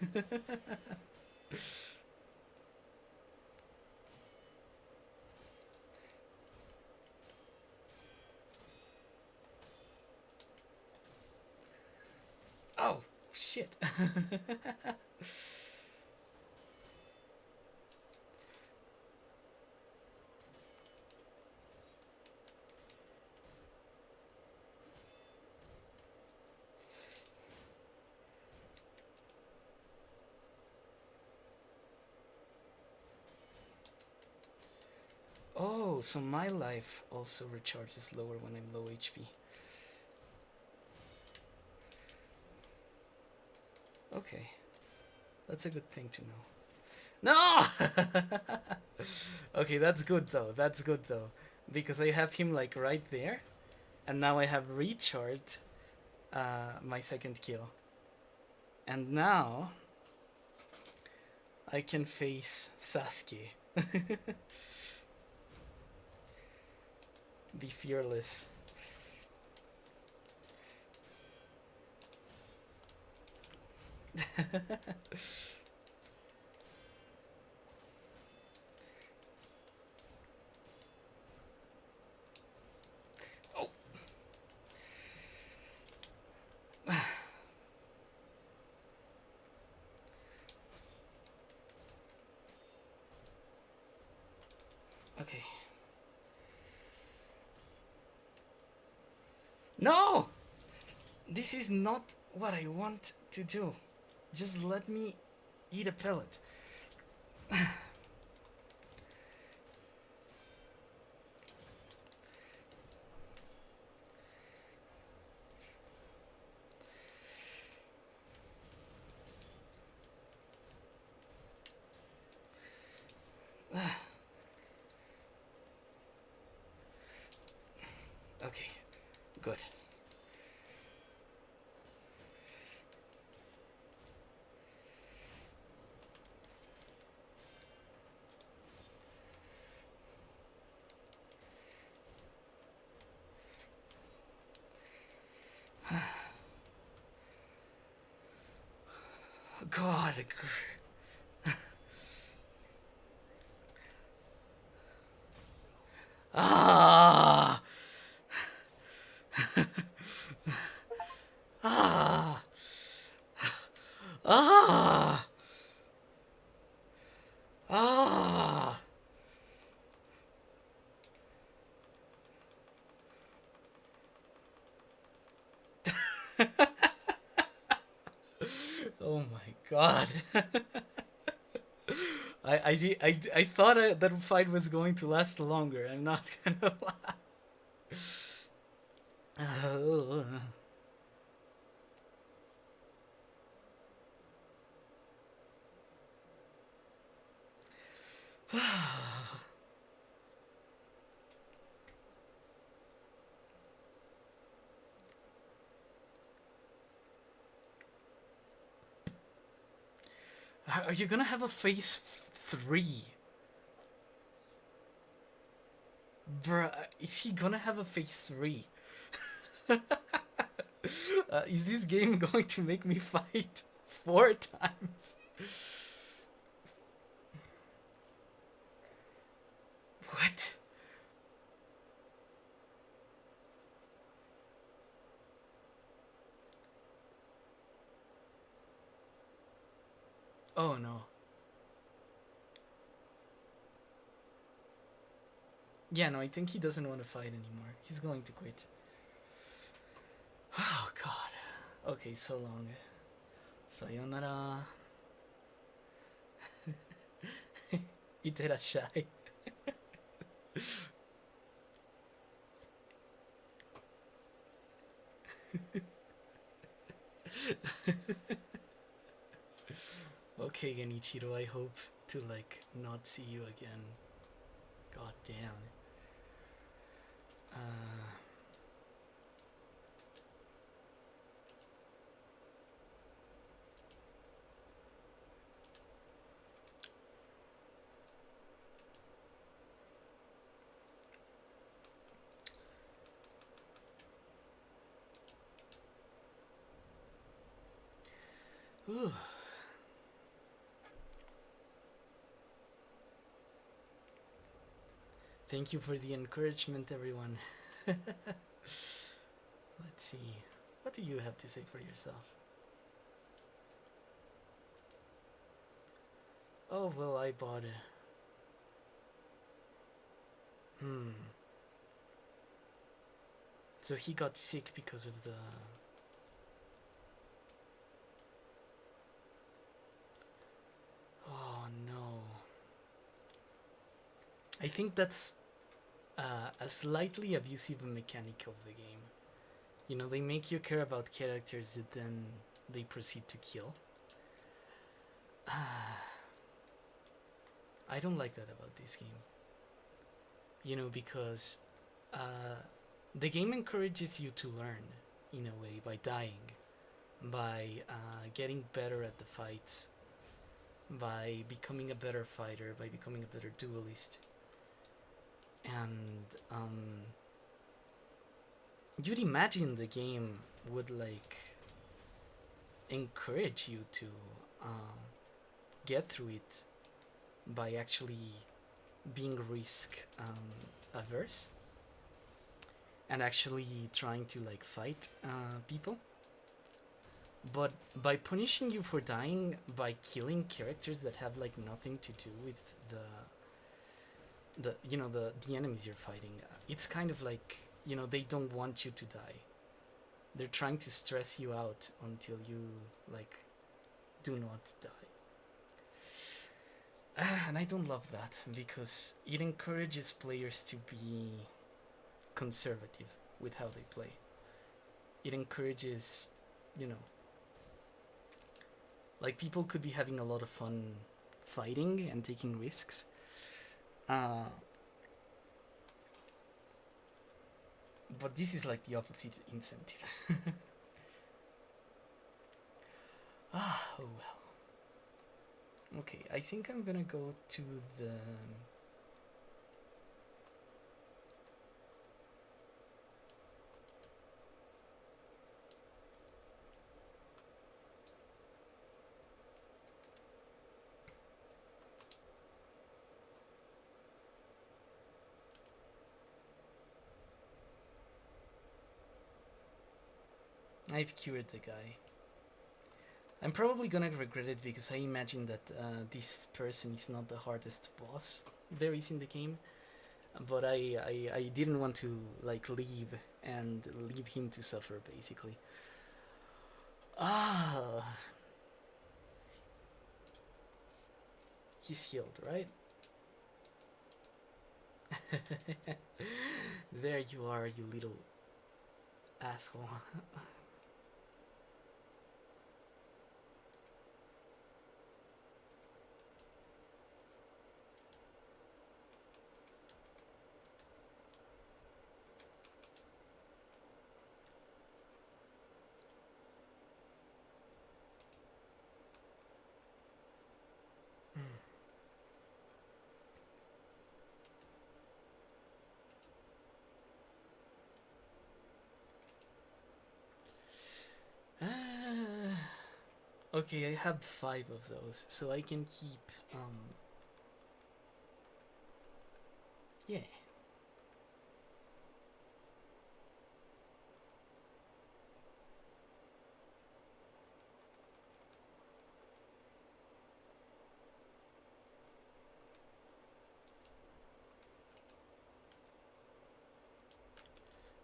Oh, shit. Oh, so my life also recharges lower when I'm low HP. Okay. That's a good thing to know. No! Okay, that's good though. That's good though. Because I have him like right there. And now I have recharged my second kill. And now I can face Sasuke. Be fearless. Oh. Okay. No! This is not what I want to do. Just let me eat a pellet. Okay, good. God. Ah. Ah. Ah. Ah. Oh my god. I thought that fight was going to last longer. I'm not gonna lie. Oh. Are you gonna have a phase 3? Bruh, is he gonna have a phase 3? Is this game going to make me fight 4 times? What? Oh no. Yeah, no, I think he doesn't want to fight anymore. He's going to quit. Oh god. Okay, so long. Sayonara. Iterashai. Okay, Genichiro, I hope to like not see you again. God damn. Ooh. Thank you for the encouragement, everyone. Let's see. What do you have to say for yourself? Oh, well, I bought it. So he got sick because of the... Oh, no. I think that's a slightly abusive mechanic of the game. You know, they make you care about characters that then they proceed to kill. I don't like that about this game. You know, because the game encourages you to learn, in a way, by dying, by getting better at the fights, by becoming a better fighter, by becoming a better duelist. And you'd imagine the game would like encourage you to get through it by actually being risk averse and actually trying to like fight people. But by punishing you for dying by killing characters that have like nothing to do with the you know the enemies you're fighting, it's kind of like, you know, they don't want you to die. They're trying to stress you out until you like do not die. And I don't love that because it encourages players to be conservative with how they play. It encourages, you know, like people could be having a lot of fun fighting and taking risks, But this is like the opposite incentive. Oh well. Okay, I think I'm gonna go to the... I've cured the guy. I'm probably gonna regret it because I imagine that this person is not the hardest boss there is in the game. But I didn't want to like leave and leave him to suffer basically. Ah, he's healed, right? There you are, you little asshole. Okay, I have 5 of those, so I can keep, yeah.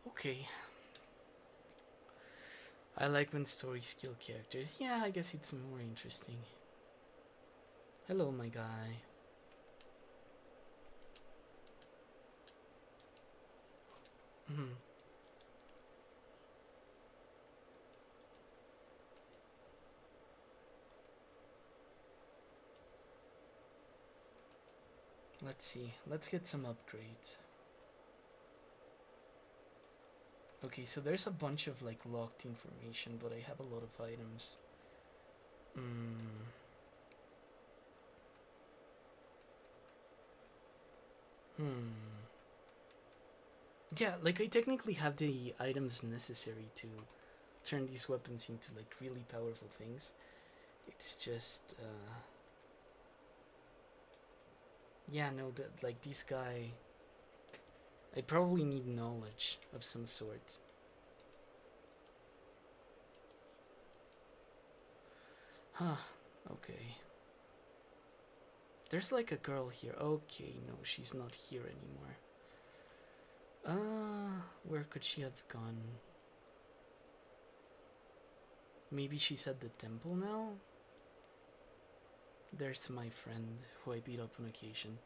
Okay. I like when stories kill characters. Yeah, I guess it's more interesting. Hello, my guy. Hmm. Let's see. Let's get some upgrades. Okay, so there's a bunch of like locked information, but I have a lot of items. Hmm. Hmm. Yeah, like I technically have the items necessary to turn these weapons into like really powerful things. It's just yeah, no, that like this guy I probably need knowledge of some sort. Huh, okay. There's like a girl here. Okay, no, she's not here anymore. Where could she have gone? Maybe she's at the temple now? There's my friend who I beat up on occasion.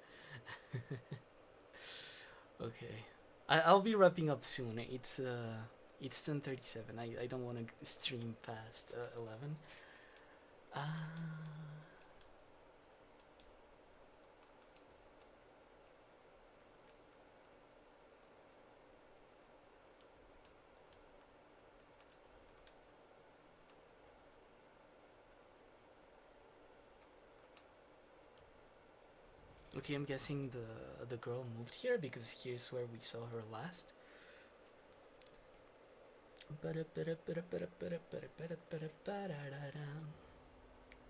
Okay. I'll be wrapping up soon. It's 10:37. I don't want to stream past 11. Uh Okay, I'm guessing the girl moved here because here's where we saw her last.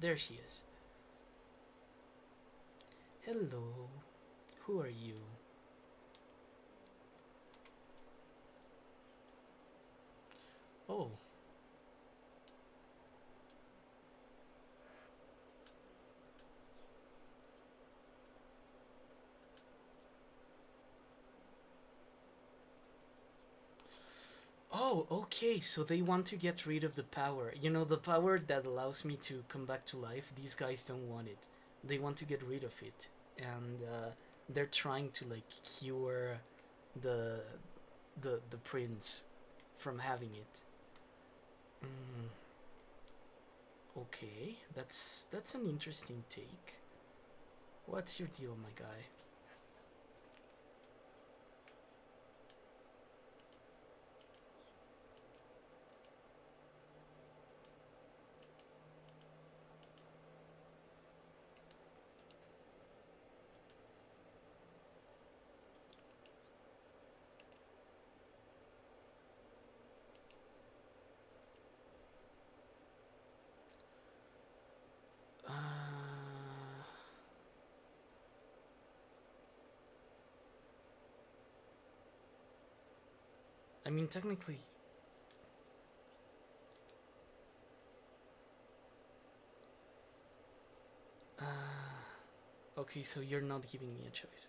There she is. Hello. Who are you? Oh. Oh, okay, so they want to get rid of the power. You know, the power that allows me to come back to life, these guys don't want it. They want to get rid of it. And they're trying to, like, cure the, the prince from having it. Mm, okay, that's an interesting take. What's your deal, my guy? I mean, technically. Okay, so you're not giving me a choice.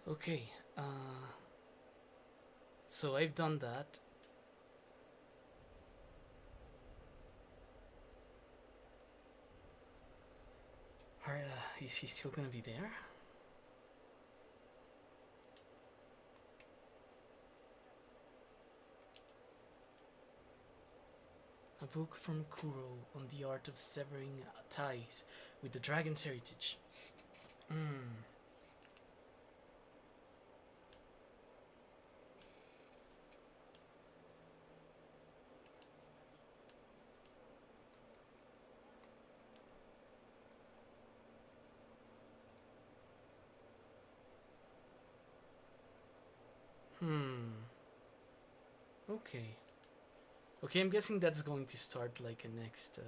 Okay, so I've done that. Is he still gonna be there? A book from Kuro on the art of severing ties with the dragon's heritage. Hmm. Hmm. Okay. Okay, I'm guessing that's going to start like a next,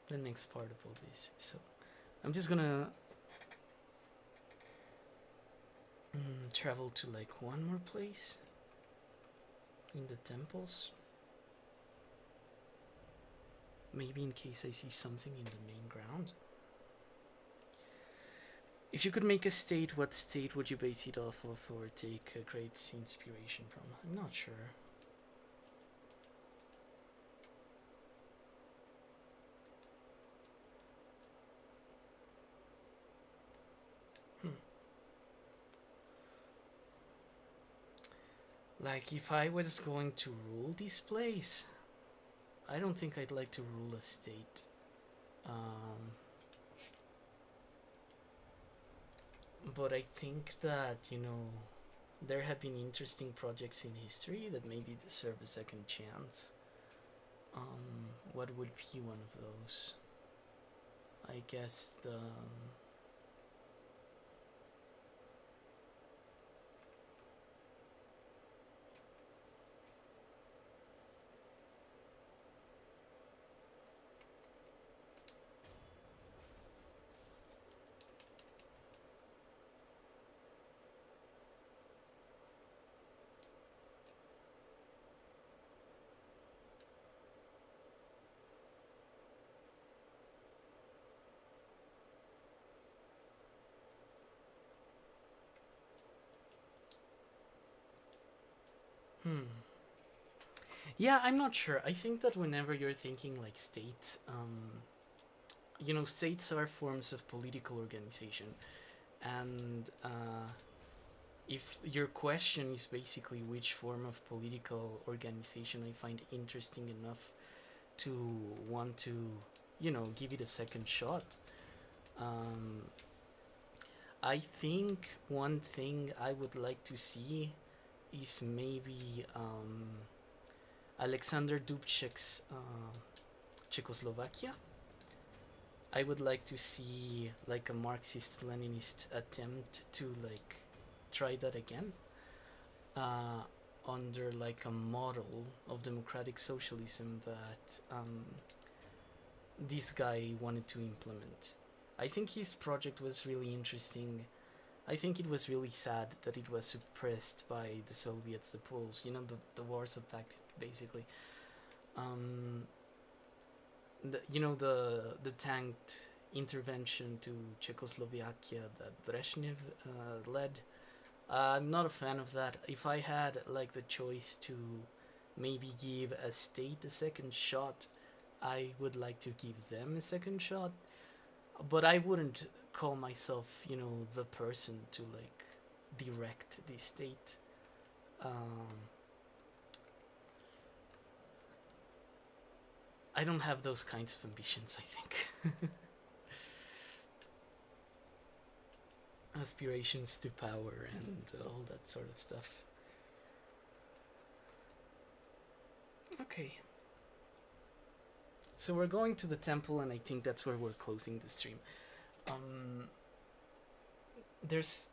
the next part of all this. So I'm just gonna travel to like one more place in the temples. Maybe in case I see something in the main ground. If you could make a state, what state would you base it off of or take a great inspiration from? I'm not sure. Like, if I was going to rule this place, I don't think I'd like to rule a state. But I think that, there have been interesting projects in history that maybe deserve a second chance. What would be one of those? I guess the. Yeah, I'm not sure. I think that whenever you're thinking like states, states are forms of political organization. And if your question is basically which form of political organization I find interesting enough to want to, give it a second shot, I think one thing I would like to see is maybe Alexander Dubček's Czechoslovakia. I would like to see like a Marxist-Leninist attempt to like try that again under like a model of democratic socialism that this guy wanted to implement. I think his project was really interesting. I think it was really sad that it was suppressed by the Soviets, the Poles, the Warsaw Pact, basically. The tanked intervention to Czechoslovakia that Brezhnev led. I'm not a fan of that. If I had like the choice to maybe give a state a second shot, I would like to give them a second shot. But I wouldn't call myself, the person to like direct the state. I don't have those kinds of ambitions, I think. Aspirations to power and all that sort of stuff. Okay. So we're going to the temple, and I think that's where we're closing the stream.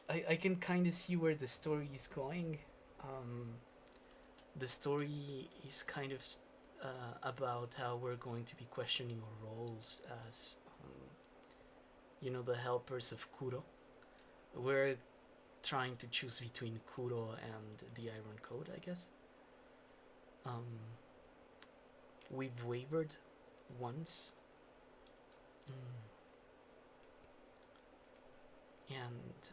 I can kind of see where the story is going. the story is kind of about how we're going to be questioning our roles as, the helpers of Kuro. We're trying to choose between Kuro and the Iron Code, I guess. We've wavered once. And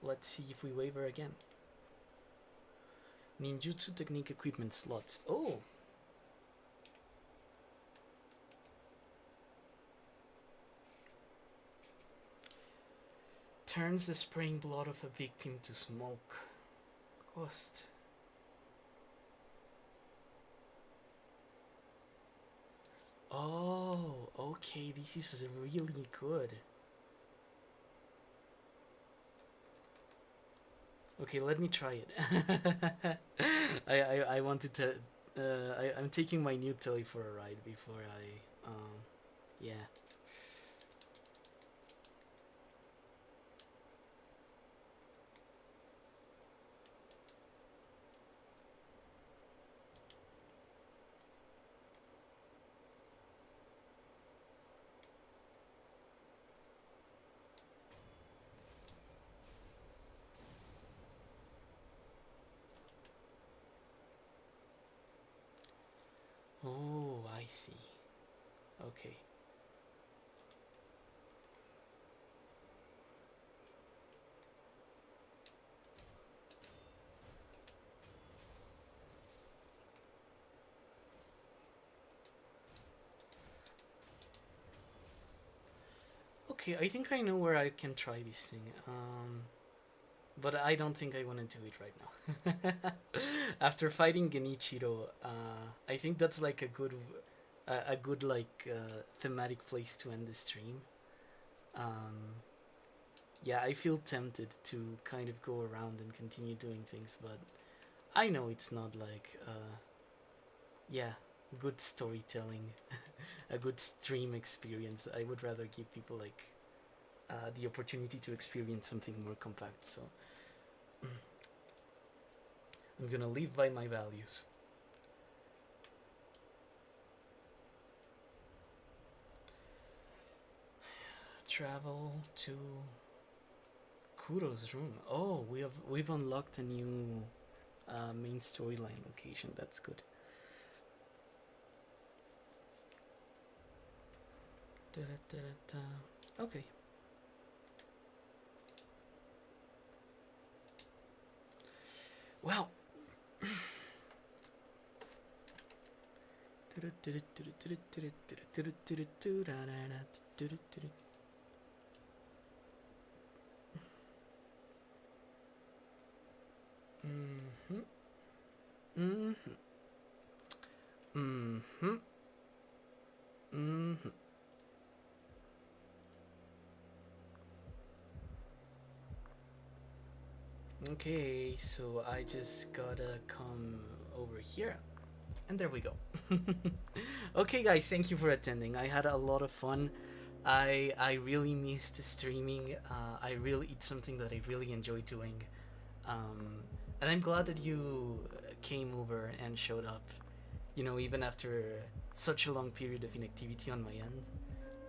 let's see if we waver again. Ninjutsu technique equipment slots. Oh! Turns the spraying blood of a victim to smoke. Cost. Oh, okay, this is really good. Okay, let me try it. I wanted to. I'm taking my new toy for a ride before I. Yeah. Oh, I see. Okay. Okay, I think I know where I can try this thing. But I don't think I want to do it right now. After fighting Genichiro, I think that's like a good thematic place to end the stream. Yeah, I feel tempted to kind of go around and continue doing things, but I know it's not like yeah, good storytelling, a good stream experience. I would rather give people like the opportunity to experience something more compact. So I'm gonna live by my values. Travel to Kuro's room. Oh, we've unlocked a new main storyline location. That's good. Okay. Well. Okay, so I just gotta come over here. And there we go. Okay, guys, thank you for attending. I had a lot of fun. I really missed streaming. It's something that I really enjoy doing. And I'm glad that you came over and showed up. Even after such a long period of inactivity on my end,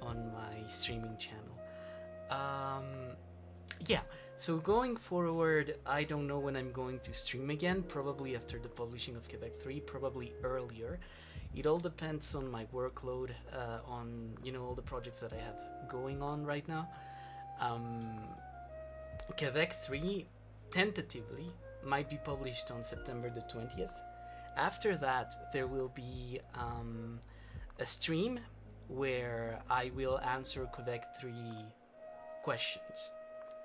on my streaming channel. Yeah, so going forward, I don't know when I'm going to stream again, probably after the publishing of Quebec 3, probably earlier. It all depends on my workload, on, all the projects that I have going on right now. Quebec 3, tentatively, might be published on September the 20th. After that, there will be a stream where I will answer Quebec 3 questions.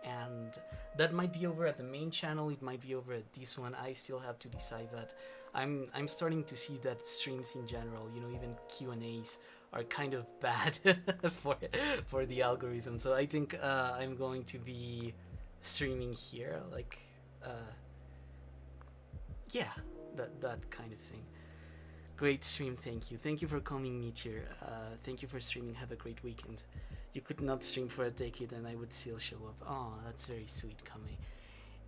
And that might be over at the main channel, it might be over at this one. I still have to decide that. I'm starting to see that streams in general, even Q&As are kind of bad for the algorithm. So I think I'm going to be streaming here, like yeah, that kind of thing. Great stream, thank you. Thank you for coming, Meteor. Thank you for streaming. Have a great weekend. You could not stream for a decade and I would still show up. Oh, that's very sweet, Kame.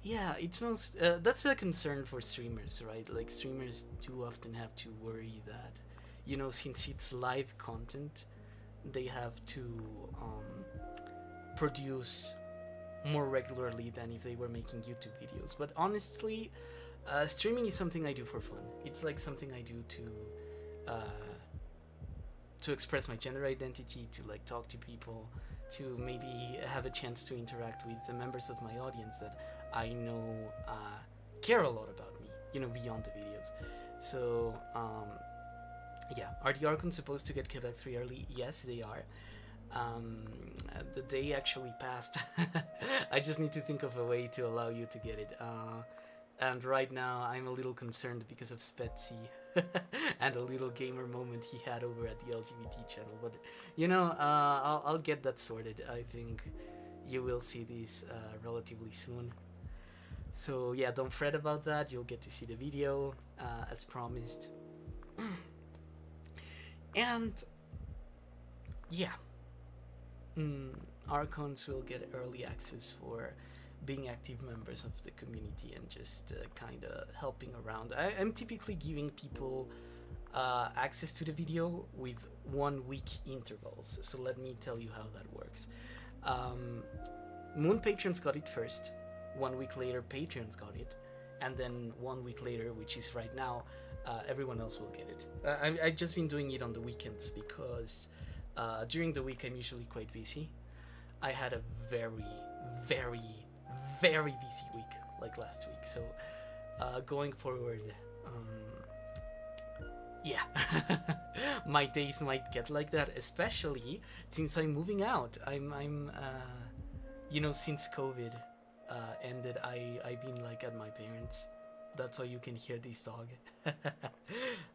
Yeah, it's most that's a concern for streamers, right? Like streamers do often have to worry that, you know, since it's live content, they have to produce more regularly than if they were making YouTube videos. But honestly, streaming is something I do for fun. It's like something I do to express my gender identity, to like talk to people, to maybe have a chance to interact with the members of my audience that I know care a lot about me, you know, beyond the videos. So yeah, are the Archons supposed to get Quebec 3 early? Yes, they are. The day actually passed. I just need to think of a way to allow you to get it. And right now I'm a little concerned because of Spetsy and a little gamer moment he had over at the LGBT channel. But you know, I'll get that sorted. I think you will see this relatively soon. So yeah, don't fret about that. You'll get to see the video as promised. And yeah, Archons will get early access for being active members of the community and just kind of helping around. I'm typically giving people access to the video with 1 week intervals. So let me tell you how that works. Moon patrons got it first. 1 week later, Patreons got it. And then 1 week later, which is right now, everyone else will get it. I've just been doing it on the weekends because during the week I'm usually quite busy. I had a very, very, very busy week, like last week. So going forward, yeah, my days might get like that, especially since I'm moving out. I'm you know, since COVID ended, I've been like at my parents'. That's why you can hear this dog.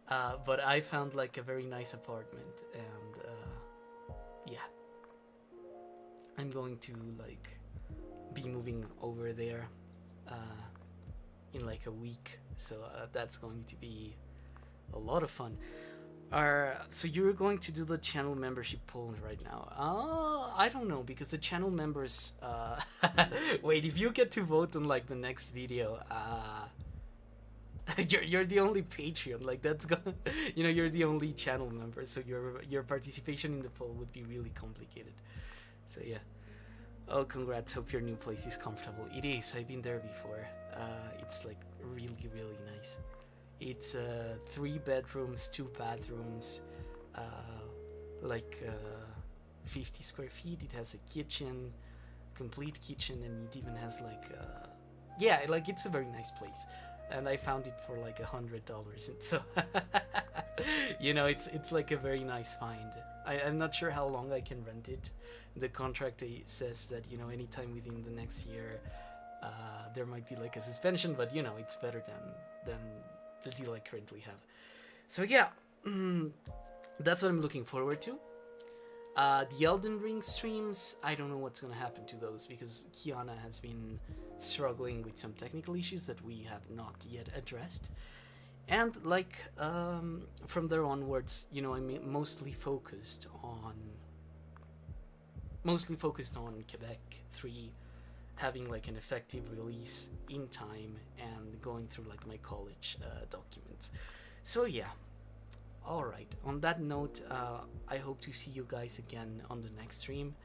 But I found like a very nice apartment, and yeah, I'm going to like be moving over there in like a week, so that's going to be a lot of fun. So you're going to do the channel membership poll right now? I don't know, because the channel members wait, if you get to vote on like the next video, you're the only Patreon, like that's gonna, you know, you're the only channel member, so your participation in the poll would be really complicated. So yeah. Oh, congrats, hope your new place is comfortable. It is, I've been there before. It's like really, really nice. It's 3 bedrooms, 2 bathrooms, like 50 square feet. It has a kitchen, complete kitchen, and it even has like yeah, like it's a very nice place. And I found it for like $100, and so you know, it's like a very nice find. I'm not sure how long I can rent it. The contract says that, you know, anytime within the next year there might be like a suspension, but you know, it's better than the deal I currently have. So yeah, that's what I'm looking forward to. The Elden Ring streams, I don't know what's gonna happen to those, because Kiana has been struggling with some technical issues that we have not yet addressed. And like from there onwards, you know, I'm mostly focused on Quebec 3 having like an effective release in time and going through like my college documents. So yeah. Alright, on that note, I hope to see you guys again on the next stream.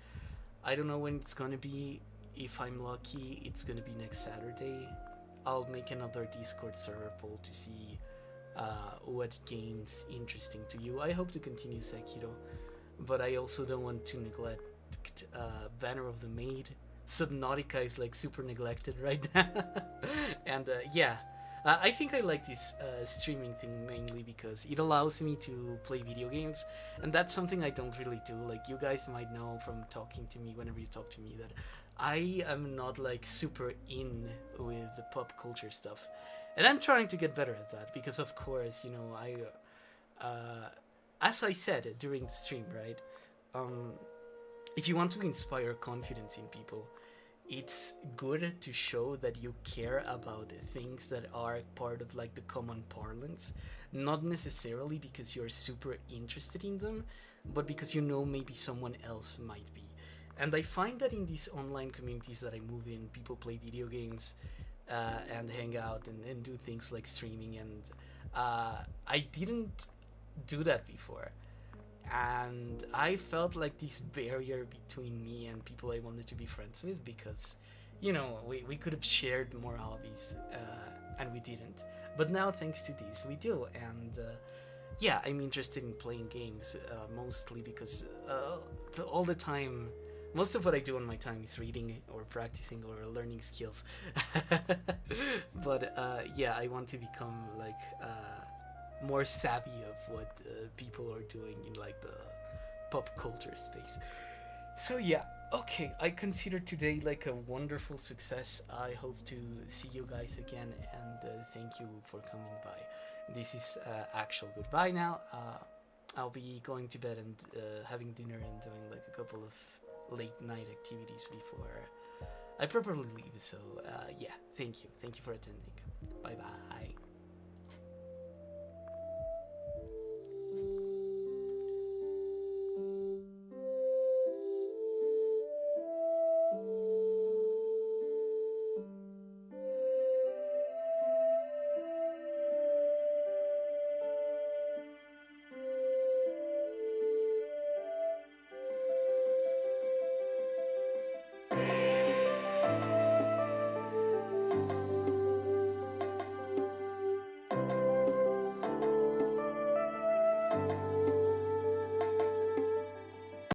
I don't know when it's gonna be. If I'm lucky, it's gonna be next Saturday. I'll make another Discord server poll to see what game's interesting to you. I hope to continue Sekiro, but I also don't want to neglect Banner of the Maid. Subnautica is like super neglected right now. And yeah, I think I like this streaming thing mainly because it allows me to play video games, and that's something I don't really do. Like, you guys might know from talking to me whenever you talk to me that I am not like super in with the pop culture stuff, and I'm trying to get better at that because, of course, you know, I as I said during the stream, right, if you want to inspire confidence in people, it's good to show that you care about things that are part of like the common parlance, not necessarily because you're super interested in them, but because you know maybe someone else might be. And I find that in these online communities that I move in, people play video games, and hang out and do things like streaming. And I didn't do that before, and I felt like this barrier between me and people I wanted to be friends with, because we could have shared more hobbies, and we didn't. But now, thanks to this, we do. And yeah, I'm interested in playing games, mostly because all the time, most of what I do on my time is reading or practicing or learning skills. But yeah, I want to become like more savvy of what people are doing in like the pop culture space. So yeah, okay, I consider today like a wonderful success. I hope to see you guys again, and thank you for coming by. This is actual goodbye now. I'll be going to bed and having dinner and doing like a couple of late night activities before I properly leave. So yeah, thank you for attending. Bye bye.